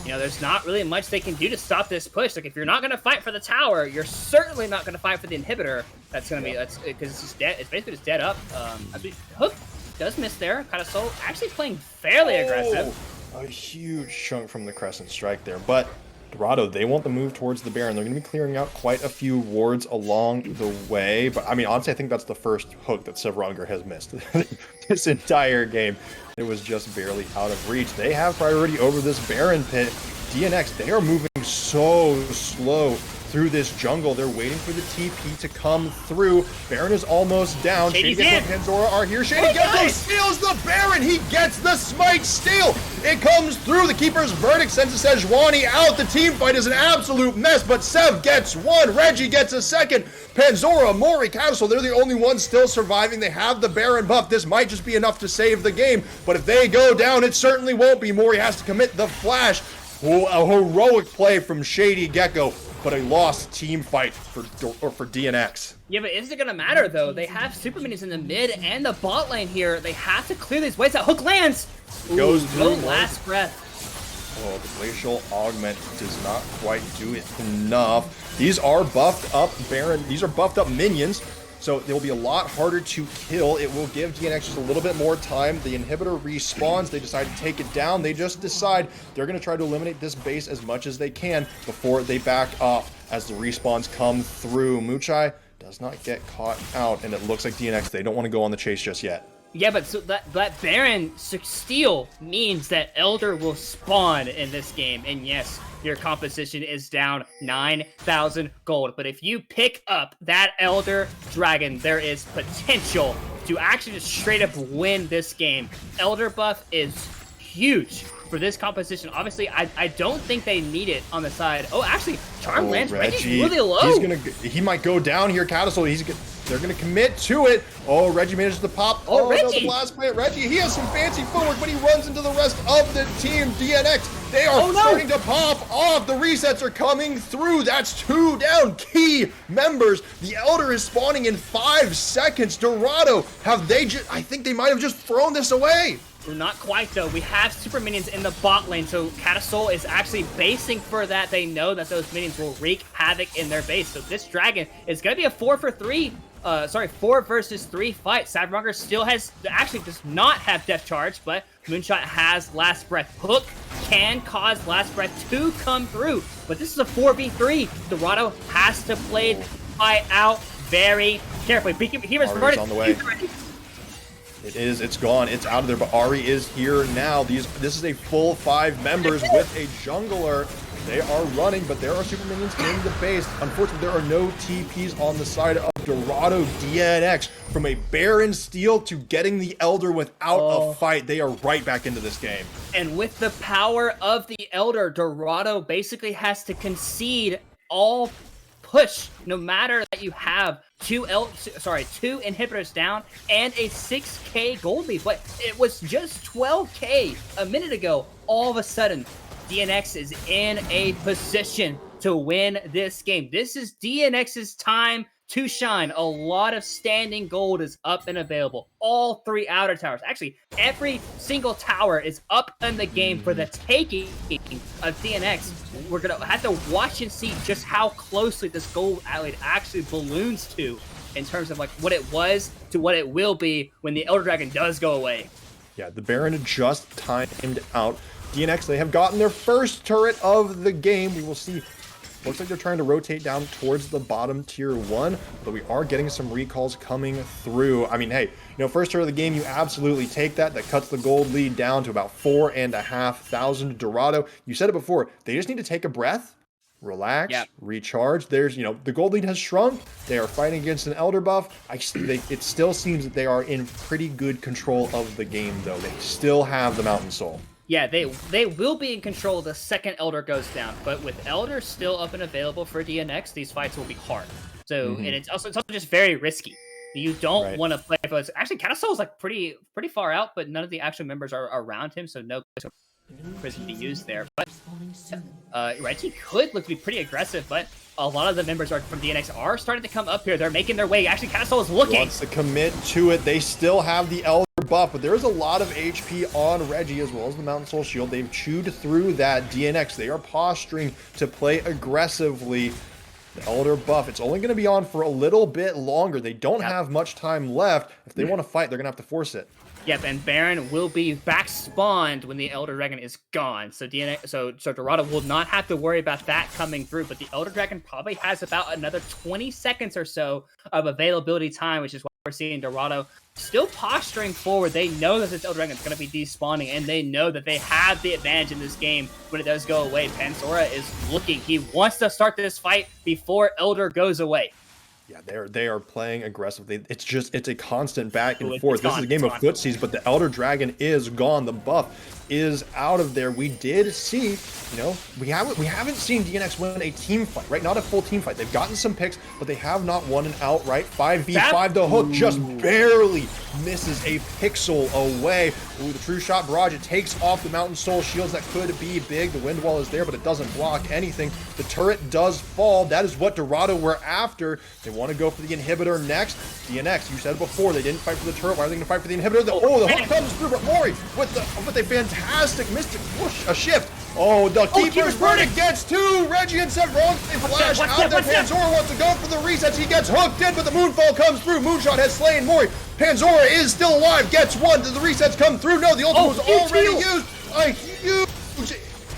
you know, there's not really much they can do to stop this push. Like, if you're not going to fight for the tower, you're certainly not going to fight for the inhibitor. That's going to be, because it's just dead. It's basically just dead up. I mean, Hook does miss there. Kind of so actually playing fairly aggressive. A huge chunk from the Crescent Strike there, but Dorado, they want the move towards the Baron. They're going to be clearing out quite a few wards along the way. But, I mean, honestly, I think that's the first hook that Sevronger has missed this entire game. It was just barely out of reach. They have priority over this Baron pit. DNX, they are moving so slow through this jungle. They're waiting for the TP to come through. Baron is almost down. Shady Gecko and Panzora are here. Shady Gecko steals the Baron. He gets the smite steal. It comes through. The Keeper's Verdict sends Sejuani out. The team fight is an absolute mess, but Sev gets one. Reggie gets a second. Panzora, Mori, Castle, they're the only ones still surviving. They have the Baron buff. This might just be enough to save the game, but if they go down, it certainly won't be. Mori has to commit the flash. A heroic play from Shady Gecko, but a lost team fight for DNX. Yeah, but is it gonna matter though? They have super minis in the mid and the bot lane here. They have to clear these ways. That hook lands. Goes through. Last breath. Oh, the Glacial Augment does not quite do it enough. These are buffed up Baron. These are buffed up minions, so they will be a lot harder to kill. It will give DNX just a little bit more time. The inhibitor respawns. They decide to take it down. They just decide they're going to try to eliminate this base as much as they can before they back off. as the respawns come through. Muchai does not get caught out, and it looks like DNX, they don't want to go on the chase just yet. Yeah, but so that Baron steal means that Elder will spawn in this game, and yes, your composition is down 9,000 gold. But if you pick up that Elder Dragon, there is potential to actually just straight up win this game. Elder buff is huge for this composition. Obviously, I don't think they need it on the side. Oh, actually, Charm lands Reggie really low. He might go down here, Catastol. They're gonna commit to it. Oh, Reggie manages to pop. Oh, Reggie. No, the blast plant. Reggie, he has some fancy footwork, but he runs into the rest of the team. DNX, they are starting to pop off. The resets are coming through. That's 2 down. Key members. The Elder is spawning in 5 seconds. Dorado, I think they might have just thrown this away. Not quite, though. We have super minions in the bot lane, so Catastol is actually basing for that. They know that those minions will wreak havoc in their base. So this dragon is going to be a 4 versus 3 fight. Savmonger still does not have Death Charge, but Moonshot has Last Breath. Hook can cause Last Breath to come through, but this is a 4v3. Dorado has to play the fight out very carefully. He was reverted on the way. It's gone. It's out of there, but Ari is here now. This is a full 5 members with a jungler. They are running, but there are super minions in the base. Unfortunately, there are no TPs on the side of Dorado. DNX, from a Baron steal to getting the Elder without a fight, they are right back into this game. And with the power of the Elder, Dorado basically has to concede all push, no matter that you have two inhibitors down and a 6k gold lead. But it was just 12k a minute ago. All of a sudden, DNX is in a position to win this game. This is DNX's time to shine. A lot of standing gold is up and available. All 3 outer towers. Actually, every single tower is up in the game for the taking of DNX. We're going to have to watch and see just how closely this gold lead actually balloons to in terms of like what it was to what it will be when the Elder Dragon does go away. Yeah, the Baron just timed out. DNX, they have gotten their first turret of the game. We will see. Looks like they're trying to rotate down towards the bottom tier 1, but we are getting some recalls coming through. I mean, hey, first turret of the game, you absolutely take that. That cuts the gold lead down to about 4,500. Dorado, you said it before, they just need to take a breath, relax, recharge. There's, the gold lead has shrunk. They are fighting against an Elder buff. It still seems that they are in pretty good control of the game, though. They still have the Mountain Soul. Yeah, they will be in control the second Elder goes down, but with Elder still up and available for DNX, these fights will be hard. So, and it's also just very risky. You don't want to play for this. Actually, Catastol is like pretty far out, but none of the actual members are around him, so no risky to use there. But Reggie could look to be pretty aggressive, but a lot of the members from DNX are starting to come up here. They're making their way. Actually, Catastol is looking. Wants to commit to it. They still have the Elder buff, but there is a lot of HP on Reggie as well as the Mountain Soul Shield. They've chewed through that. DNX, they are posturing to play aggressively. The Elder buff, it's only going to be on for a little bit longer. They don't have much time left. If they want to fight, they're going to have to force it. Yep, and Baron will be back spawned when the Elder Dragon is gone. So so Dorado will not have to worry about that coming through, but the Elder Dragon probably has about another 20 seconds or so of availability time, which is why we're seeing Dorado still posturing forward. They know that this Elder Dragon is going to be despawning, and they know that they have the advantage in this game when it does go away. Panzora is looking. He wants to start this fight before Elder goes away. Yeah, they are playing aggressively. It's a constant back and forth. This is a game of footsies, but the Elder Dragon is gone. The buff is out of there. We did see, we haven't seen DNX win a team fight, right? Not a full team fight. They've gotten some picks, but they have not won an outright 5v5. The Hook just barely misses a pixel away. Ooh, the True Shot Barrage, it takes off the Mountain Soul shields. That could be big. The Wind Wall is there, but it doesn't block anything. The turret does fall. That is what Dorado were after. They want to go for the inhibitor next. DNX, you said before, they didn't fight for the turret. Why are they going to fight for the inhibitor? The Hook comes through, but Mori with a fantastic Mystic Push, a shift. Oh, the Keeper's Verdict gets 2. Reggie and Sevron, they flash out there. Panzora wants to go for the resets. He gets hooked in, but the Moonfall comes through. Moonshot has slain Mori. Panzora is still alive, gets 1. Did the resets come through? No, the ultimate was already used. A huge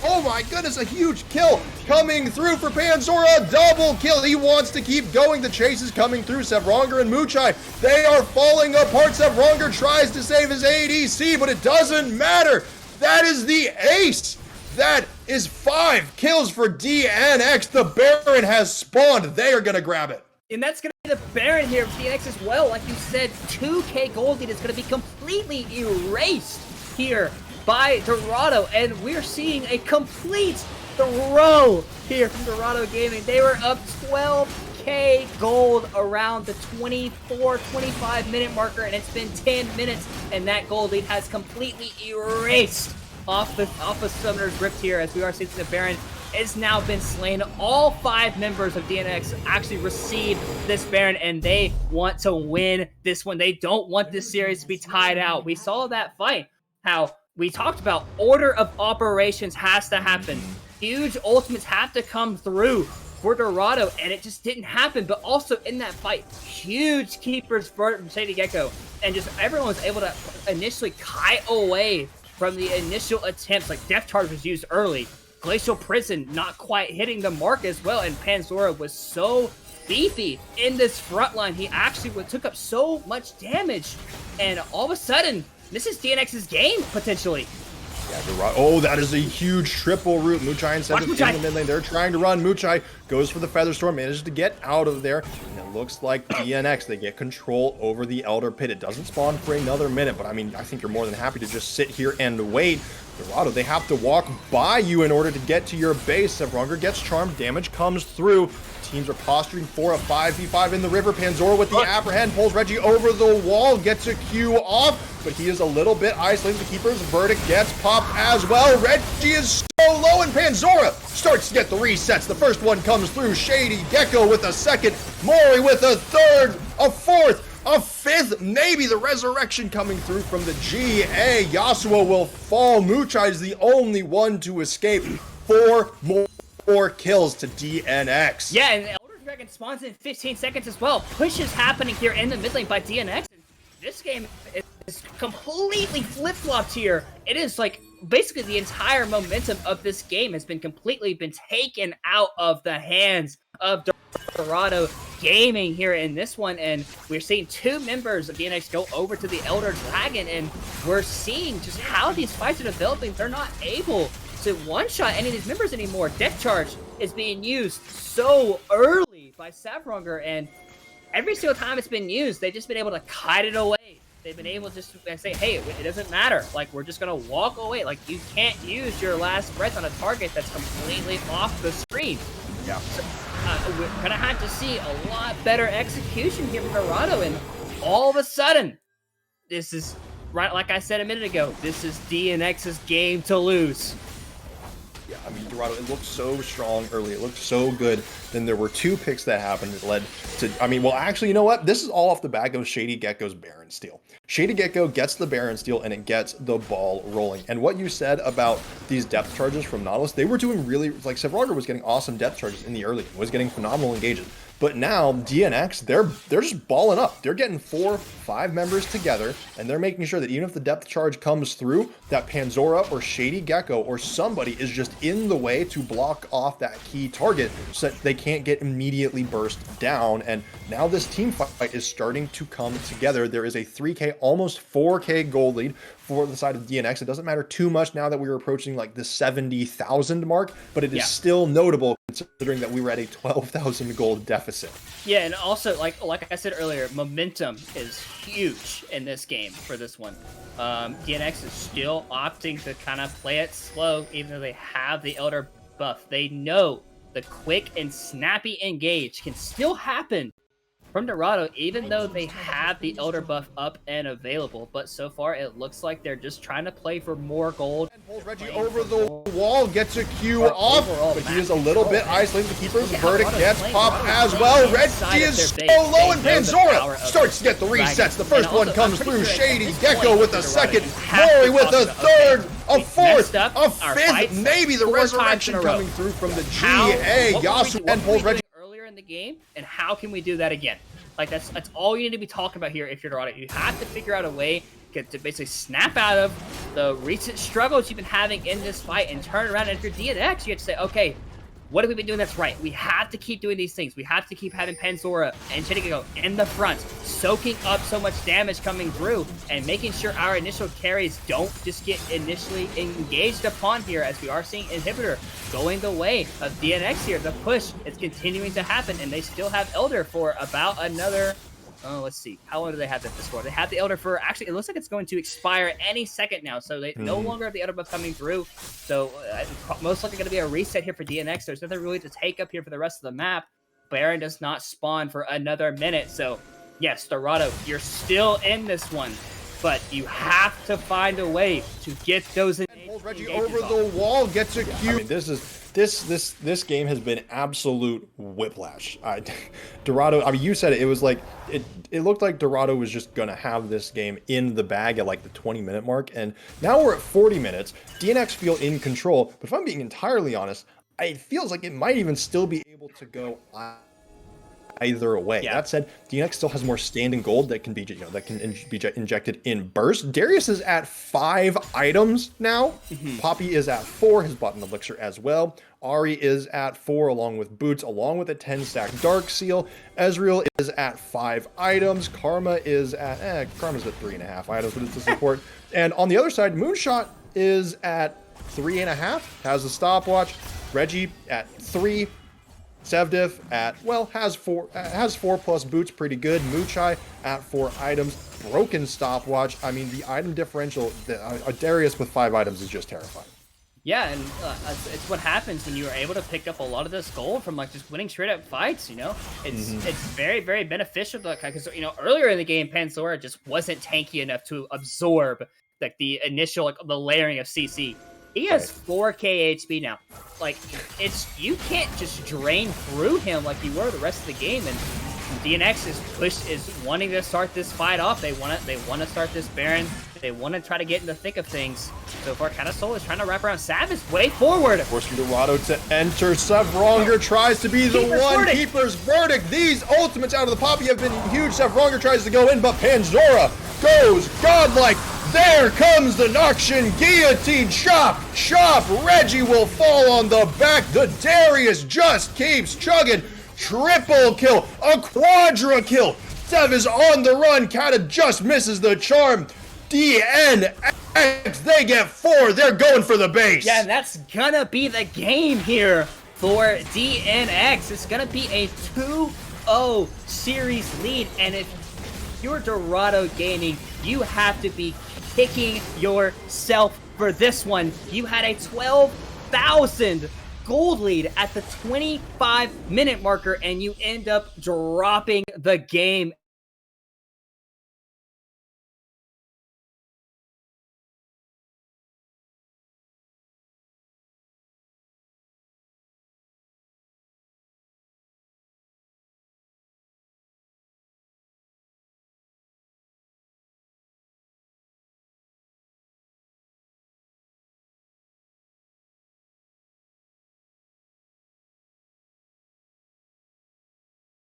Oh my goodness, a huge kill coming through for Panzora. Double kill. He wants to keep going. The chase is coming through. Sevronger and Muchai, they are falling apart. Sevronger tries to save his ADC, but it doesn't matter. That is the ace. That is 5 kills for DNX. The Baron has spawned. They are going to grab it. And that's going to be the Baron here of DNX as well. Like you said, 2K gold lead is going to be completely erased here by Dorado. And we're seeing a complete throw here from Dorado Gaming. They were up 12K gold around the 24-25 minute marker, and it's been 10 minutes, and that gold lead has completely erased off of Summoner's Rift here, as we are seeing the Baron has now been slain. All 5 members of DNX actually received this Baron, and they want to win this one. They don't want this series to be tied out. We saw that fight, how we talked about order of operations has to happen. Huge ultimates have to come through for Dorado, and it just didn't happen. But also in that fight, huge keepers for Shady Gecko, and just everyone was able to initially kite away from the initial attempts. Like Death Charge was used early, Glacial Prison not quite hitting the mark as well, and Panzora was so beefy in this front line. He actually took up so much damage, and all of a sudden, this is DNX's game, potentially. Yeah, Dorado. Oh, that is a huge triple root. Muchai and Seth in the mid lane. They're trying to run. Muchai goes for the Featherstorm, manages to get out of there. And it looks like DNX, they get control over the Elder Pit. It doesn't spawn for another minute, but I mean, I think you're more than happy to just sit here and wait. Dorado, they have to walk by you in order to get to your base. Sevronger gets charmed. Damage comes through. Teams are posturing for a 5v5 in the river. Panzora with the apprehend, pulls Reggie over the wall, gets a Q off, but he is a little bit isolated. The Keeper's Verdict gets popped as well. Reggie is so low, and Panzora starts to get the resets. The first one comes through. Shady Gecko with a second. Mori with a third, a fourth, a fifth, maybe the resurrection coming through from the GA. Yasuo will fall. Muchai is the only one to escape. 4 more kills to DNX. Yeah, and Elder Dragon spawns in 15 seconds as well. Push is happening here in the mid lane by DNX. This game is completely flip-flopped here. It is like basically the entire momentum of this game has been completely taken out of the hands of Dorado Gaming here in this one, and we're seeing 2 members of DNX go over to the Elder Dragon, and we're seeing just how these fights are developing. They're not able to one-shot any of these members anymore. Death Charge is being used so early by Sevronger, and every single time it's been used, they've just been able to kite it away. They've been able to just say, hey, it doesn't matter. Like, we're just going to walk away. Like, you can't use your last breath on a target that's completely off the screen. Yeah. So, we're going to have to see a lot better execution here from Dorado, and all of a sudden, this is, right like I said a minute ago, this is DNX's game to lose. Yeah, I mean, Dorado, it looked so strong early. It looked so good. Then there were 2 picks that happened that led to, I mean, well, actually, you know what? This is all off the back of Shady Gecko's Baron steal. Shady Gecko gets the Baron steal, and it gets the ball rolling. And what you said about these depth charges from Nautilus, they were doing really, like, Sevronger was getting awesome depth charges in the early, was getting phenomenal engages. But now DNX, they're just balling up. They're getting 4, 5 members together, and they're making sure that even if the depth charge comes through, that Panzora or Shady Gecko or somebody is just in the way to block off that key target so that they can't get immediately burst down. And now this team fight is starting to come together. There is a 3K, almost 4K gold lead for the side of DNX. It doesn't matter too much now that we were approaching like the 70,000 mark, but it is still notable considering that we were at a 12,000 gold deficit. Yeah, and also, like I said earlier, momentum is huge in this game for this one. DNX is still opting to kind of play it slow, even though they have the Elder buff. They know the quick and snappy engage can still happen from Dorado, even though they have the Elder buff up and available. But so far, it looks like they're just trying to play for more gold. And pulls Reggie over the wall, gets a Q off, but he is a little bit isolated. The Keeper's Verdict gets popped as well. Reggie is so low, and Panzora starts to get the resets. The first one comes through. Shady Gecko with a second, Mori with a third, a fourth, a fifth, maybe the resurrection coming through from the GA. Yasuo and pulls Reggie in the game, and how can we do that again? Like, that's all you need to be talking about here if you're Dorado. You have to figure out a way to basically snap out of the recent struggles you've been having in this fight and turn around. And if you're DNX, you have to say, okay, what have we been doing that's right? We have to keep doing these things. We have to keep having Panzora and Shinigago in the front, soaking up so much damage coming through and making sure our initial carries don't just get initially engaged upon here, as we are seeing Inhibitor going the way of DNX here. The push is continuing to happen, and they still have Elder for about another... let's see. How long do they have this for? They have the Elder for... Actually, it looks like it's going to expire any second now. So they no longer have the Elder buff coming through. So most likely going to be a reset here for DNX. There's nothing really to take up here for the rest of the map. Baron does not spawn for another minute. So, yes, Dorado, you're still in this one. But you have to find a way to get those... Reggie over the wall, gets a Q. I mean, this game has been absolute whiplash. Dorado, I mean, you said it was like it looked like Dorado was just gonna have this game in the bag at like the 20-minute mark, and now we're at 40 minutes. DNX feel in control, but if I'm being entirely honest, it feels like it might even still be able to go either way. Yeah. That said, DNX still has more standing gold that can be, be injected in burst. Darius is at 5 items now. Poppy is at 4, has bought an elixir as well. Ari is at 4 along with boots, along with a 10-stack dark seal. Ezreal is at 5 items. Karma is at Karma's at 3.5 items, but it's a support. And on the other side, Moonshot is at 3.5, has a stopwatch. Reggie at 3. Sevdiff at, well, has 4 plus boots, pretty good. Muchai at 4 items, broken stopwatch. I mean, the item differential, Darius with 5 items is just terrifying. Yeah, and it's what happens when you are able to pick up a lot of this gold from like just winning straight up fights. You know, it's very, very beneficial because earlier in the game, Panzora just wasn't tanky enough to absorb like the initial the layering of CC. He has 4k HP now. Like, you can't just drain through him like you were the rest of the game. And DNX is wanting to start this fight off. They want to start this Baron. They want to try to get in the thick of things. So far, Soul is trying to wrap around Savage way forward. Forcing Dorado to enter. Sevronger tries to be the one. Keeper's verdict. These ultimates out of the Poppy have been huge. Sevronger tries to go in, but Panzora goes godlike. There comes the Noxian guillotine. Chop. Reggie will fall on the back. The Darius just keeps chugging. Triple kill. A quadra kill. Sev is on the run. Kata just misses the charm. DNX, they get 4. They're going for the base. Yeah, and that's gonna be the game here for DNX. It's gonna be a 2-0 series lead, and if you're Dorado Gaming, you have to be kicking yourself for this one. You had a 12,000 gold lead at the 25-minute marker, and you end up dropping the game.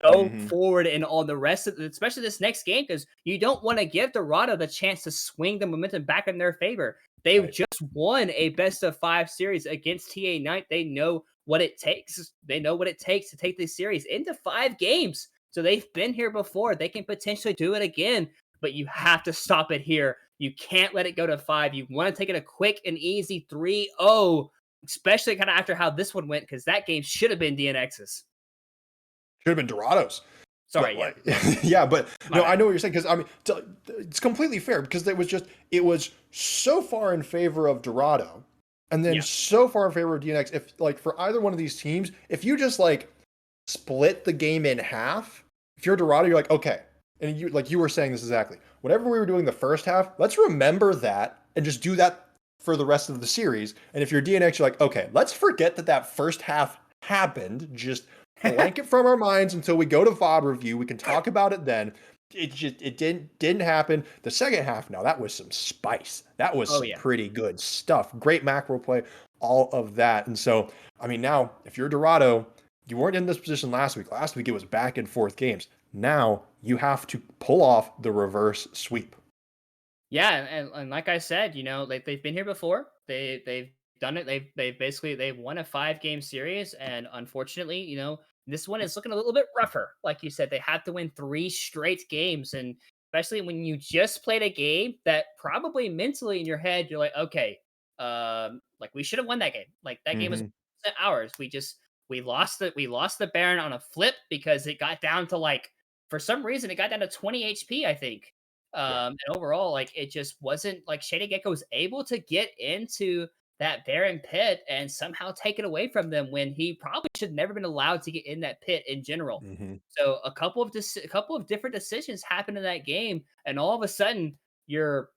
Go forward and on the rest of especially this next game, because you don't want to give Dorado the chance to swing the momentum back in their favor. They've just won a best-of-5 series against TA Knight. They know what it takes. They know what it takes to take this series into 5 games. So they've been here before. They can potentially do it again, but you have to stop it here. You can't let it go to 5. You want to take it a quick and easy 3-0, especially kind of after how this one went, because that game should have been DNX's. Should have been Dorado's. Sorry, yeah, but no, I know what you're saying, because I mean, it's completely fair, because it was so far in favor of Dorado, and then so far in favor of DNX. If like for either one of these teams, if you just like split the game in half, if you're Dorado, you're like, okay, and you were saying this exactly. Whatever we were doing the first half, let's remember that and just do that for the rest of the series. And if you're DNX, you're like, okay, let's forget that first half happened. Just blank it from our minds until we go to VOD review. We can talk about it then. It didn't happen. The second half, now that was some spice. That was some pretty good stuff. Great macro play, all of that. And so, I mean, now if you're Dorado, you weren't in this position last week. Last week it was back and forth games. Now you have to pull off the reverse sweep. Yeah, and like I said, like they've been here before. They've done it. They've won a 5 game series, and unfortunately, this one is looking a little bit rougher. Like you said, they have to win 3 straight games, and especially when you just played a game that probably mentally in your head you're like, okay, like we should have won that game. Like that game was Hmm. ours. We lost the Baron on a flip because it got down to like for some reason it got down to 20 HP, I think. Yeah. And overall, like it just wasn't like Shady Gecko was able to get into that Baron pit and somehow take it away from them when he probably should never been allowed to get in that pit in general. Hmm. So a couple of different decisions happened in that game, and all of a sudden you're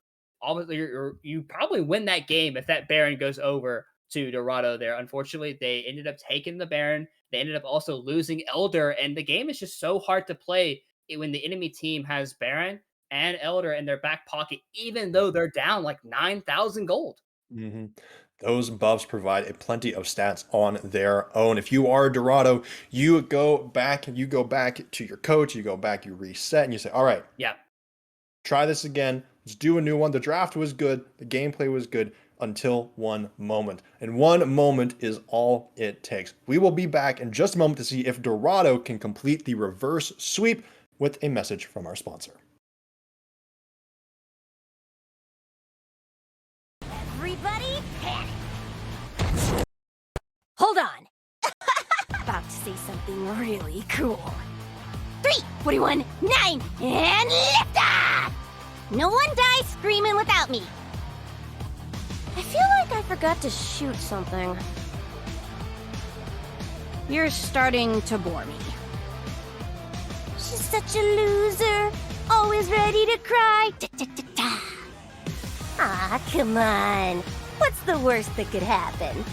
you probably win that game if that Baron goes over to Dorado there. Unfortunately, they ended up taking the Baron. They ended up also losing Elder, and the game is just so hard to play when the enemy team has Baron and Elder in their back pocket, even though they're down like 9,000 gold. Hmm. Those buffs provide a plenty of stats on their own. If you are Dorado, you go back to your coach, you go back, you reset, and you say, all right, Yeah. try this again. Let's do a new one. The draft was good. The gameplay was good until one moment. And one moment is all it takes. We will be back in just a moment to see if Dorado can complete the reverse sweep with a message from our sponsor. Everybody panic! Hold on! About to say something really cool. 3, 41, 9, and lift off! No one dies screaming without me. I feel like I forgot to shoot something. You're starting to bore me. She's such a loser, always ready to cry. Ah, come on. What's the worst that could happen?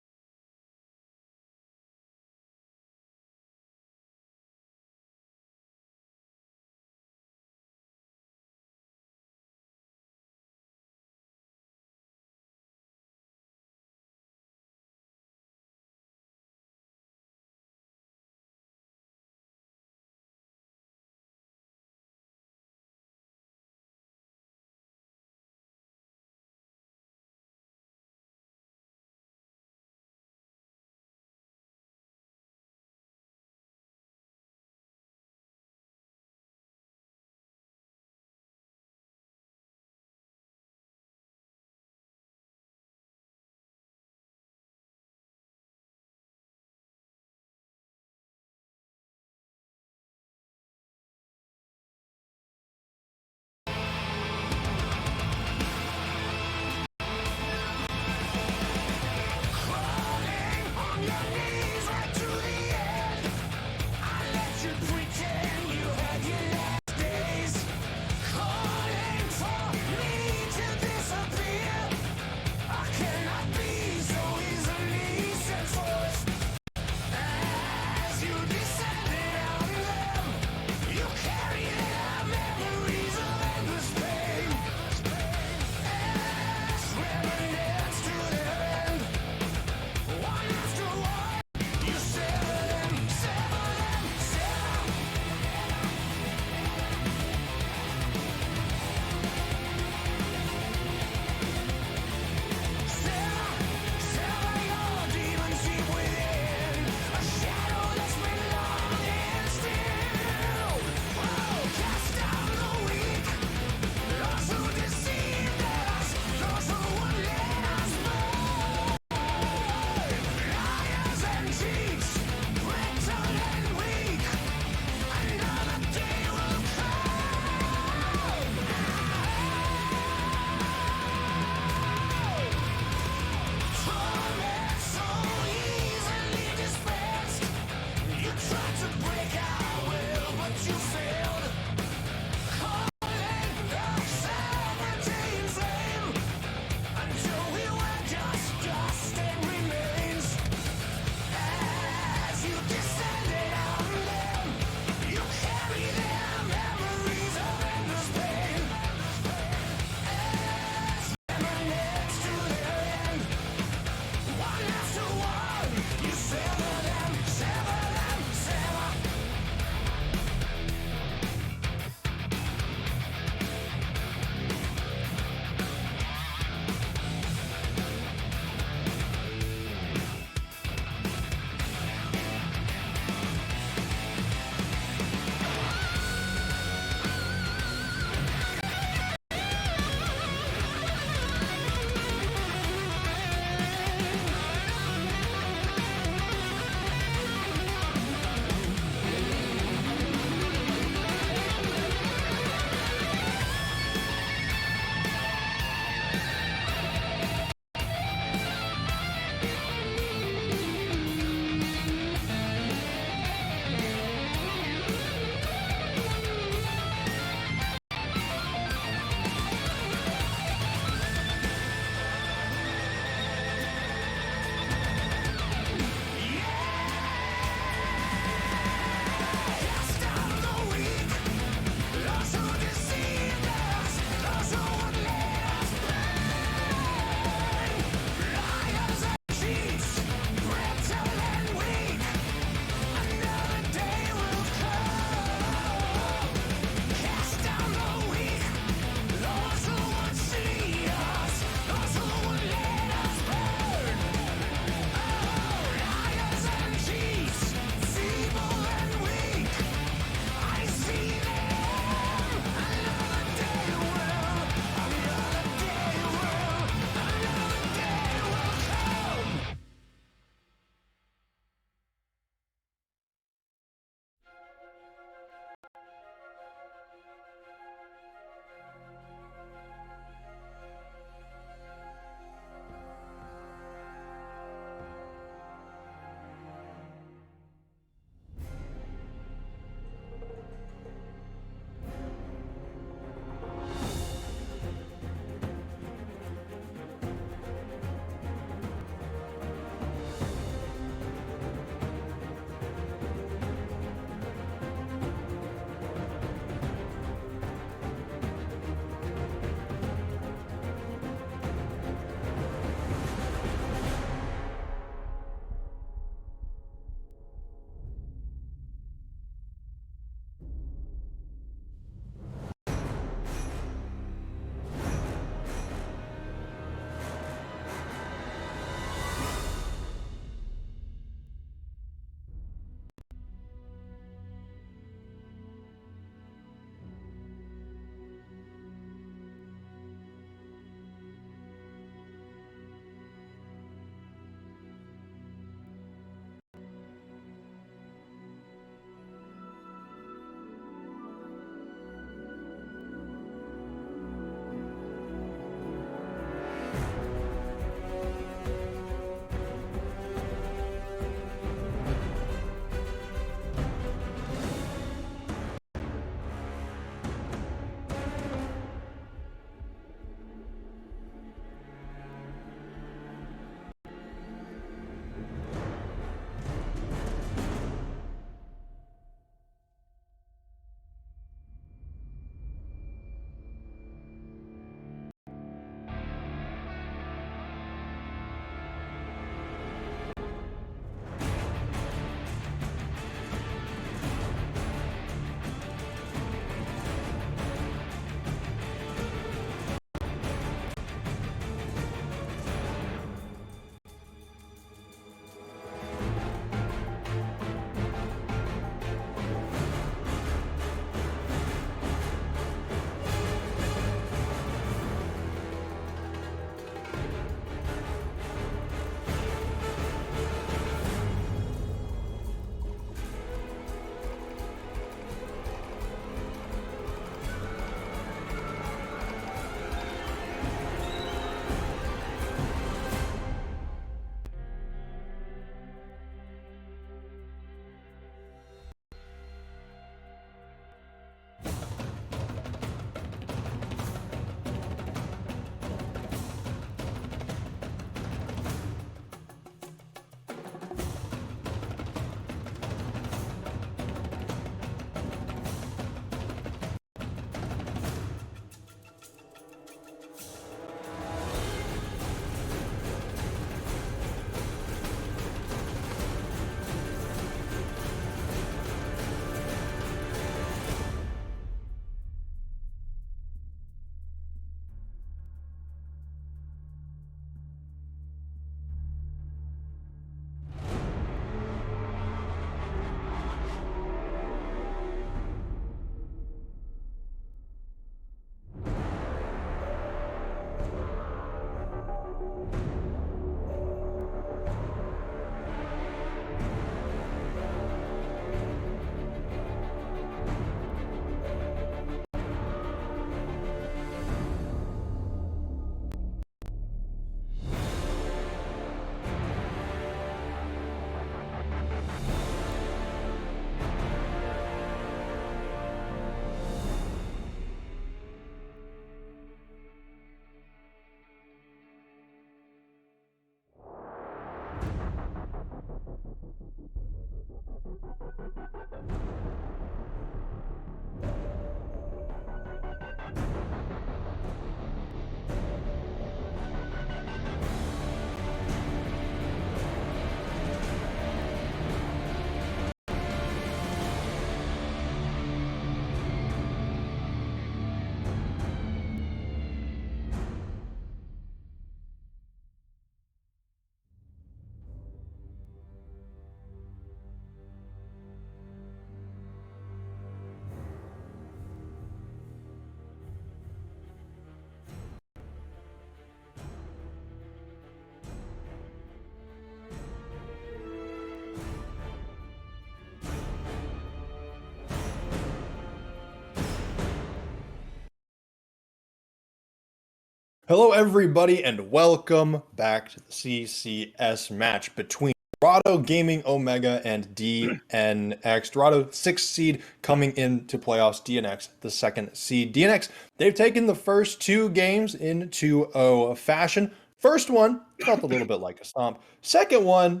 Hello, everybody, and welcome back to the CCS match between Dorado Gaming Omega and DNX. Dorado, 6th seed, coming into playoffs. DNX, the 2nd seed. DNX, they've taken the first 2 games in 2-0 fashion. First one felt a little bit like a stomp. Second one,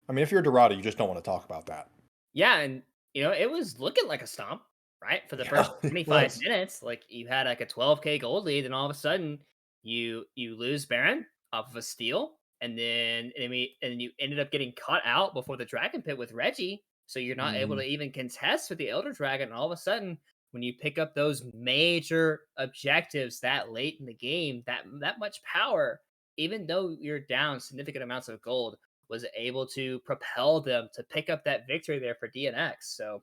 I mean, if you're Dorado, you just don't want to talk about that. Yeah, and it was looking like a stomp, right? For the first it 25 was. minutes, like you had like a 12K gold lead, and all of a sudden you lose Baron off of a steal, and then you ended up getting caught out before the Dragon Pit with Reggie, so you're not able to Mhm. even contest with the Elder Dragon. And all of a sudden, when you pick up those major objectives that late in the game, that much power, even though you're down significant amounts of gold, was able to propel them to pick up that victory there for DNX. So,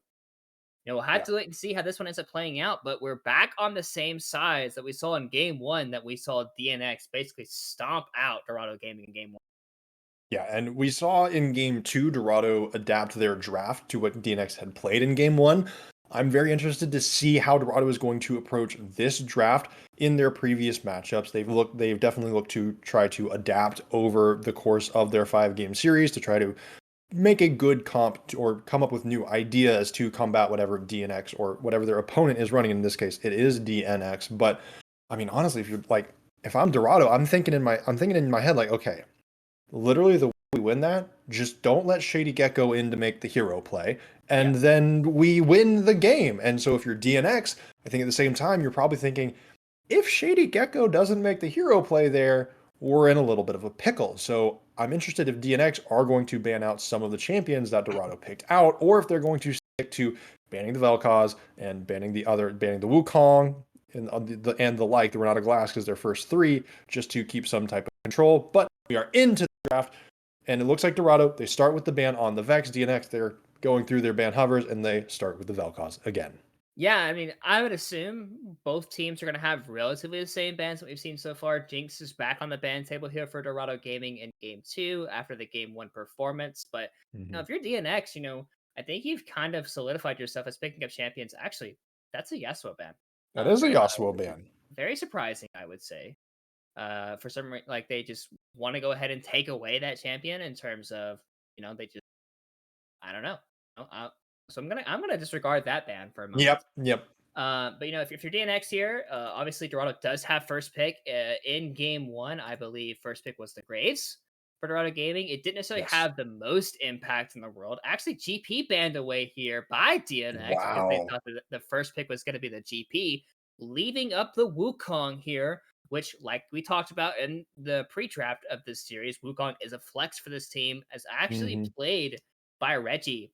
we'll have Yeah. to wait and see how this one ends up playing out. But we're back on the same sides that we saw in game 1, that we saw DNX basically stomp out Dorado Gaming in game 1. Yeah, and we saw in game 2 Dorado adapt their draft to what DNX had played in game 1. I'm very interested to see how Dorado is going to approach this draft in their previous matchups. They've definitely looked to try to adapt over the course of their 5-game series to try to make a good or come up with new ideas to combat whatever DNX or whatever their opponent is running. In this case, it is DNX. But I mean, honestly, if I'm Dorado, I'm thinking in my head like, okay, literally the way we win that, just don't let Shady Gecko in to make the hero play, and then we win the game. And so if you're DNX, I think at the same time you're probably thinking, if Shady Gecko doesn't make the hero play there, we're in a little bit of a pickle. So I'm interested if DNX are going to ban out some of the champions that Dorado picked out, or if they're going to stick to banning the Vel'Koz and banning the Wukong and the like. They were not a glass because they're first 3, just to keep some type of control. But we are into the draft, and it looks like Dorado, they start with the ban on the Vex. DNX, they're going through their ban hovers, and they start with the Vel'Koz again. Yeah, I mean, I would assume both teams are going to have relatively the same bans that we've seen so far. Jinx is back on the ban table here for Dorado Gaming in game 2 after the game 1 performance. But if you're DNX, I think you've kind of solidified yourself as picking up champions. Actually, that's a Yasuo ban. That is a Very, Yasuo ban. very surprising, I would say. For some reason, like they just want to go ahead and take away that champion in terms of, they just, I don't know. So I'm gonna disregard that ban for a moment. Yep. But if you're DNX here, obviously Dorado does have first pick in game 1. I believe first pick was the Graves for Dorado Gaming. It didn't necessarily Yes. have the most impact in the world. Actually, GP banned away here by DNX because they Wow. thought that the first pick was going to be the GP, leaving up the Wukong here. Which, like we talked about in the pre-draft of this series, Wukong is a flex for this team, as actually played by Reggie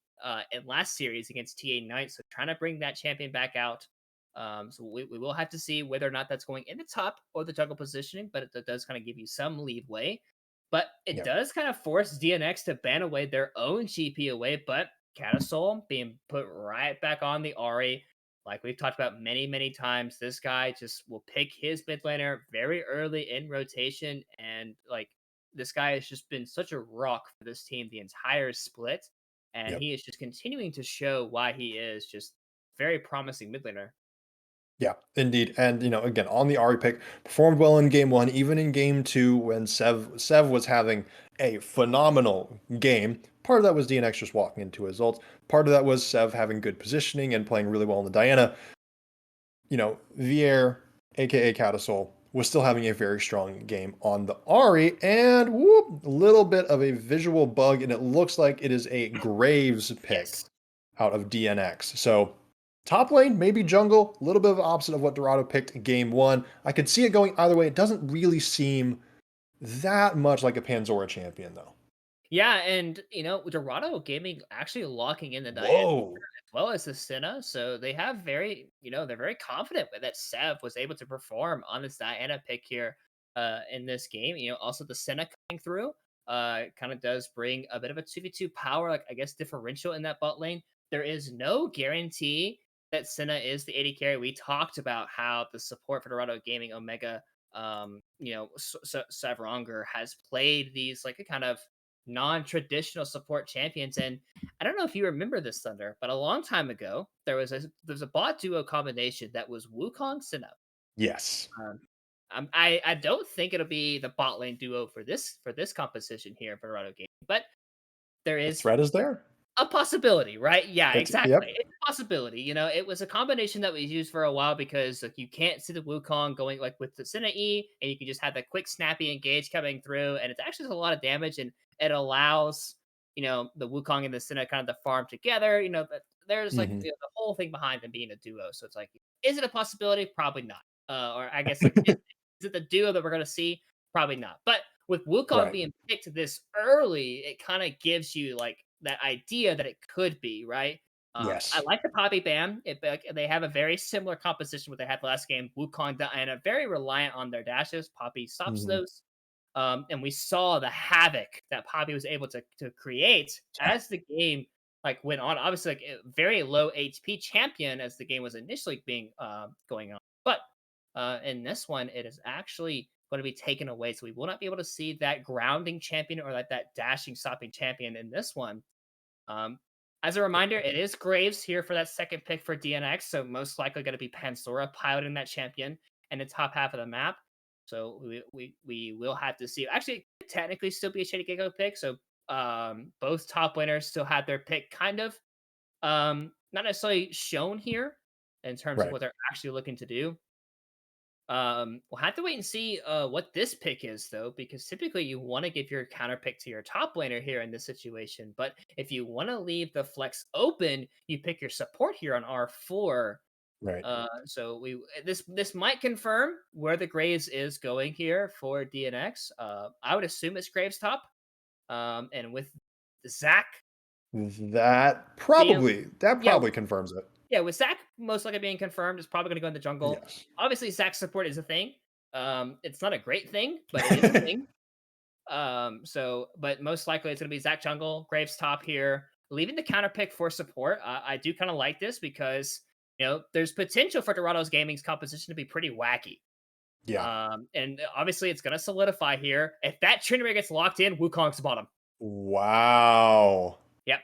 in last series against TA Knight. So trying to bring that champion back out. So we will have to see whether or not that's going in the top or the jungle positioning, but it does kind of give you some leeway. But it does kind of force DNX to ban away their own GP away, but Catasol being put right back on the Ahri. Like we've talked about many, many times, this guy just will pick his mid laner very early in rotation, and like this guy has just been such a rock for this team the entire split, and Yep. he is just continuing to show why he is just very promising mid laner. Yeah, indeed. And again, on the Ari pick, performed well in game one, even in game two when Sev was having a phenomenal game. Part of that was DNX just walking into his ult. Part of that was Sev having good positioning and playing really well in the Diana. Vier, aka Catasol, was still having a very strong game on the Ari, and whoop, a little bit of a visual bug, and it looks like it is a Graves pick Yes. out of DNX. So top lane, maybe jungle, a little bit of the opposite of what Dorado picked game one. I could see it going either way. It doesn't really seem that much like a Panzora champion, though. Yeah, and Dorado Gaming actually locking in the Diana Whoa. as well as the Senna, so they have they're very confident that Sev was able to perform on this Diana pick here in this game. Also the Senna coming through kind of does bring a bit of a 2v2 power, like I guess differential in that bot lane. There is no guarantee that Senna is the AD carry. We talked about how the support for Dorado Gaming Omega Savronger has played these like a kind of non-traditional support champions. And I don't know if you remember this, Thunder, but a long time ago there's a bot duo combination that was Wukong Sinnoh. Yes. I don't think it'll be the bot lane duo for this composition here for Dorado Game, but there The is threat is there. a possibility, right? Yeah, exactly. Yep. It's a possibility. It was a combination that was used for a while because like you can't see the Wukong going like with the Senna E, and you can just have that quick snappy engage coming through, and it's actually a lot of damage, and it allows the Wukong and the Senna kind of to farm together. But there's like Mhm. the whole thing behind them being a duo. So it's like, is it a possibility? Probably not. Or I guess like is it the duo that we're gonna see? Probably not. But with Wukong Right. being picked this early, it kind of gives you like that idea that it could be, right? I Yes. like the Poppy Bam. They have a very similar composition what they had last game. Wukong Diana very reliant on their dashes. Poppy stops Mhm. those. And we saw the havoc that Poppy was able to create Yeah. as the game like went on. Obviously, like a very low HP champion as the game was initially being going on, but in this one, it is actually going to be taken away. So we will not be able to see that grounding champion or like that dashing stopping champion in this one. Um, as a reminder, it is Graves here for that second pick for DNX, so most likely going to be Pansora piloting that champion in the top half of the map. So we will have to see. Actually, it could technically still be a Shady Gecko pick. So both top winners still had their pick kind of not necessarily shown here in terms of Right. what they're actually looking to do. We'll have to wait and see what this pick is, though, because typically you want to give your counter pick to your top laner here in this situation. But if you want to leave the flex open, you pick your support here on R4. Right. So this might confirm where the Graves is going here for DNX. I would assume it's Graves top. And with Zach That being, probably confirms it. yeah, with Zach most likely being confirmed, it's probably going to go in the jungle. Yes. Obviously, Zach support is a thing. It's not a great thing, but it is a thing. But most likely it's going to be Zach jungle, Graves top here, leaving the counter pick for support. I do kind of like this because there's potential for Dorado's Gaming's composition to be pretty wacky. Yeah. And obviously it's going to solidify here. If that Trinity gets locked in, Wukong's bottom. Wow. Yep.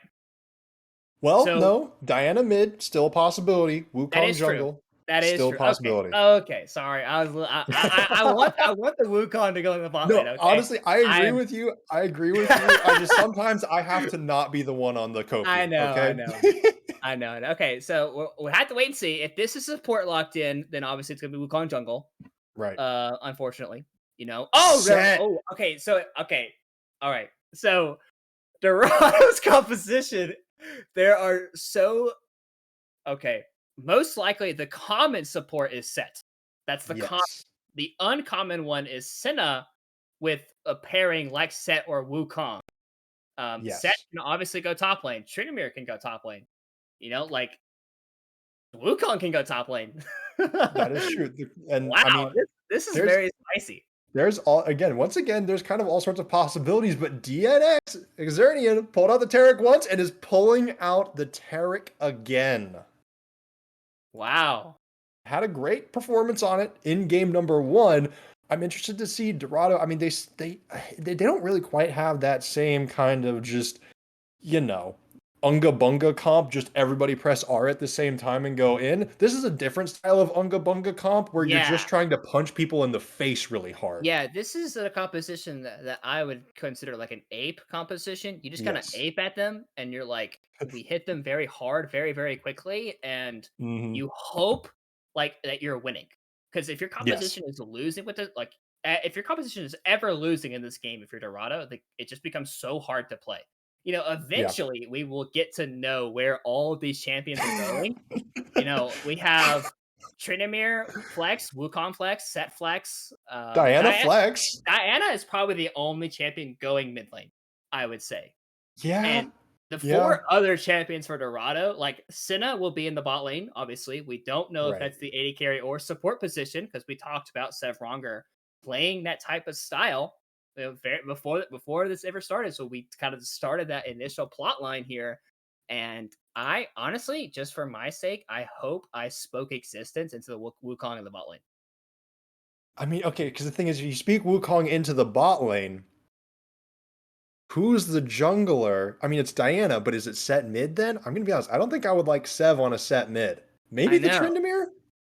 Well, So- no, Diana mid still a possibility. That Wukong is true. jungle That is still true. a possibility. Okay. Sorry. I want the Wukong to go in the bot lane. No, Okay? honestly, I agree I'm- with you. I agree with you. I just sometimes I have to not be the one on the coping. I know, I Okay. know. I know. Okay, so we'll have to wait and see. If this is support locked in, then obviously it's gonna be Wukong jungle. Right. Unfortunately, Set. okay. So okay, all right. So Dorado's composition, there are okay. Most likely the common support is set. That's the Yes. The uncommon one is Senna with a pairing like Set or Wukong. Yes. Set can obviously go top lane. Trinamir can go top lane. Like Wukong can go top lane. That is true. And Wow, I mean, this is there's- very spicy. there's once again, there's kind of all sorts of possibilities, but DNX Xernian pulled out the Taric once and is pulling out the Taric again. Wow. Had a great performance on it in game number one. I'm interested to see Dorado. I mean, they don't really quite have that same kind of just, you know, unga bunga comp. Just everybody press R at the same time and go in. This is a different style of unga bunga comp where you're Yeah. just trying to punch people in the face really hard. Yeah, this is a composition that I would consider like an ape composition. You just kind of Yes. ape at them, and you're like, we hit them very hard, very, very quickly, and Hmm. you hope like that you're winning. Because if your Yes. composition is losing with it, like if your composition is ever losing in this game, if you're Dorado, like, it just becomes so hard to play. Yeah. Eventually we will get to know where all of these champions are going. We have Tryndamere Flex, Wukong Flex, Set Flex. Diana Flex. Diana is probably the only champion going mid lane, I would say. Yeah. And the Yeah. 4 other champions for Dorado, like Senna will be in the bot lane, obviously. We don't know if Right. that's the AD carry or support position because we talked about Sev Ronger playing that type of style before this ever started. So we kind of started that initial plot line here. And I honestly, just for my sake, I hope I spoke existence into the Wukong in the bot lane. I mean, okay, because the thing is, if you speak Wukong into the bot lane, who's the jungler? I mean, it's Diana, but is it set mid then? I'm gonna be honest. I don't think I would like Sev on a set mid. Maybe I the know. Tryndamere?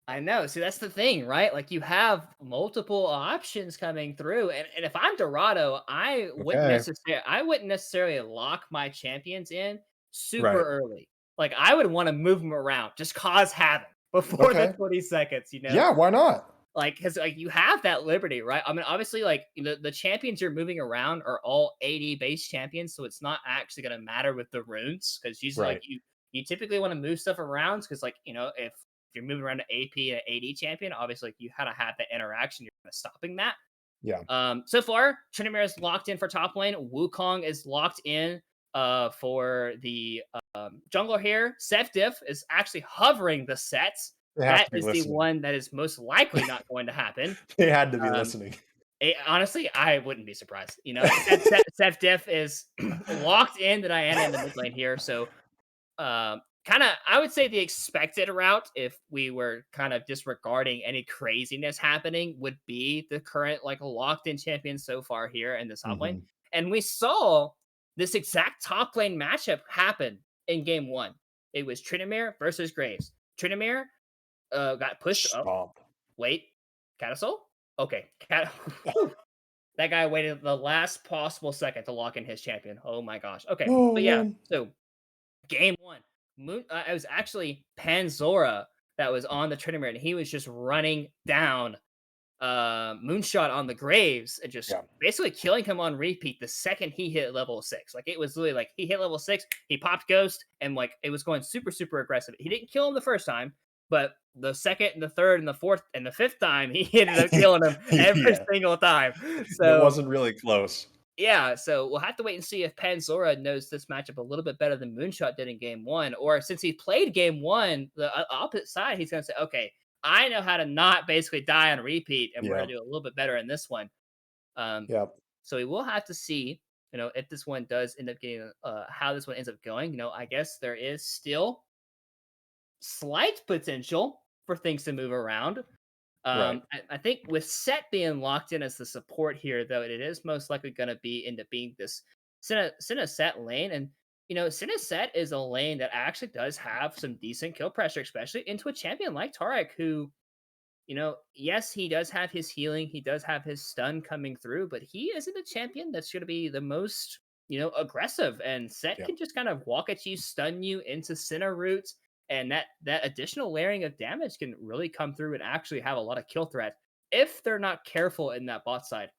I know. See, that's the thing, right? Like you have multiple options coming through, and if I'm Dorado, Okay. I wouldn't necessarily lock my champions in super Right. early. Like I would want to move them around, just cause havoc before the Okay. 20 seconds. Yeah, why not? Like because like you have that liberty, right? I mean, obviously, like the champions you're moving around are all AD base champions, so it's not actually going to matter with the runes because usually like Right. you typically want to move stuff around because like if you're moving around an AP and AD champion, obviously like, you had to have that interaction. You're kind of stopping that. Yeah. So far, Tryndamere is locked in for top lane. Wukong is locked in for the jungler here. Seth Diff is actually hovering the sets. They have That to be is the listening. one that is most likely not going to happen. They had to be Um, listening. Honestly, I wouldn't be surprised. Seth Diff is locked in to Diana in the mid lane here. So kind of, I would say the expected route, if we were kind of disregarding any craziness happening, would be the current like locked in champion so far here in this top lane. Mhm. And we saw this exact top lane matchup happen in game one. It was Tryndamere versus Graves. Tryndamere got pushed up. Stomp. Wait, Catasol? Okay. That guy waited the last possible second to lock in his champion. Oh my gosh. Okay. Oh But yeah, man. so game one, it was actually Panzora that was on the Tryndamere, and he was just running down Moonshot on the Graves and just Yeah. basically killing him on repeat the second he hit level 6. Like it was literally like he hit level 6, he popped Ghost, and like it was going super, super aggressive. He didn't kill him the first time, but the second and the third and the fourth and the fifth time, he ended up killing him every Yeah. single time. It So wasn't really close. yeah, so we'll have to wait and see if Panzora knows this matchup a little bit better than Moonshot did in game one, or since he played game one, the opposite side, he's going to say, okay, I know how to not basically die on repeat, and we're Yeah. going to do a little bit better in this one. Yeah. So we will have to see, if this one does end up getting, how this one ends up going. I guess there is still slight potential for things to move around. Right. I think with Set being locked in as the support here, though, it is most likely going to end up being this Senna Set lane. And, Senna Set is a lane that actually does have some decent kill pressure, especially into a champion like Tarek, who, yes, he does have his healing, he does have his stun coming through, but he isn't a champion that's going to be the most, aggressive. And Set Yeah. can just kind of walk at you, stun you into Senna roots, and that additional layering of damage can really come through and actually have a lot of kill threat if they're not careful in that bot side.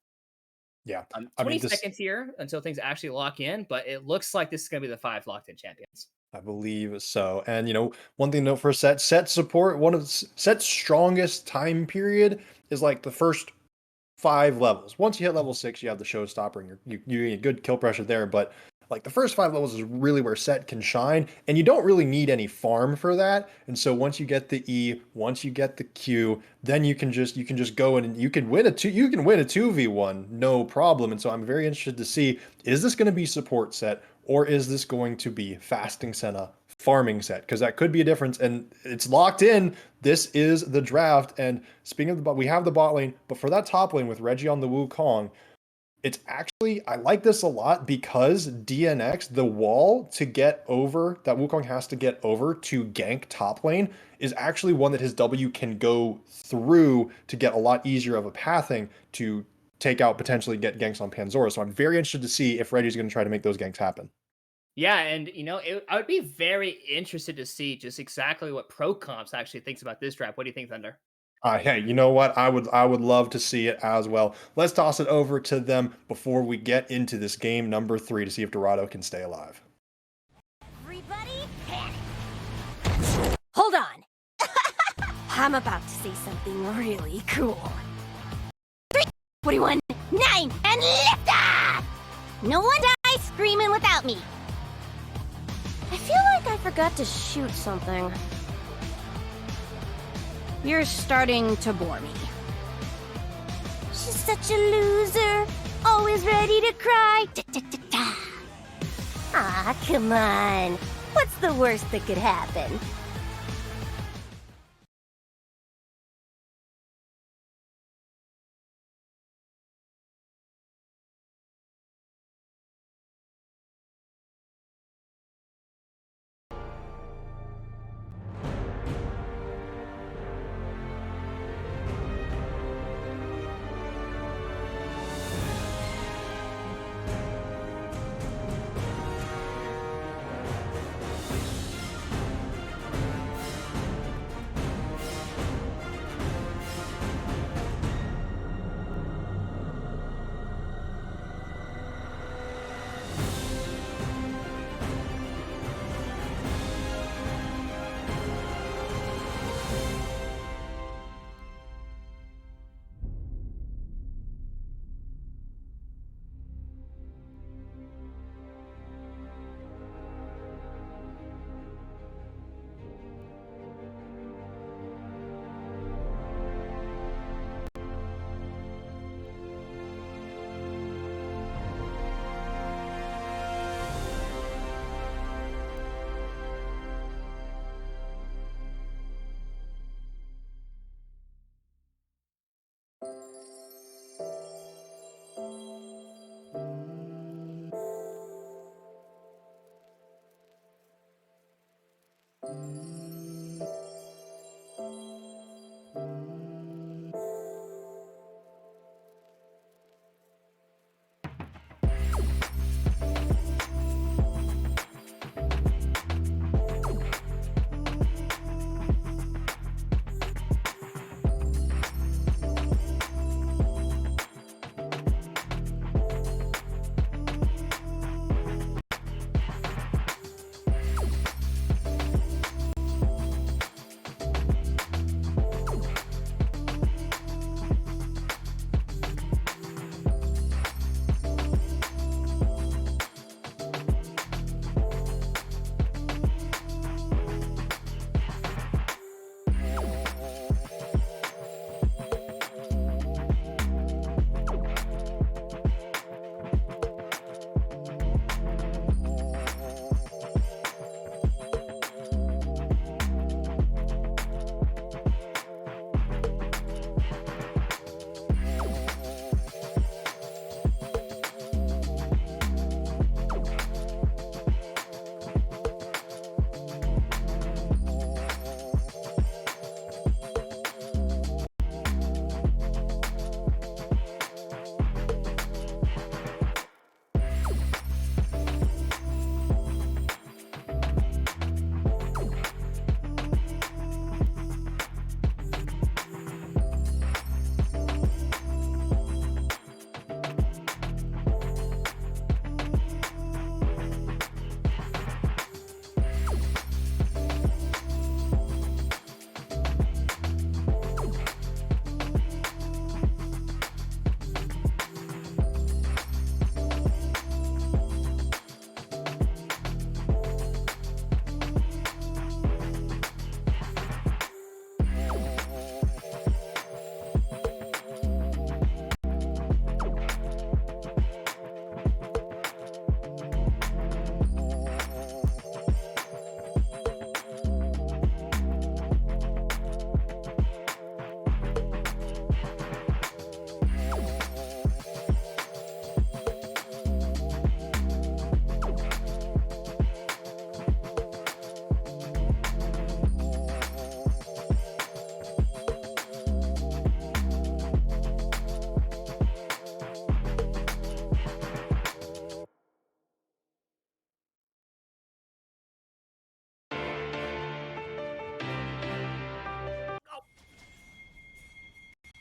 Yeah. 20 seconds here until things actually lock in, but it looks like this is going to be the 5 locked in champions. I believe so. And one thing to note for set support, one of set's strongest time period is like the first 5 levels. Once you hit level 6, you have the showstopper and you get good kill pressure there. But like the first 5 levels is really where set can shine, and you don't really need any farm for that. And so once you get the E, once you get the Q, then you can just go in and you can win a 2v1 no problem. And so I'm very interested to see, is this going to be support set or is this going to be fasting Senna, farming set? Because that could be a difference, and it's locked in. This is the draft. And speaking of the bot, we have the bot lane, but for that top lane with Reggie on the Wukong, it's actually, I like this a lot because DNX, the wall to get over, that Wukong has to get over to gank top lane, is actually one that his W can go through to get a lot easier of a pathing to take out, potentially get ganks on Panzora. So I'm very interested to see if Reggie's going to try to make those ganks happen. Yeah, and I would be very interested to see just exactly what Pro Comps actually thinks about this draft. What do you think, Thunder? Hey, you know what? I would love to see it as well. Let's toss it over to them before we get into this game number 3 to see if Dorado can stay alive. Everybody panic. Hold on. I'm about to say something really cool. 3, 41, 9, and lift off! No one dies screaming without me. I feel like I forgot to shoot something. You're starting to bore me. She's such a loser, always ready to cry. Ah, come on. What's the worst that could happen?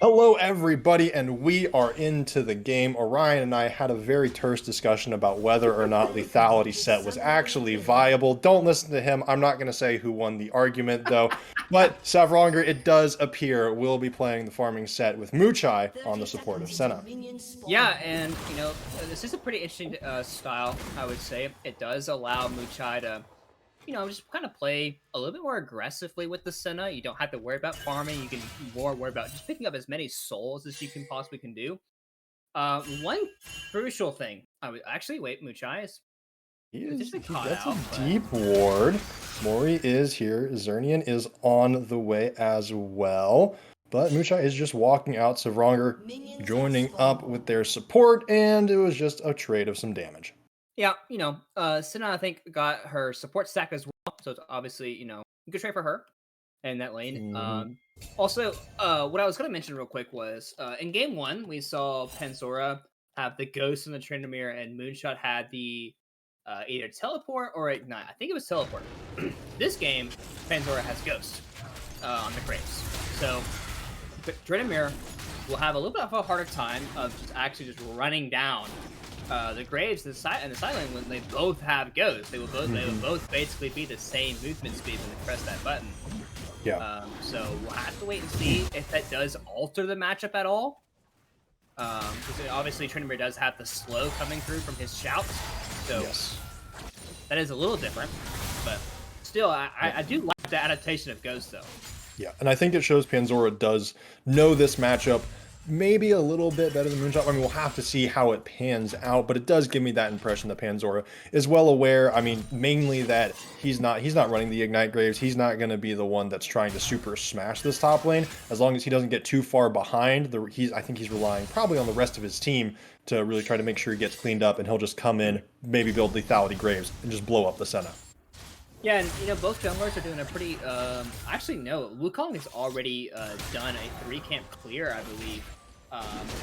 Hello, everybody, and we are into the game. Orion and I had a very terse discussion about whether or not lethality set was actually viable. Don't listen to him. I'm not going to say who won the argument, though. But Savronger, it does appear, will be playing the farming set with Muchai on the supportive Senna. Yeah, and this is a pretty interesting style, I would say. It does allow Muchai to just kind of play a little bit more aggressively with the Senna. You don't have to worry about farming. You can more worry about just picking up as many souls as you can possibly can do. One crucial thing. I would actually wait. Muchai is He just been caught gets out, a deep ward. Mori is here. Zernian is on the way as well. But Muchai is just walking out. Savronger joining up with their support, and it was just a trade of some damage. Yeah, Senna I think got her support stack as well, so it's obviously a good trade for her in that lane. Also, what I was going to mention real quick was in game one we saw Panzora have the Ghost in the Tryndamere, and Moonshot had the either teleport or ignite. I think it was teleport. This game, Panzora has Ghost on the Graves, so Tryndamere will have a little bit of a harder time of just running down the Graves and the Silent when they both have Ghosts. They will both basically be the same movement speed when they press that button. Yeah. So we'll have to wait and see if that does alter the matchup at all. Because obviously Tryndamere does have the slow coming through from his shouts. So that is a little different. But still, I do like the adaptation of Ghost though. Yeah, and I think it shows Panzora does know this matchup maybe a little bit better than Moonshot. I mean, we'll have to see how it pans out, but it does give me that impression that Panzora is well aware. I mean, mainly that he's not running the Ignite Graves. He's not going to be the one that's trying to super smash this top lane. As long as he doesn't get too far behind, I think he's relying probably on the rest of his team to really try to make sure he gets cleaned up, and he'll just come in, maybe build lethality Graves, and just blow up the Senna. Yeah, and both junglers are doing a pretty. Actually, no, Wukong has already done a 3-camp clear, I believe,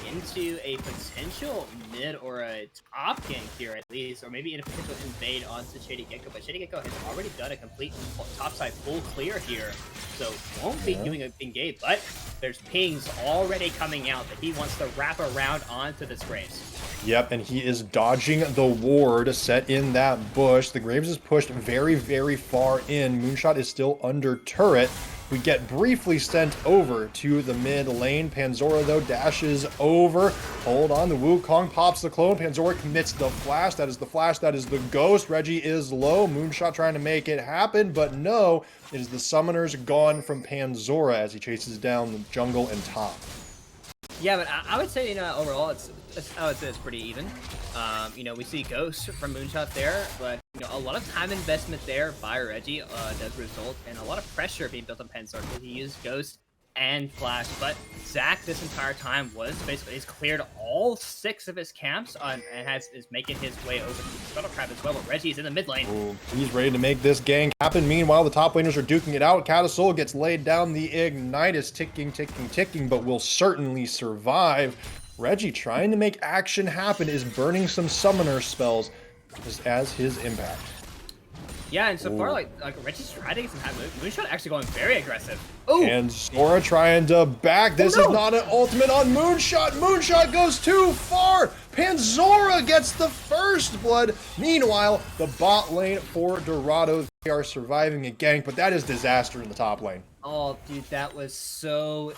into a potential mid or a top gank here at least, or maybe in a potential invade onto Shady Gecko. But Shady Gecko has already done a complete topside full clear here, so won't be doing an engage. But there's pings already coming out that he wants to wrap around onto this Graves. Yep, and he is dodging the ward set in that bush. The Graves is pushed very, very far in. Moonshot is still under turret. We get briefly sent over to the mid lane. Panzora, though, dashes over. Hold on, the Wukong pops the clone. Panzora commits the flash. That is the flash. That is the ghost. Reggie is low. Moonshot trying to make it happen, but no. It is the summoners gone from Panzora as he chases down the jungle and top. Yeah, but I would say, overall, I would say it's pretty even. We see Ghost from Moonshot there, but, a lot of time investment there by Reggie does result in a lot of pressure being built on Panzora because he used Ghost and Flash, but Zach this entire time he's cleared all 6 of his camps and is making his way over to the Scuttlecrab as well, but Reggie's in the mid lane. Ooh, he's ready to make this gank happen. Meanwhile, the top laners are duking it out. Catasoul gets laid down. The Ignite is ticking, but will certainly survive. Reggie trying to make action happen is burning some summoner spells just as his impact. Yeah, and so far, like Reggie's trying to get some Moonshot actually going very aggressive. Oh, and Sora trying to back. This is not an ultimate on Moonshot. Moonshot goes too far. Panzora gets the first blood. Meanwhile, the bot lane for Dorado, they are surviving a gank, but that is disaster in the top lane. Oh, dude, that's so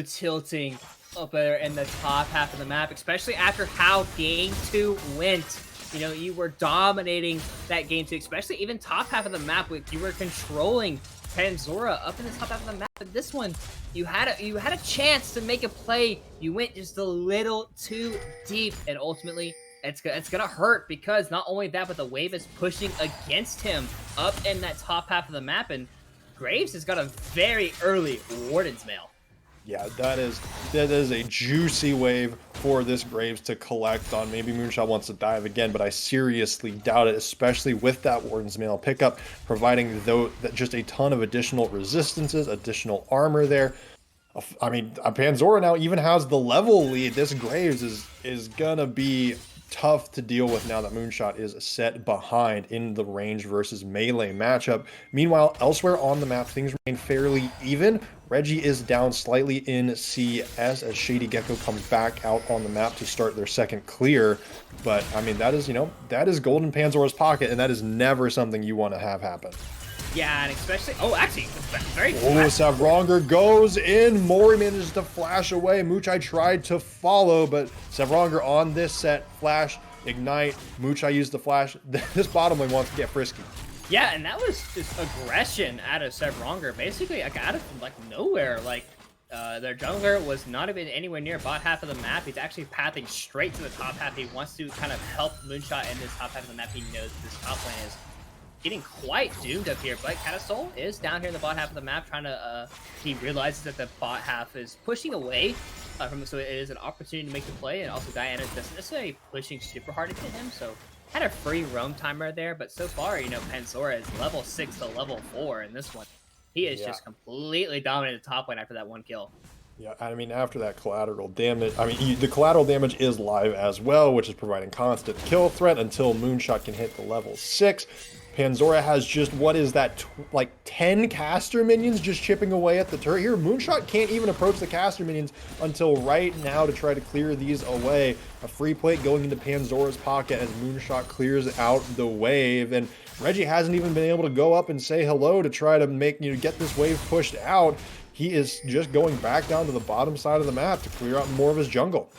tilting up there in the top half of the map, especially after how game 2 went. You were dominating that game 2, especially even top half of the map. You were controlling Panzora up in the top half of the map. But this one, you had a chance to make a play. You went just a little too deep, and ultimately, it's gonna hurt because not only that, but the wave is pushing against him up in that top half of the map, and Graves has got a very early Warden's Mail. Yeah, that is a juicy wave for this Graves to collect on. Maybe Moonshot wants to dive again, but I seriously doubt it, especially with that Warden's Mail pickup, providing just a ton of additional resistances, additional armor there. I mean, Panzora now even has the level lead. This Graves is gonna be tough to deal with now that Moonshot is set behind in the range versus melee matchup. Meanwhile, elsewhere on the map, things remain fairly even. Reggie is down slightly in CS as Shady Gecko comes back out on the map to start their second clear. But I mean, that is, that is Golden Panzora's pocket, and that is never something you want to have happen. Yeah, and especially, actually, very Savronger goes in. Mori manages to flash away. Muchai tried to follow, but Savronger on this set, flash, ignite. Muchai used the flash. This bottom lane wants to get frisky. Yeah, and that was just aggression out of Savronger, basically, like, out of, like, nowhere. Like, their jungler was not even anywhere near bot half of the map. He's actually pathing straight to the top half. He wants to kind of help Moonshot in this top half of the map. He knows this top lane is getting quite doomed up here, but Catasol is down here in the bot half of the map trying to, he realizes that the bot half is pushing away from him, so it is an opportunity to make the play, and also Diana doesn't necessarily pushing super hard into him, so had a free roam timer there, but so far, Panzora is level 6 to level 4 in this one. He is just completely dominated the top lane after that one kill. Yeah, I mean, after that collateral damage, the collateral damage is live as well, which is providing constant kill threat until Moonshot can hit the level 6. Panzora has just, what is that, like 10 caster minions just chipping away at the turret here. Moonshot can't even approach the caster minions until right now to try to clear these away. A free plate going into Panzora's pocket as Moonshot clears out the wave, and Reggie hasn't even been able to go up and say hello to try to make, get this wave pushed out. He is just going back down to the bottom side of the map to clear out more of his jungle.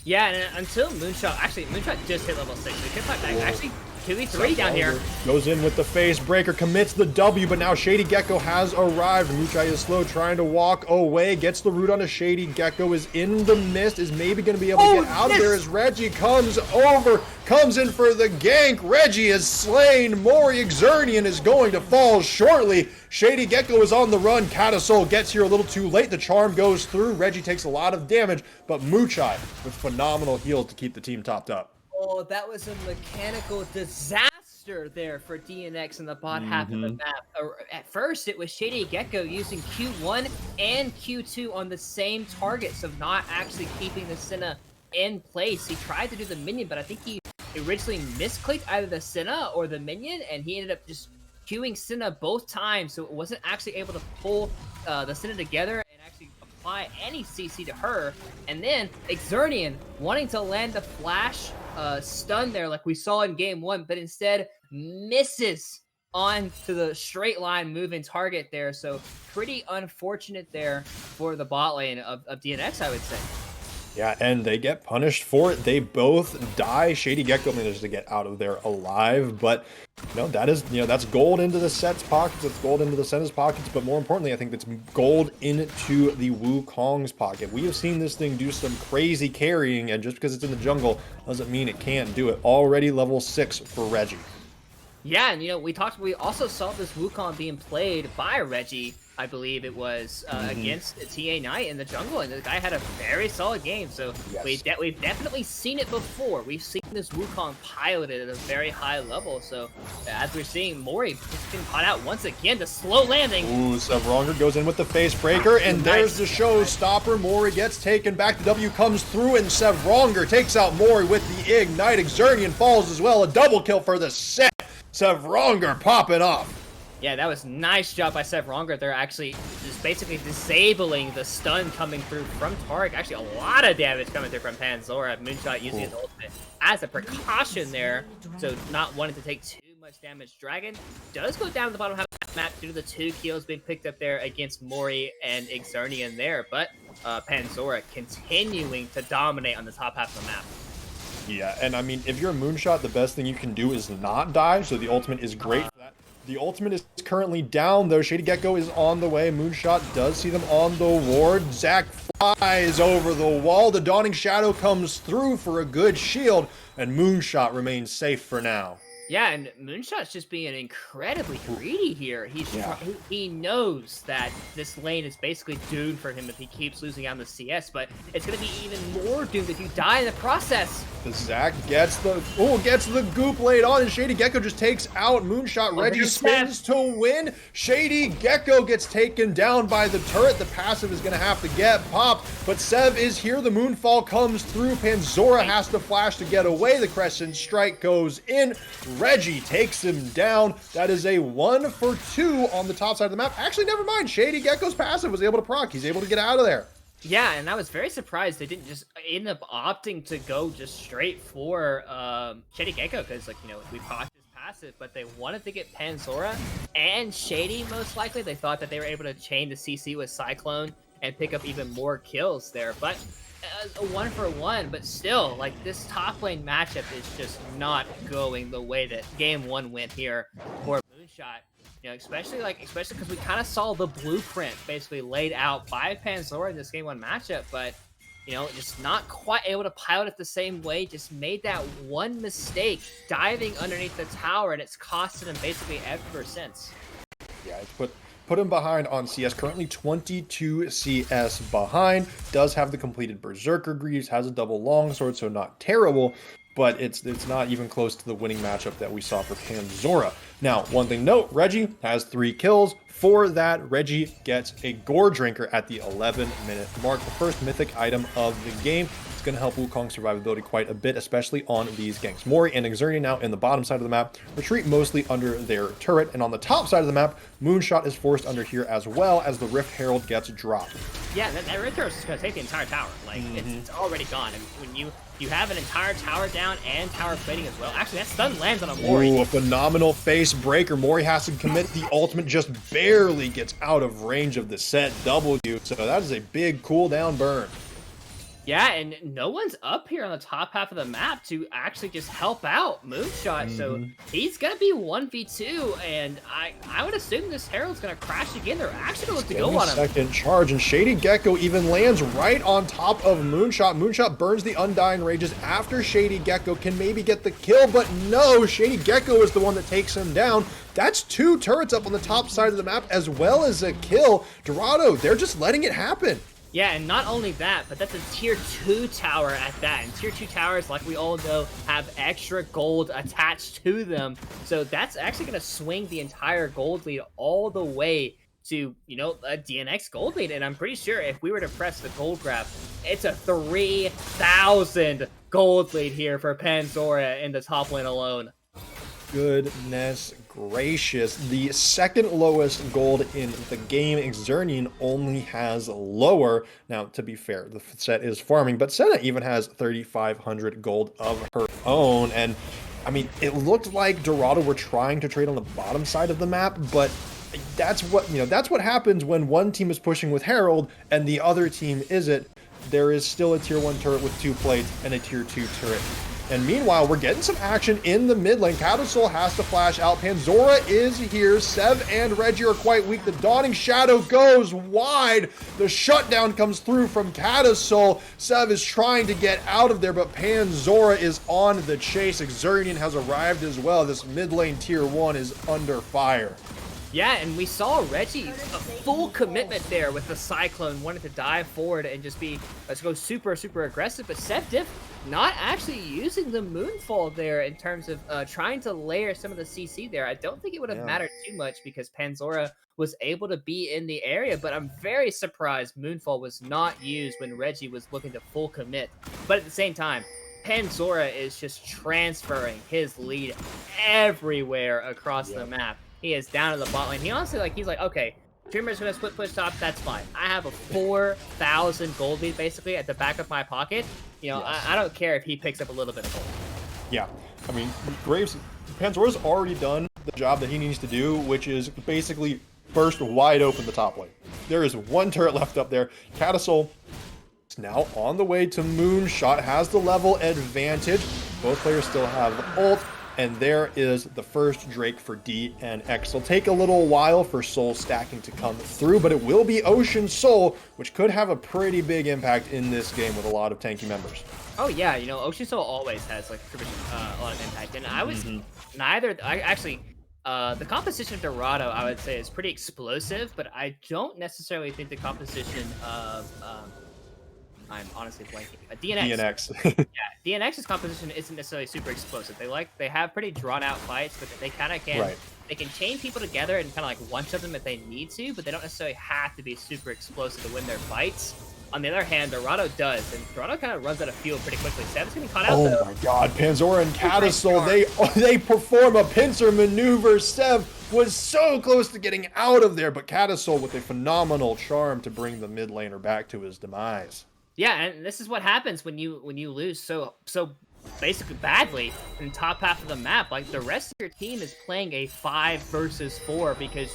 Yeah, and until Moonshot just hit level 6. So he can fight back. Actually, 2v3 down here. Goes in with the face breaker, commits the W, but now Shady Gecko has arrived. Muchai is slow, trying to walk away, gets the root onto Shady Gecko, is in the mist, is maybe going to be able to get out of there as Reggie comes over, comes in for the gank. Reggie is slain. Mori Xernean is going to fall shortly. Shady Gecko is on the run. Catasol gets here a little too late. The charm goes through. Reggie takes a lot of damage, but Muchai with phenomenal heals to keep the team topped up. Oh, that was a mechanical disaster there for DNX in the bot half of the map. At first, it was Shady Gecko using Q1 and Q2 on the same target, so not actually keeping the Senna in place. He tried to do the minion, but I think he originally misclicked either the Senna or the minion, and he ended up just queuing Senna both times, so it wasn't actually able to pull the Senna together and actually apply any CC to her. And then Xernean wanting to land the flash stun there like we saw in game 1, but instead misses on to the straight line moving target there. So pretty unfortunate there for the bot lane of DNX, I would say. Yeah, and they get punished for it. They both die. Shady Gecko manages to get out of there alive, but that is, that's gold into the set's pockets, it's gold into the Senna's pockets, but more importantly, I think that's gold into the Wukong's pocket. We have seen this thing do some crazy carrying, and just because it's in the jungle doesn't mean it can't do it. Already level 6 for Reggie. Yeah, and we also saw this Wukong being played by Reggie, I believe it was, against TA Knight in the jungle, and the guy had a very solid game. So we've definitely seen it before. We've seen this Wukong piloted at a very high level. So as we're seeing, Mori just getting caught out once again to slow landing. Ooh, Savronger goes in with the face breaker, and there's the showstopper. Mori gets taken back. The W comes through, and Savronger takes out Mori with the ignite. Xernean falls as well. A double kill for the set. Savronger popping off. Yeah, that was nice job by Savronger. They're actually just basically disabling the stun coming through from Tarek. Actually, a lot of damage coming through from Panzora. Moonshot using his ultimate as a precaution there, so not wanting to take too much damage. Dragon does go down to the bottom half of the map due to the 2 kills being picked up there against Mori and Xernean there, but Panzora continuing to dominate on the top half of the map. Yeah, and I mean, if you're a Moonshot, the best thing you can do is not die, so the ultimate is great for that. The ultimate is currently down, though. Shady Gecko is on the way. Moonshot does see them on the ward. Zac flies over the wall. The Dawning Shadow comes through for a good shield, and Moonshot remains safe for now. Yeah, and Moonshot's just being incredibly greedy here. Yeah. He knows that this lane is basically doomed for him if he keeps losing out on the CS, but it's going to be even more doomed if you die in the process. Zach gets the goop laid on, and Shady Gecko just takes out Moonshot. Reggie spins to win. Shady Gecko gets taken down by the turret. The passive is going to have to get popped, but Sev is here. The Moonfall comes through. Panzora has to flash to get away. The Crescent Strike goes in. Reggie takes him down. That is a 1 for 2 on the top side of the map. Actually, never mind. Shady Gecko's passive was able to proc. He's able to get out of there. Yeah, and I was very surprised they didn't just end up opting to go just straight for Shady Gecko, because, like, you know, we popped his passive, but they wanted to get Panzora and Shady, most likely. They thought that they were able to chain the CC with Cyclone and pick up even more kills there, but a 1 for 1, but still, like, this top lane matchup is just not going the way that game 1 went here for Moonshot. You know, especially because we kind of saw the blueprint basically laid out by Panzora in this game 1 matchup, but, you know, just not quite able to pilot it the same way. Just made that one mistake diving underneath the tower, and it's costed him basically ever since. Yeah, it's put him behind on CS. Currently 22 CS behind. Does have the completed Berserker Greaves, has a double longsword, so not terrible, but it's not even close to the winning matchup that we saw for Panzora. Now, one thing note, Reggie has 3 kills. For that, Reggie gets a Gore Drinker at the 11-minute mark, the first mythic item of the game. It's going to help Wukong's survivability quite a bit, especially on these ganks. Mori and Xernean now in the bottom side of the map retreat mostly under their turret, and on the top side of the map, Moonshot is forced under here as well as the Rift Herald gets dropped. Yeah, that Rift Herald is just going to take the entire tower. Like, it's already gone. And when you have an entire tower down and tower plating as well. Actually, that stun lands on a Mori. Ooh, a phenomenal face breaker. Mori has to commit. The ultimate just barely gets out of range of the set W, so that is a big cooldown burn. Yeah, and no one's up here on the top half of the map to actually just help out Moonshot, so he's going to be 1v2, and I would assume this Herald's going to crash again. They're actually going to look to go on him. Second charge, and Shady Gecko even lands right on top of Moonshot. Moonshot burns the Undying Rages after Shady Gecko can maybe get the kill, but no, Shady Gecko is the one that takes him down. That's 2 turrets up on the top side of the map, as well as a kill. Dorado, they're just letting it happen. Yeah, and not only that, but that's a tier 2 tower at that. And tier 2 towers, like we all know, have extra gold attached to them. So that's actually going to swing the entire gold lead all the way to, you know, a DNX gold lead. And I'm pretty sure if we were to press the gold grab, it's a 3,000 gold lead here for Panzora in the top lane alone. Goodness gracious. The second lowest gold in the game, Xernean, only has lower. Now, to be fair, the set is farming, but Senna even has 3,500 gold of her own. And I mean, it looked like Dorado were trying to trade on the bottom side of the map, but that's what happens when one team is pushing with Herald and the other team isn't. There is still a tier 1 turret with 2 plates and a tier 2 turret. And meanwhile, we're getting some action in the mid lane. Catasol has to flash out. Panzora is here. Sev and Reggie are quite weak. The Dawning Shadow goes wide. The shutdown comes through from Catasol. Sev is trying to get out of there, but Panzora is on the chase. Xernean has arrived as well. This mid lane tier 1 is under fire. Yeah, and we saw Reggie, a full commitment there with the Cyclone, wanted to dive forward and just be, let's go super, super aggressive, but Sevdiff not actually using the Moonfall there in terms of trying to layer some of the CC there. I don't think it would have mattered too much because Panzora was able to be in the area, but I'm very surprised Moonfall was not used when Reggie was looking to full commit. But at the same time, Panzora is just transferring his lead everywhere across the map. He is down in the bot lane. He honestly, he's like, okay, Dreamer's gonna split push top, that's fine. I have a 4,000 gold lead basically at the back of my pocket. You know, I don't care if he picks up a little bit of gold. Yeah, I mean, Panzora's already done the job that he needs to do, which is basically burst wide open the top lane. There is 1 turret left up there. Catasol is now on the way to Moonshot, has the level advantage. Both players still have ult. And there is the first Drake for DNX. It'll take a little while for soul stacking to come through, but it will be Ocean Soul, which could have a pretty big impact in this game with a lot of tanky members. Oh yeah, you know, Oshiso always has like a lot of impact, and I was neither. I actually, the composition of Dorado, I would say, is pretty explosive, but I don't necessarily think the composition of I'm honestly blanking. DNX. DNX. DNX's composition isn't necessarily super explosive. They have pretty drawn out fights, but they kind of can Right. they can chain people together and kind of like one-shot them if they need to, but they don't necessarily have to be super explosive to win their fights. On the other hand, Dorado does, and Dorado kind of runs out of fuel pretty quickly. Seven's getting caught out Oh though. my god, Panzora and Catastol, they perform a pincer maneuver. Sev was so close to getting out of there, but Catastol with a phenomenal charm to bring the mid laner back to his demise. Yeah, and this is what happens when you lose so basically badly in the top half of the map. Like the rest of your team is playing a 5 versus 4 because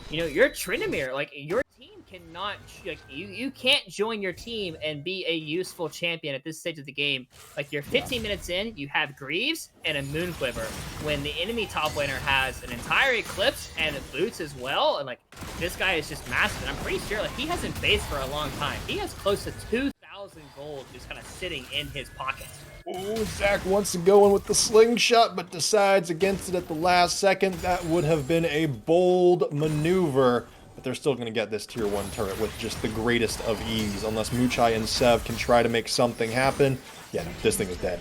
you know you're Tryndamere. Like your team cannot like you can't join your team and be a useful champion at this stage of the game. Like you're 15 minutes in, you have Greaves and a Moonquiver when the enemy top laner has an entire Eclipse and Boots as well. And like this guy is just massive. And I'm pretty sure like he hasn't based for a long time. He has close to 2,000 gold just kind of sitting in his pocket. Oh, Zach wants to go in with the slingshot, but decides against it at the last second. That would have been a bold maneuver, but they're still going to get this tier 1 turret with just the greatest of ease, unless Muchai and Sev can try to make something happen. Yeah, no, this thing is dead.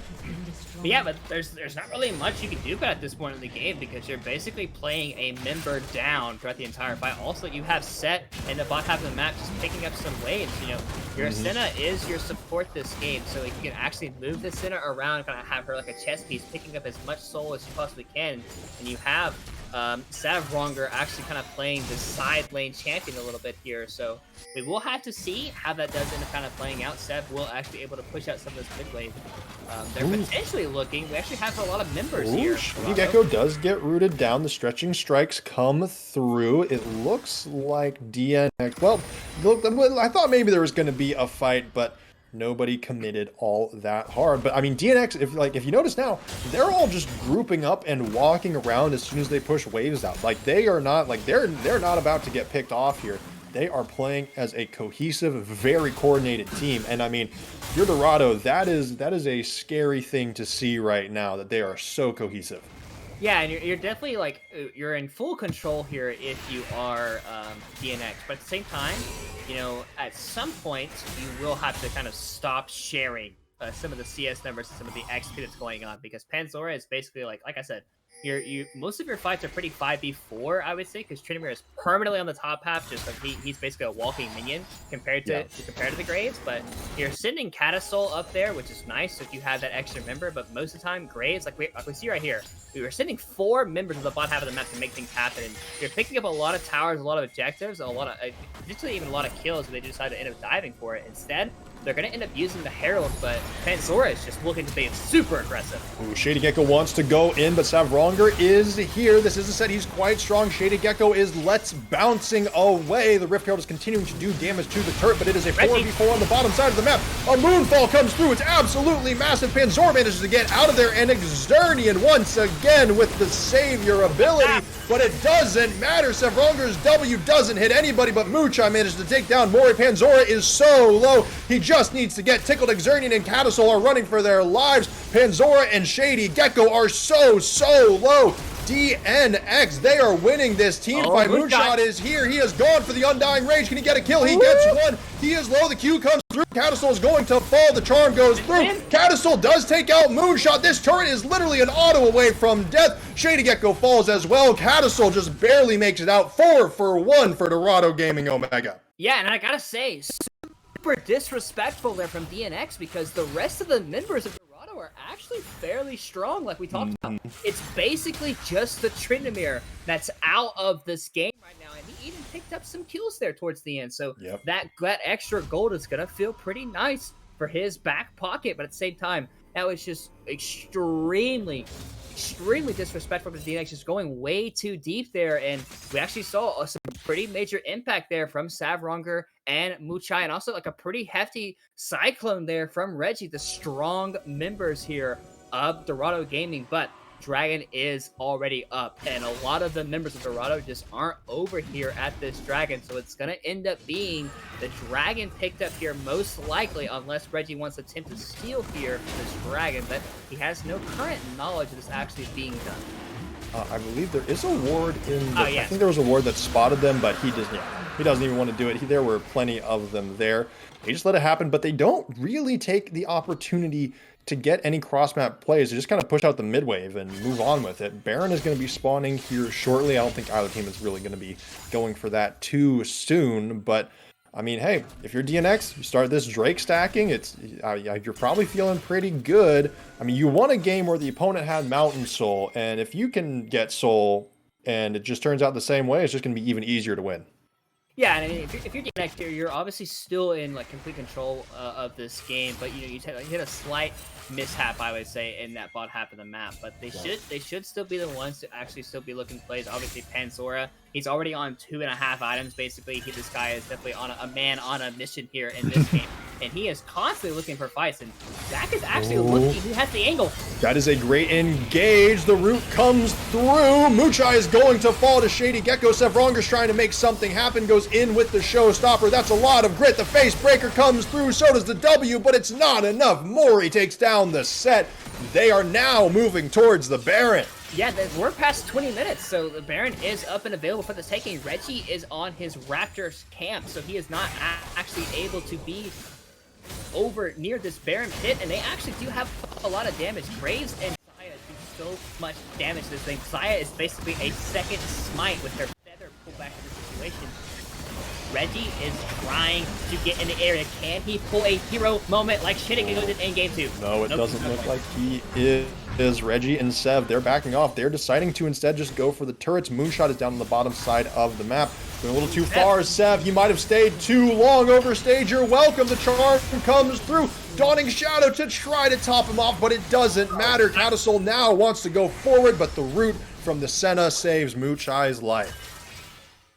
But yeah, but there's not really much you can do at this point in the game because you're basically playing a member down throughout the entire fight. Also, you have Set in the bot half of the map just picking up some waves. You know, your Senna is your support this game, so if you can actually move the Senna around, kind of have her like a chess piece, picking up as much soul as you possibly can, and you have Savronger actually kind of playing the side lane champion a little bit here, so we will have to see how that does end up kind of playing out. Sev will actually be able to push out some of this mid wave. They're potentially looking. We actually have a lot of members here. Shady Gecko does get rooted down. The stretching strikes come through. It looks like DNX. Well, look, I thought maybe there was going to be a fight, but nobody committed all that hard. But I mean, DNX, if you notice now, they're all just grouping up and walking around as soon as they push waves out. Like they are not like they're not about to get picked off here. They are playing as a cohesive, very coordinated team. And I mean, you're Dorado, that is a scary thing to see right now, that they are so cohesive. Yeah, and you're definitely like you're in full control here if you are DNX, but at the same time, you know, at some point you will have to kind of stop sharing some of the CS numbers and some of the XP that's going on because Panzora is basically like I said, most of your fights are pretty 5v4, I would say, because Tryndamere is permanently on the top half, just like he's basically a walking minion compared to the Graves. But you're sending Catastol up there, which is nice if you have that extra member. But most of the time, Graves, like we see right here, we were sending 4 members to the bottom half of the map to make things happen. And you're picking up a lot of towers, a lot of objectives, a lot of potentially even a lot of kills. If they decide to end up diving for it instead. They're going to end up using the Herald, but Panzora is just looking to be super aggressive. Ooh, Shady Gecko wants to go in, but Savronger is here. This is a set he's quite strong. Shady Gecko is bouncing away. The Rift Herald is continuing to do damage to the turret, but it is a 4v4 on the bottom side of the map. A Moonfall comes through. It's absolutely massive. Panzora manages to get out of there, and Xernian once again with the savior ability, but it doesn't matter. Savronger's W doesn't hit anybody, but Muchai manages to take down Mori. Panzora is so low. He just needs to get tickled. Xernian and Catastol are running for their lives. Panzora and Shady Gecko are so low. DNX, they are winning this team fight. Moonshot is here. He has gone for the Undying Rage. Can he get a kill? He gets one. He is low. The Q comes through. Catastol is going to fall. The charm goes through. Catastol does take out Moonshot. This turret is literally an auto away from death. Shady Gecko falls as well. Catastol just barely makes it out. 4 for 1 for Dorado Gaming Omega. Yeah, and I gotta say, super disrespectful there from DNX because the rest of the members of Dorado are actually fairly strong, like we talked about. It's basically just the Tryndamere that's out of this game right now, and he even picked up some kills there towards the end. So that extra gold is gonna feel pretty nice for his back pocket, but at the same time, that was just extremely disrespectful because DNX is going way too deep there, and we actually saw some pretty major impact there from Savronger and Muchai, and also like a pretty hefty cyclone there from Reggie, the strong members here of Dorado Gaming. But dragon is already up, and a lot of the members of Dorado just aren't over here at this dragon, so it's gonna end up being the dragon picked up here most likely, unless Reggie wants to attempt to steal here for this dragon, but he has no current knowledge of this actually being done. I believe there is a ward in the, yes. I think there was a ward that spotted them, but he doesn't, he doesn't even want to do it. There were plenty of them there. They just let it happen, but they don't really take the opportunity to get any cross-map plays. They just kind of push out the mid-wave and move on with it. Baron is going to be spawning here shortly. I don't think either team is really going to be going for that too soon, but I mean, hey, if you're DNX, you start this Drake stacking, you're probably feeling pretty good. I mean, you won a game where the opponent had Mountain Soul, and if you can get Soul and it just turns out the same way, it's just going to be even easier to win. Yeah, and I mean, if you're DNX here, you're obviously still in like complete control of this game, but you know, you hit a slight mishap, I would say, in that bot half of the map. But they should still be the ones to actually still be looking plays. Obviously, Pansora, he's already on 2.5 items. Basically, this guy is definitely on a man on a mission here in this game, and he is constantly looking for fights. And Zach is actually looking. He has the angle. That is a great engage. The root comes through. Muchai is going to fall to Shady Gecko. Sevronger's trying to make something happen. Goes in with the showstopper. That's a lot of grit. The face breaker comes through. So does the W, but it's not enough. Mori takes down the set. They are now moving towards the Baron. Yeah, we're past 20 minutes, so the Baron is up and available for the taking. Reggie is on his Raptors camp, so he is not actually able to be over near this Baron pit, and they actually do have a lot of damage. Graves and Saya do so much damage to this thing. Saya is basically a second smite with her feather pull back to the situation. Reggie is trying to get in the area. Can he pull a hero moment like Shitting did in game 2? No, it doesn't look like he is. Reggie and Sev, they're backing off. They're deciding to instead just go for the turrets. Moonshot is down on the bottom side of the map. Going a little too far. Sev, he might have stayed too long. Overstage, you're welcome. The charm comes through. Dawning Shadow to try to top him off, but it doesn't matter. Catasol now wants to go forward, but the root from the Senna saves Moochai's life.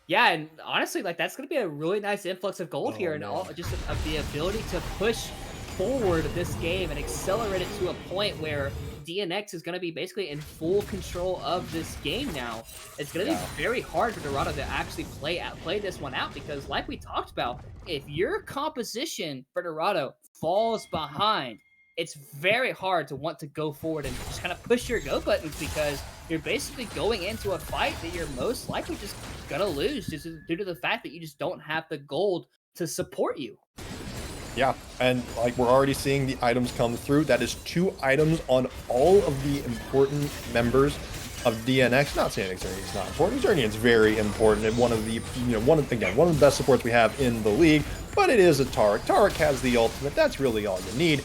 Yeah, and honestly, like that's going to be a really nice influx of gold here, and all just of the ability to push forward this game and accelerate it to a point where DNX is going to be basically in full control of this game now. It's going to be very hard for Dorado to actually play this one out, because like we talked about, if your composition for Dorado falls behind, it's very hard to want to go forward and just kind of push your go buttons, because you're basically going into a fight that you're most likely just gonna lose just due to the fact that you just don't have the gold to support you. Yeah, and like we're already seeing the items come through. That is 2 items on all of the important members of DNX. Not saying Xernean is not important. Xernean is very important and one of the, one of the best supports we have in the league. But it is a Taric. Taric has the ultimate. That's really all you need.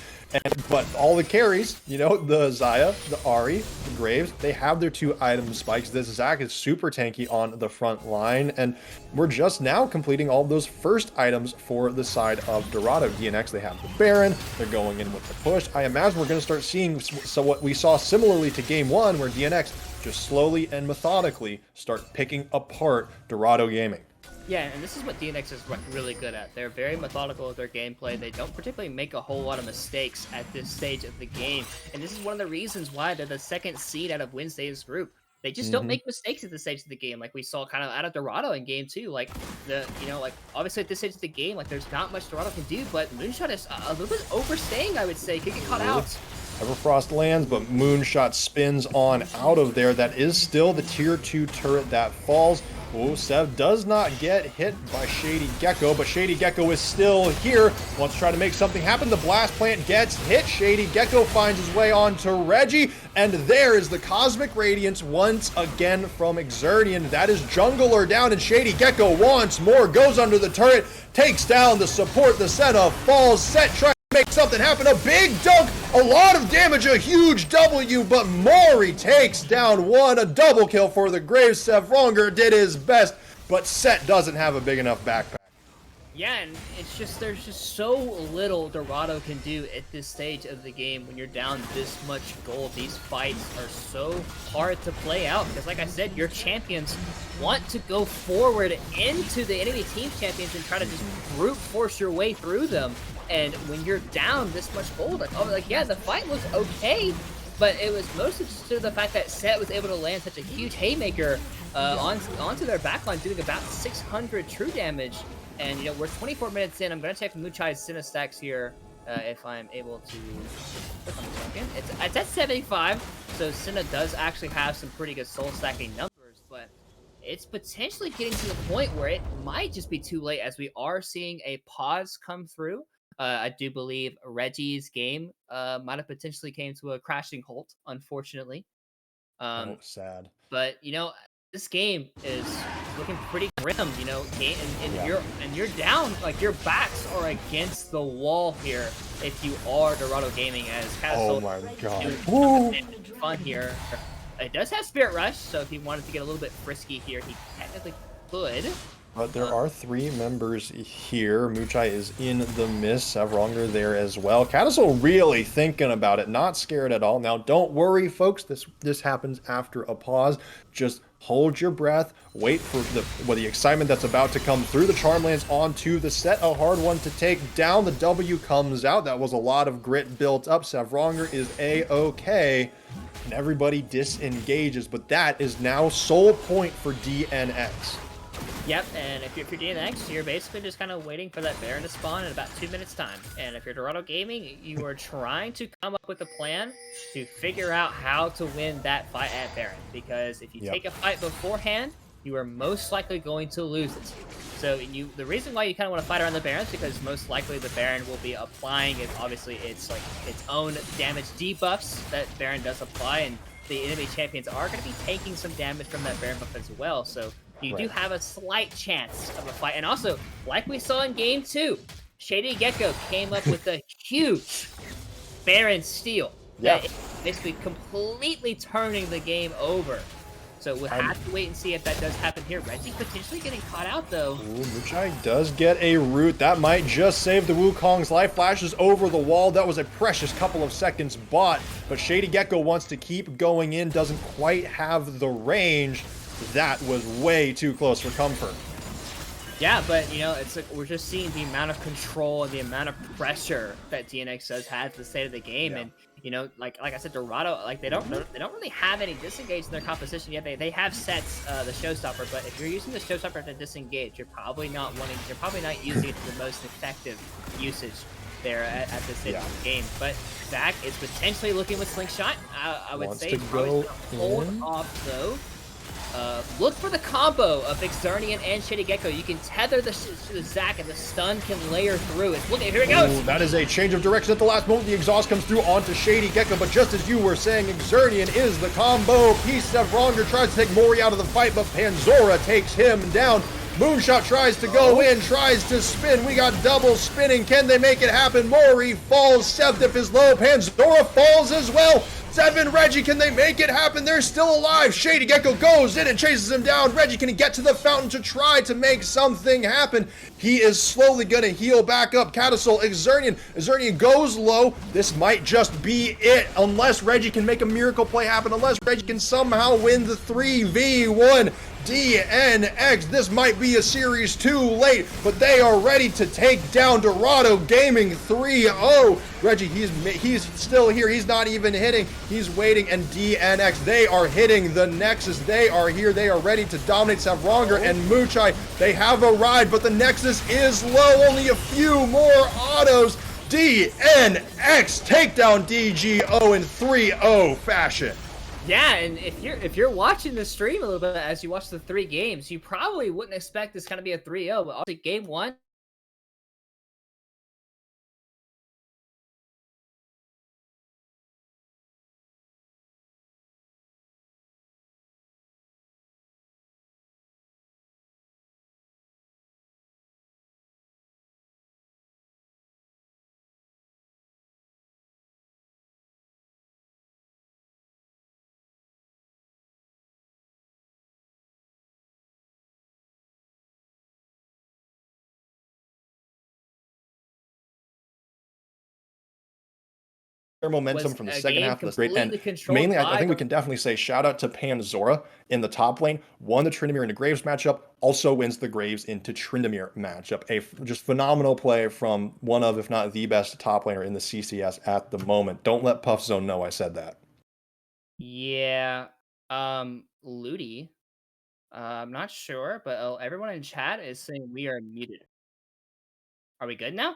But all the carries, the Xayah, the Ahri, the Graves, they have their 2 item spikes. This Zac is super tanky on the front line, and we're just now completing all of those first items for the side of Dorado. DNX, they have the Baron, they're going in with the push. I imagine we're going to start seeing what we saw similarly to game 1, where DNX just slowly and methodically start picking apart Dorado Gaming. Yeah, and this is what DNX is really good at. They're very methodical with their gameplay. They don't particularly make a whole lot of mistakes at this stage of the game. And this is one of the reasons why they're the second seed out of Wednesday's group. They just don't make mistakes at this stage of the game, like we saw kind of out of Dorado in game 2. Like obviously at this stage of the game, like there's not much Dorado can do, but Moonshot is a little bit overstaying, I would say. Could get caught out. Everfrost lands, but Moonshot spins on out of there. That is still the tier 2 turret that falls. Oh, Sev does not get hit by Shady Gecko, but Shady Gecko is still here. Wants to try to make something happen. The blast plant gets hit. Shady Gecko finds his way onto Reggie, and there is the Cosmic Radiance once again from Xernean. That is Jungler down, and Shady Gecko once more goes under the turret, takes down the support. The Senna falls. Set tries to make something happen. A big dunk, a lot of damage, a huge W, but Mori takes down one. A double kill for the Graves. Sevronger did his best, but Set doesn't have a big enough backpack. Yeah, and it's just, there's just so little Dorado can do at this stage of the game when you're down this much gold. These fights are so hard to play out because, like I said, your champions want to go forward into the enemy team champions and try to just brute force your way through them. And when you're down this much gold, yeah, the fight looks okay, but it was mostly just due to the fact that Set was able to land such a huge haymaker onto their backline, doing about 600 true damage. And, you know, we're 24 minutes in. I'm going to check Muchai's Cinna stacks here if I'm able to click on the second. It's at 75, so Cinna does actually have some pretty good soul stacking numbers, but it's potentially getting to the point where it might just be too late, as we are seeing a pause come through. I do believe Reggie's game might have potentially came to a crashing halt, unfortunately. Oh, sad. But you know, this game is looking pretty grim. You know, and you're down, like your backs are against the wall here. If you are Dorado Gaming, as Oh my god, fun here. It does have Spirit Rush, so if he wanted to get a little bit frisky here, he technically could. But there are 3 members here. Muchai is in the mist. Savronger there as well. Cadisol really thinking about it, not scared at all. Now, don't worry, folks. This happens after a pause. Just hold your breath. Wait for the excitement that's about to come through. The charm lands onto the set. A hard one to take down. The W comes out. That was a lot of grit built up. Savronger is A-okay. And everybody disengages. But that is now soul point for DNX. Yep, and if you're DNX, you're basically just kind of waiting for that Baron to spawn in about 2 minutes time. And if you're Dorado Gaming, you are trying to come up with a plan to figure out how to win that fight at Baron. Because if you take a fight beforehand, you are most likely going to lose it. So the reason why you kind of want to fight around the Baron is because most likely the Baron will be applying obviously its own damage debuffs that Baron does apply, and the enemy champions are going to be taking some damage from that Baron buff as well. So you do have a slight chance of a fight. And also, like we saw in Game 2, Shady Gecko came up with a huge Baron steal. Yeah. Basically completely turning the game over. So we'll have to wait and see if that does happen here. Reggie potentially getting caught out, though. Ooh, Muchai does get a root. That might just save the Wukong's life. Flashes over the wall. That was a precious couple of seconds bought. But Shady Gecko wants to keep going in. Doesn't quite have the range. That was way too close for comfort. Yeah, but you know, it's like we're just seeing the amount of control and the amount of pressure that DNX does have to the state of the game, and you know, like I said, Dorado, like they don't really have any disengage in their composition yet. They have sets the showstopper, but if you're using the showstopper to disengage, you're probably not using it to the most effective usage there at this stage of the game. But Zach is potentially looking with Slingshot. I would say to go hold off though. Look for the combo of Exernian and Shady Gecko. You can tether the Zac and the stun can layer through it. Look, here it goes! Ooh, that is a change of direction at the last moment. The exhaust comes through onto Shady Gecko, but just as you were saying, Exernian is the combo piece. Savronger tries to take Mori out of the fight, but Panzora takes him down. Moonshot tries to go in, tries to spin. We got double spinning. Can they make it happen? Mori falls. Sevdif is low. Panzora falls as well. Seven, Reggie, can they make it happen? They're still alive. Shady Gecko goes in and chases him down. Reggie, can he get to the fountain to try to make something happen? He is slowly going to heal back up. Cadisol, Exernian goes low. This might just be it, unless Reggie can make a miracle play happen, unless Reggie can somehow win the 3v1. DNX, this might be a series too late, but they are ready to take down Dorado Gaming 3-0. Reggie, he's still here. He's not even hitting. He's waiting, and DNX, they are hitting the Nexus. They are here. They are ready to dominate Savronger and Muchai. They have arrived, but the Nexus is low. Only a few more autos. DNX take down DGO in 3-0 fashion. Yeah, and if you're watching the stream a little bit as you watch the 3 games, you probably wouldn't expect this kind of be a 3-0, but also game 1, Their momentum from the second half of the great, and controlled mainly I by think we can definitely say shout out to Panzora in the top lane. Won the Tryndamere into Graves matchup, also wins the Graves into Tryndamere matchup. A just phenomenal play from one of, if not the best top laner in the CCS at the moment. Don't let Puff Zone know I said that. Yeah. Ludi. I'm not sure, but everyone in chat is saying we are muted. Are we good now?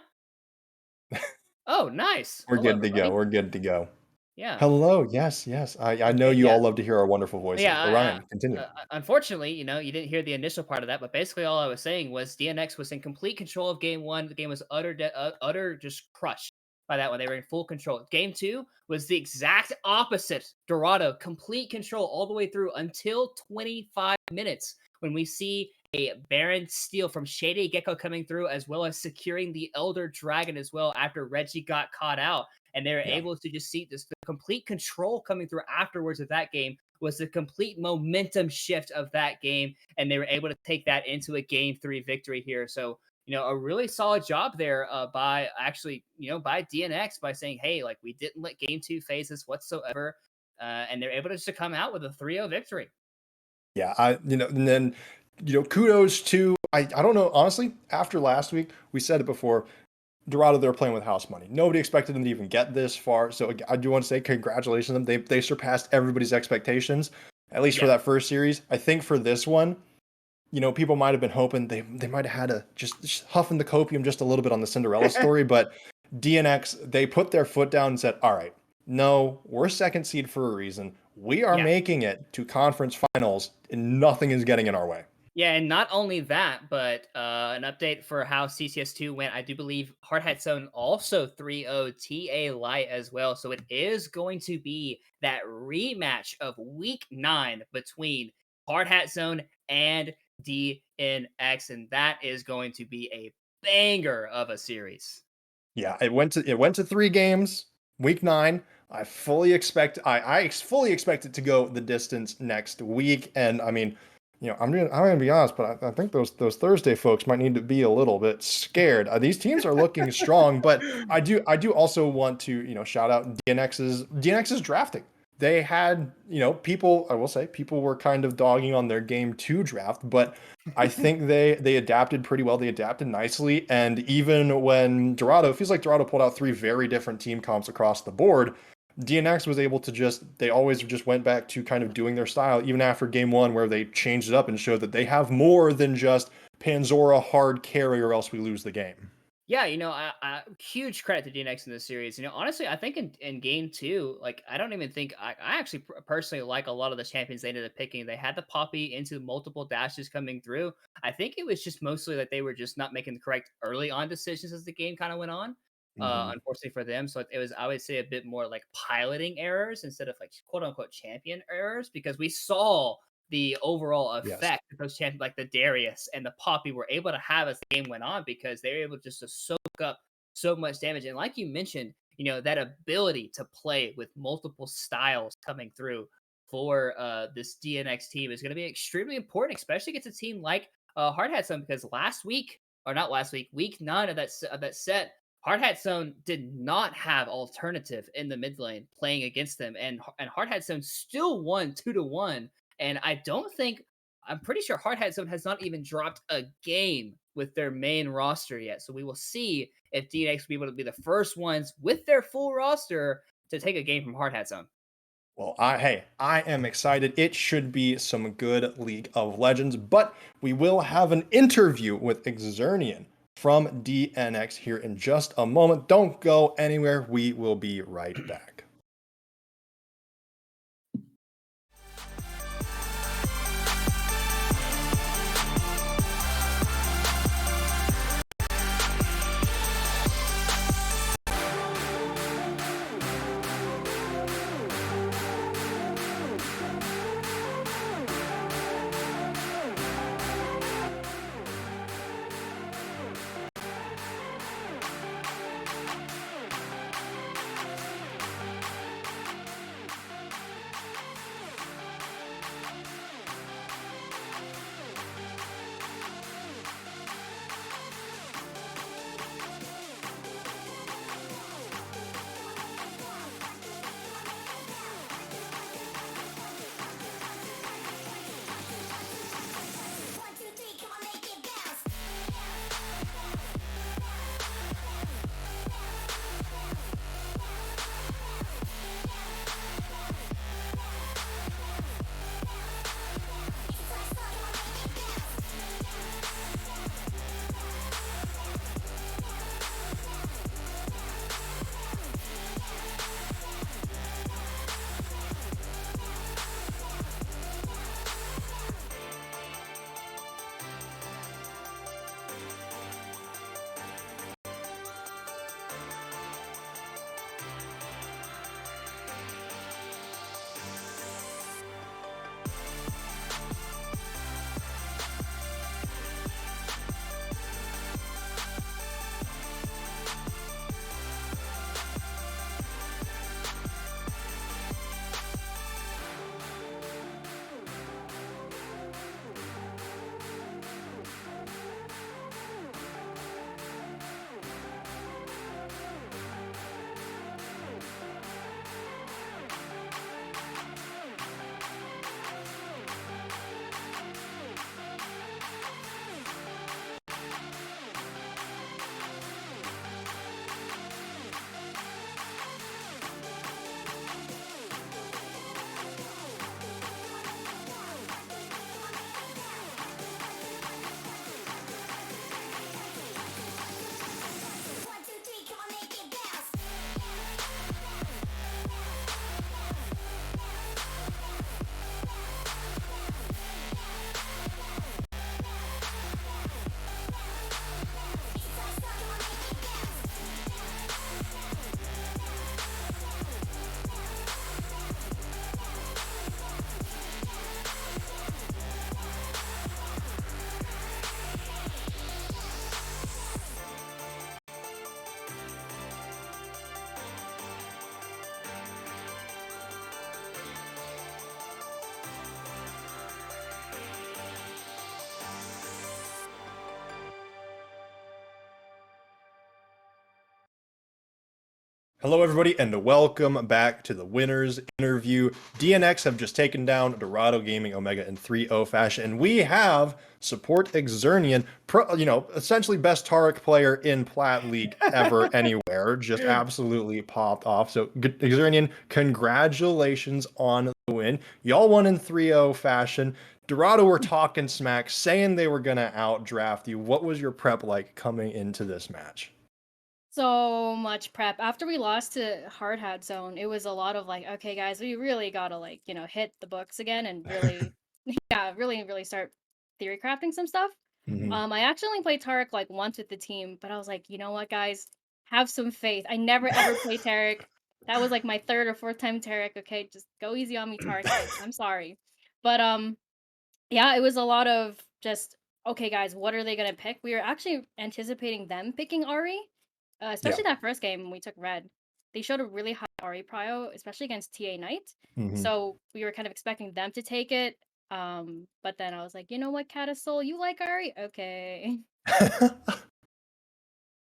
Oh, nice. We're Hello, good to go. everybody. We're good to go. Yeah. Hello. Yes, yes. I know Okay. you Yeah. all love to hear our wonderful voices. Yeah. But Ryan, continue. Unfortunately, you didn't hear the initial part of that, but basically all I was saying was DNX was in complete control of game one. The game was utter just crushed by that one. They were in full control. Game two was the exact opposite. Dorado, complete control all the way through until 25 minutes when we see a Baron steal from Shady Gecko coming through, as well as securing the Elder Dragon as well after Reggie got caught out. And they were Yeah. able to just see this the complete control coming through afterwards of that game was the complete momentum shift of that game, and they were able to take that into a game three victory here. So, a really solid job there by actually, by DNX by saying, hey, like we didn't let game two phase us whatsoever, and they're able to just come out with a 3-0 victory. Yeah, and then, kudos to I don't know, honestly, after last week, we said it before, Dorado, they're playing with house money. Nobody expected them to even get this far. So I do want to say congratulations to them. They surpassed everybody's expectations, at least for Yeah. that first series. I think for this one, people might have been hoping they might have had to just huffing the copium just a little bit on the Cinderella story, but DNX, they put their foot down and said, all right, no, we're second seed for a reason. We are Yeah. making it to conference finals and nothing is getting in our way. Yeah, and not only that, but an update for how CCS2 went. I do believe Hard Hat Zone also 3-0 TA Light as well. So it is going to be that rematch of week 9 between Hard Hat Zone and DNX. And that is going to be a banger of a series. Yeah, it went to 3 games, week 9. I fully expect it to go the distance next week. And I mean, I'm gonna be honest, but I think those Thursday folks might need to be a little bit scared. These teams are looking strong, but I do also want to shout out DNX's drafting. They had people, I will say, people were kind of dogging on their game 2 draft, but I think they adapted pretty well. They adapted nicely, and even when it feels like Dorado pulled out 3 very different team comps across the board. DNX was able to they always just went back to kind of doing their style, even after game 1, where they changed it up and showed that they have more than just Panzora hard carry or else we lose the game. Yeah, I huge credit to DNX in this series. Honestly, I think in game 2, like I don't even think I actually personally like a lot of the champions they ended up picking. They had the Poppy into multiple dashes coming through. I think it was just mostly that they were just not making the correct early on decisions as the game kind of went on. Mhm. Unfortunately for them, so it was, I would say, a bit more like piloting errors instead of like quote unquote champion errors, because we saw the overall Yes. effect that those champions like the Darius and the Poppy were able to have as the game went on, because they were able just to soak up so much damage. And like you mentioned, that ability to play with multiple styles coming through for this DNX team is going to be extremely important, especially against a team like Hard Hat Zone, because week 9 of that set, Hard Hat Zone did not have alternative in the mid lane playing against them, and Hard Hat Zone still won 2-1. And I'm pretty sure Hard Hat Zone has not even dropped a game with their main roster yet. So we will see if DNX will be able to be the first ones with their full roster to take a game from Hard Hat Zone. Well, I am excited. It should be some good League of Legends, but we will have an interview with Exernian from DNX here in just a moment. Don't go anywhere. We will be right back. Hello, everybody, and welcome back to the winners interview. DNX have just taken down Dorado Gaming Omega in 3-0 fashion, and we have support Exernian, essentially best Tarek player in Plat League ever anywhere, just absolutely popped off. So, Exernian, congratulations on the win. Y'all won in 3-0 fashion. Dorado were talking smack, saying they were gonna outdraft you. What was your prep like coming into this match? So much prep. After we lost to Hard Hat Zone, it was a lot of like, okay, guys, we really gotta hit the books again and really, yeah, really start theory crafting some stuff. Mhm. I actually only played Tarek like once with the team, but I was like, you know what, guys, have some faith. I never ever played Tarek. That was like my third or fourth time Tarek. Okay, just go easy on me, Tarek fans. I'm sorry, but yeah, it was a lot of just, okay, guys, what are they gonna pick? We were actually anticipating them picking Ari, Yeah. especially that first game when we took red. They showed a really high Ari prio, especially against TA Knight. Mhm. So we were kind of expecting them to take it. But then I was like, you know what, Catasol, you like Ari? Okay.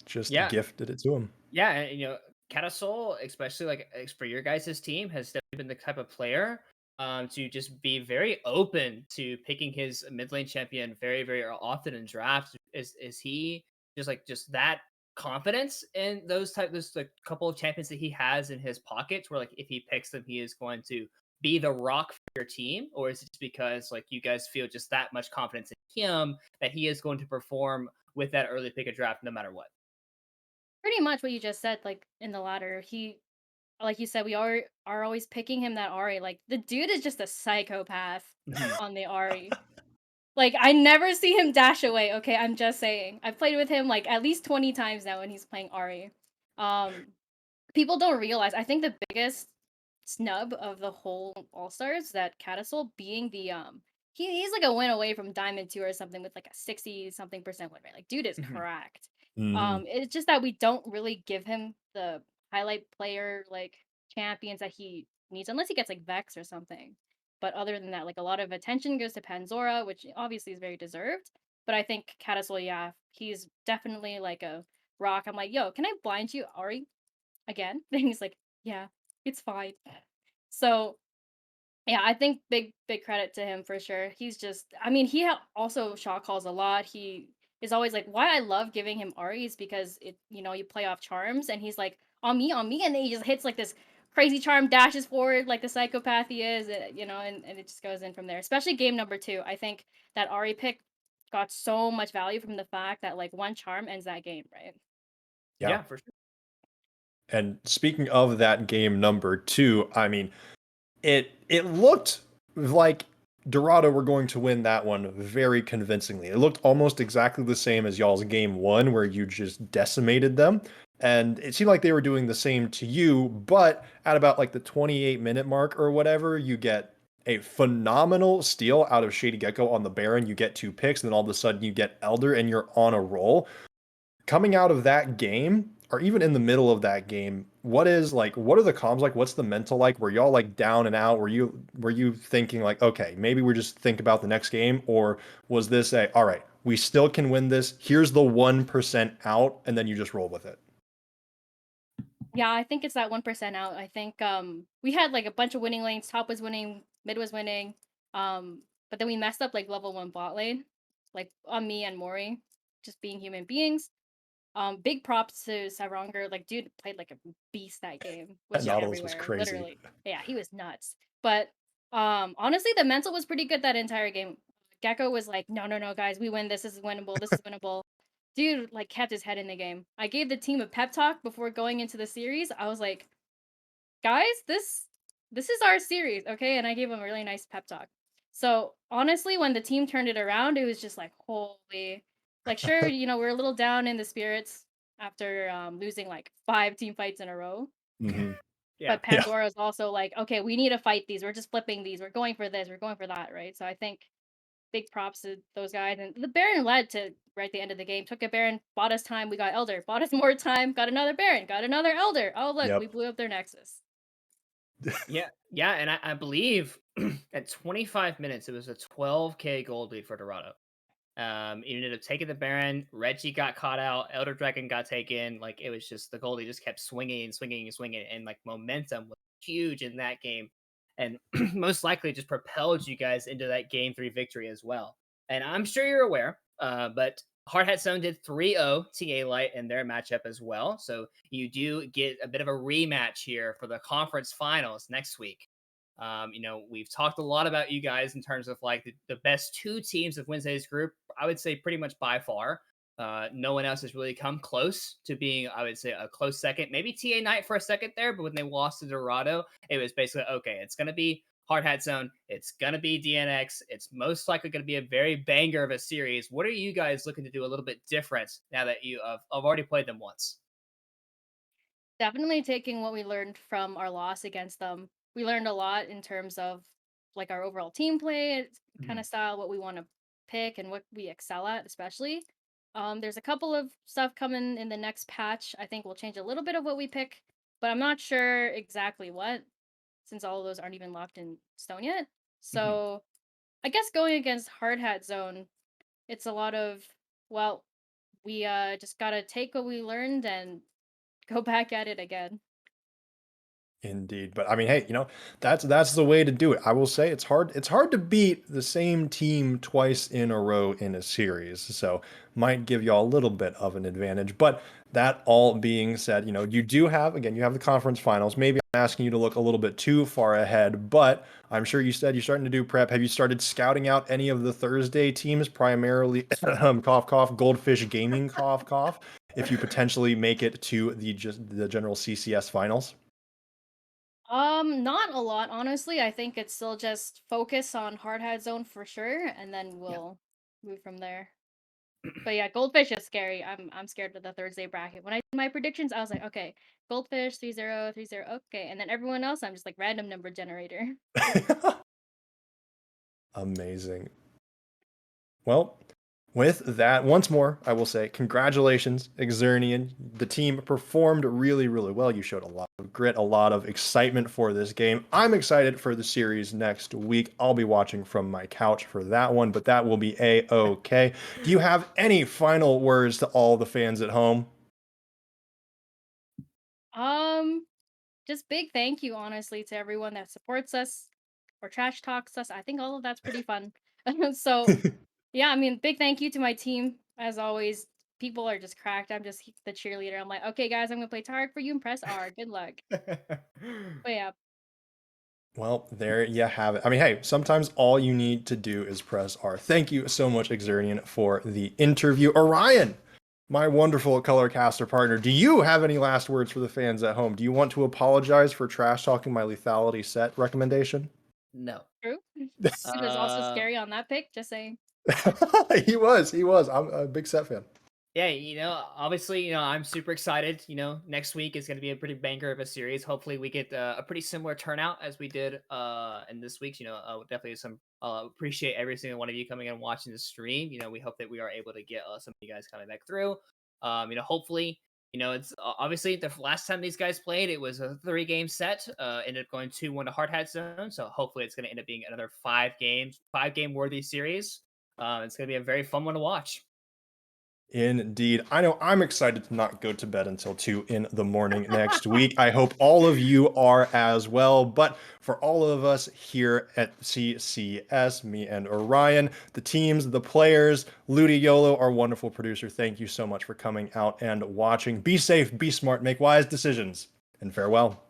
Just Yeah, gifted it to him. yeah, and Catasol, especially for your guys' team, has definitely been the type of player to just be very open to picking his mid lane champion very, very often in drafts. Is he just that confidence in those like couple of champions that he has in his pockets, where like if he picks them, he is going to be the rock for your team, or is it just because like you guys feel just that much confidence in him that he is going to perform with that early pick of draft no matter what? Pretty much what you just said, like in the ladder. Like you said, we are always picking him that Ari. Like the dude is just a psychopath Mhm. on the Ari. Like, I never see him dash away, okay? I'm just saying. I've played with him, like, at least 20 times now when he's playing Ari. Um, People don't realize, I think the biggest snub of the whole All-Stars that Catasol being he's like a win away from Diamond 2 or something with like a 60 something percent win rate. Like, dude is Mhm. cracked. Mhm. It's just that we don't really give him the highlight player like champions that he needs unless he gets like Vex or something. But other than that, like a lot of attention goes to Panzora, which obviously is very deserved. But I think Catasol, yeah, he's definitely like a rock. I'm like, yo, can I blind you, Ari? Again? And he's like, yeah, it's fine. So yeah, I think big credit to him for sure. He's just, I mean, also shot calls a lot. He is always like, why I love giving him Aries because you play off charms, and he's like on me, and then he just hits like this crazy charm, dashes forward like the psychopath he is, and it just goes in from there. Especially game number 2, I think that Ari pick got so much value from the fact that like one charm ends that game, right? Yeah. Yeah, for sure. And speaking of that game number 2, I mean, it looked like Dorado were going to win that one very convincingly. It looked almost exactly the same as y'all's game 1, where you just decimated them. And it seemed like they were doing the same to you, but at about like the 28-minute mark or whatever, you get a phenomenal steal out of Shady Gecko on the Baron. You get 2 picks, and then all of a sudden you get Elder and you're on a roll. Coming out of that game, or even in the middle of that game, what are the comms like? What's the mental like? Were y'all like down and out? Were you thinking like, okay, maybe we just think about the next game? Or was this all right, we still can win this. Here's the 1% out, and then you just roll with it? Yeah, I think it's that 1% out. I think we had like a bunch of winning lanes. Top was winning, mid was winning. But then we messed up like level 1 bot lane, like on me and Mori, just being human beings. Big props to Saronger. Like, dude played like a beast that game. Was That just Nautilus was everywhere, crazy. literally. Yeah, he was nuts. But honestly, the mental was pretty good that entire game. Gecko was like, no, no, no, guys, we win. This is winnable. This is winnable. Dude, like, kept his head in the game. I gave the team a pep talk before going into the series. I was like, guys, this is our series, okay? And I gave him a really nice pep talk. So honestly, when the team turned it around, it was just like, holy, like, sure, we're a little down in the spirits after losing like 5 team fights in a row. Hmm. Yeah. But Yeah. Pandora's also like, okay, we need to fight these. We're just flipping these. We're going for this. We're going for that, right? So I think big props to those guys. And the Baron led to right at the end of the game. Took a Baron, bought us time. We got Elder. Bought us more time. Got another Baron. Got another Elder. Oh look, we Yep. blew up their Nexus. Yeah, and I believe at 25 minutes it was a 12K gold lead for Dorado. He ended up taking the Baron. Reggie got caught out. Elder Dragon got taken. Like it was just the Goldie just kept swinging and swinging and swinging, and like momentum was huge in that game, and most likely just propelled you guys into that game 3 victory as well. And I'm sure you're aware, but Hard Hat Zone did 3-0 TA Light in their matchup as well. So you do get a bit of a rematch here for the conference finals next week. We've talked a lot about you guys in terms of like the best 2 teams of Wednesday's group. I would say pretty much by far. No one else has really come close to being, I would say, a close second. Maybe TA Knight for a second there, but when they lost to Dorado, it was basically, okay, it's going to be Hard Hat Zone. It's going to be DNX. It's most likely going to be a very banger of a series. What are you guys looking to do a little bit different now that you have already played them once? Definitely taking what we learned from our loss against them. We learned a lot in terms of like our overall team play, kind Mhm. of style, what we want to pick and what we excel at, especially. There's a couple of stuff coming in the next patch. I think we'll change a little bit of what we pick, but I'm not sure exactly what, since all of those aren't even locked in stone yet. Mhm. So I guess going against Hard Hat Zone, it's a lot of, well, we just gotta take what we learned and go back at it again. Indeed, but I mean, hey, that's the way to do it. I will say it's hard to beat the same team twice in a row in a series. So might give you all a little bit of an advantage. But that all being said, you have the conference finals. Maybe I'm asking you to look a little bit too far ahead, but I'm sure you said you're starting to do prep. Have you started scouting out any of the Thursday teams, primarily cough cough, Goldfish Gaming cough cough, if you potentially make it to the general CCS finals? Not a lot, honestly. I think it's still just focus on Hard Hat Zone for sure, and then we'll move from there. But yeah, Goldfish is scary. I'm scared of the Thursday bracket. When I did my predictions, I was like, okay, Goldfish 3-0, 3-0, okay. And then everyone else, I'm just like random number generator. Amazing. Well, with that, once more, I will say congratulations, Exernian. The team performed really, really well. You showed a lot of grit, a lot of excitement for this game. I'm excited for the series next week. I'll be watching from my couch for that one, but that will be a-okay. Do you have any final words to all the fans at home? Um, just big thank you, honestly, to everyone that supports us or trash talks us. I think all of that's pretty fun. So yeah, I mean, big thank you to my team. As always, people are just cracked. I'm just the cheerleader. I'm like, okay, guys, I'm gonna play Tarek for you and press R. Good luck. But yeah, Well, there you have it. I mean, hey, sometimes all you need to do is press R. Thank you so much, Exernian, for the interview. Orion, my wonderful color caster partner, do you have any last words for the fans at home? Do you want to apologize for trash talking my lethality set recommendation? No. true. Sid was also Uh, scary on that pick. Just saying. He was. I'm a big set fan. Yeah, obviously, I'm super excited. Next week is going to be a pretty banger of a series. Hopefully, we get a pretty similar turnout as we did in this week's. Definitely some appreciate every single one of you coming and watching the stream. We hope that we are able to get some of you guys coming back through. Hopefully, it's obviously the last time these guys played, it was a 3-game set. Ended up going 2-1 to Hard Hat Zone. So hopefully, it's going to end up being another 5-game worthy series. It's going to be a very fun one to watch. Indeed. I know I'm excited to not go to bed until 2 in the morning next week. I hope all of you are as well. But for all of us here at CCS, me and Orion, the teams, the players, Ludi Yolo, our wonderful producer, thank you so much for coming out and watching. Be safe, be smart, make wise decisions, and farewell.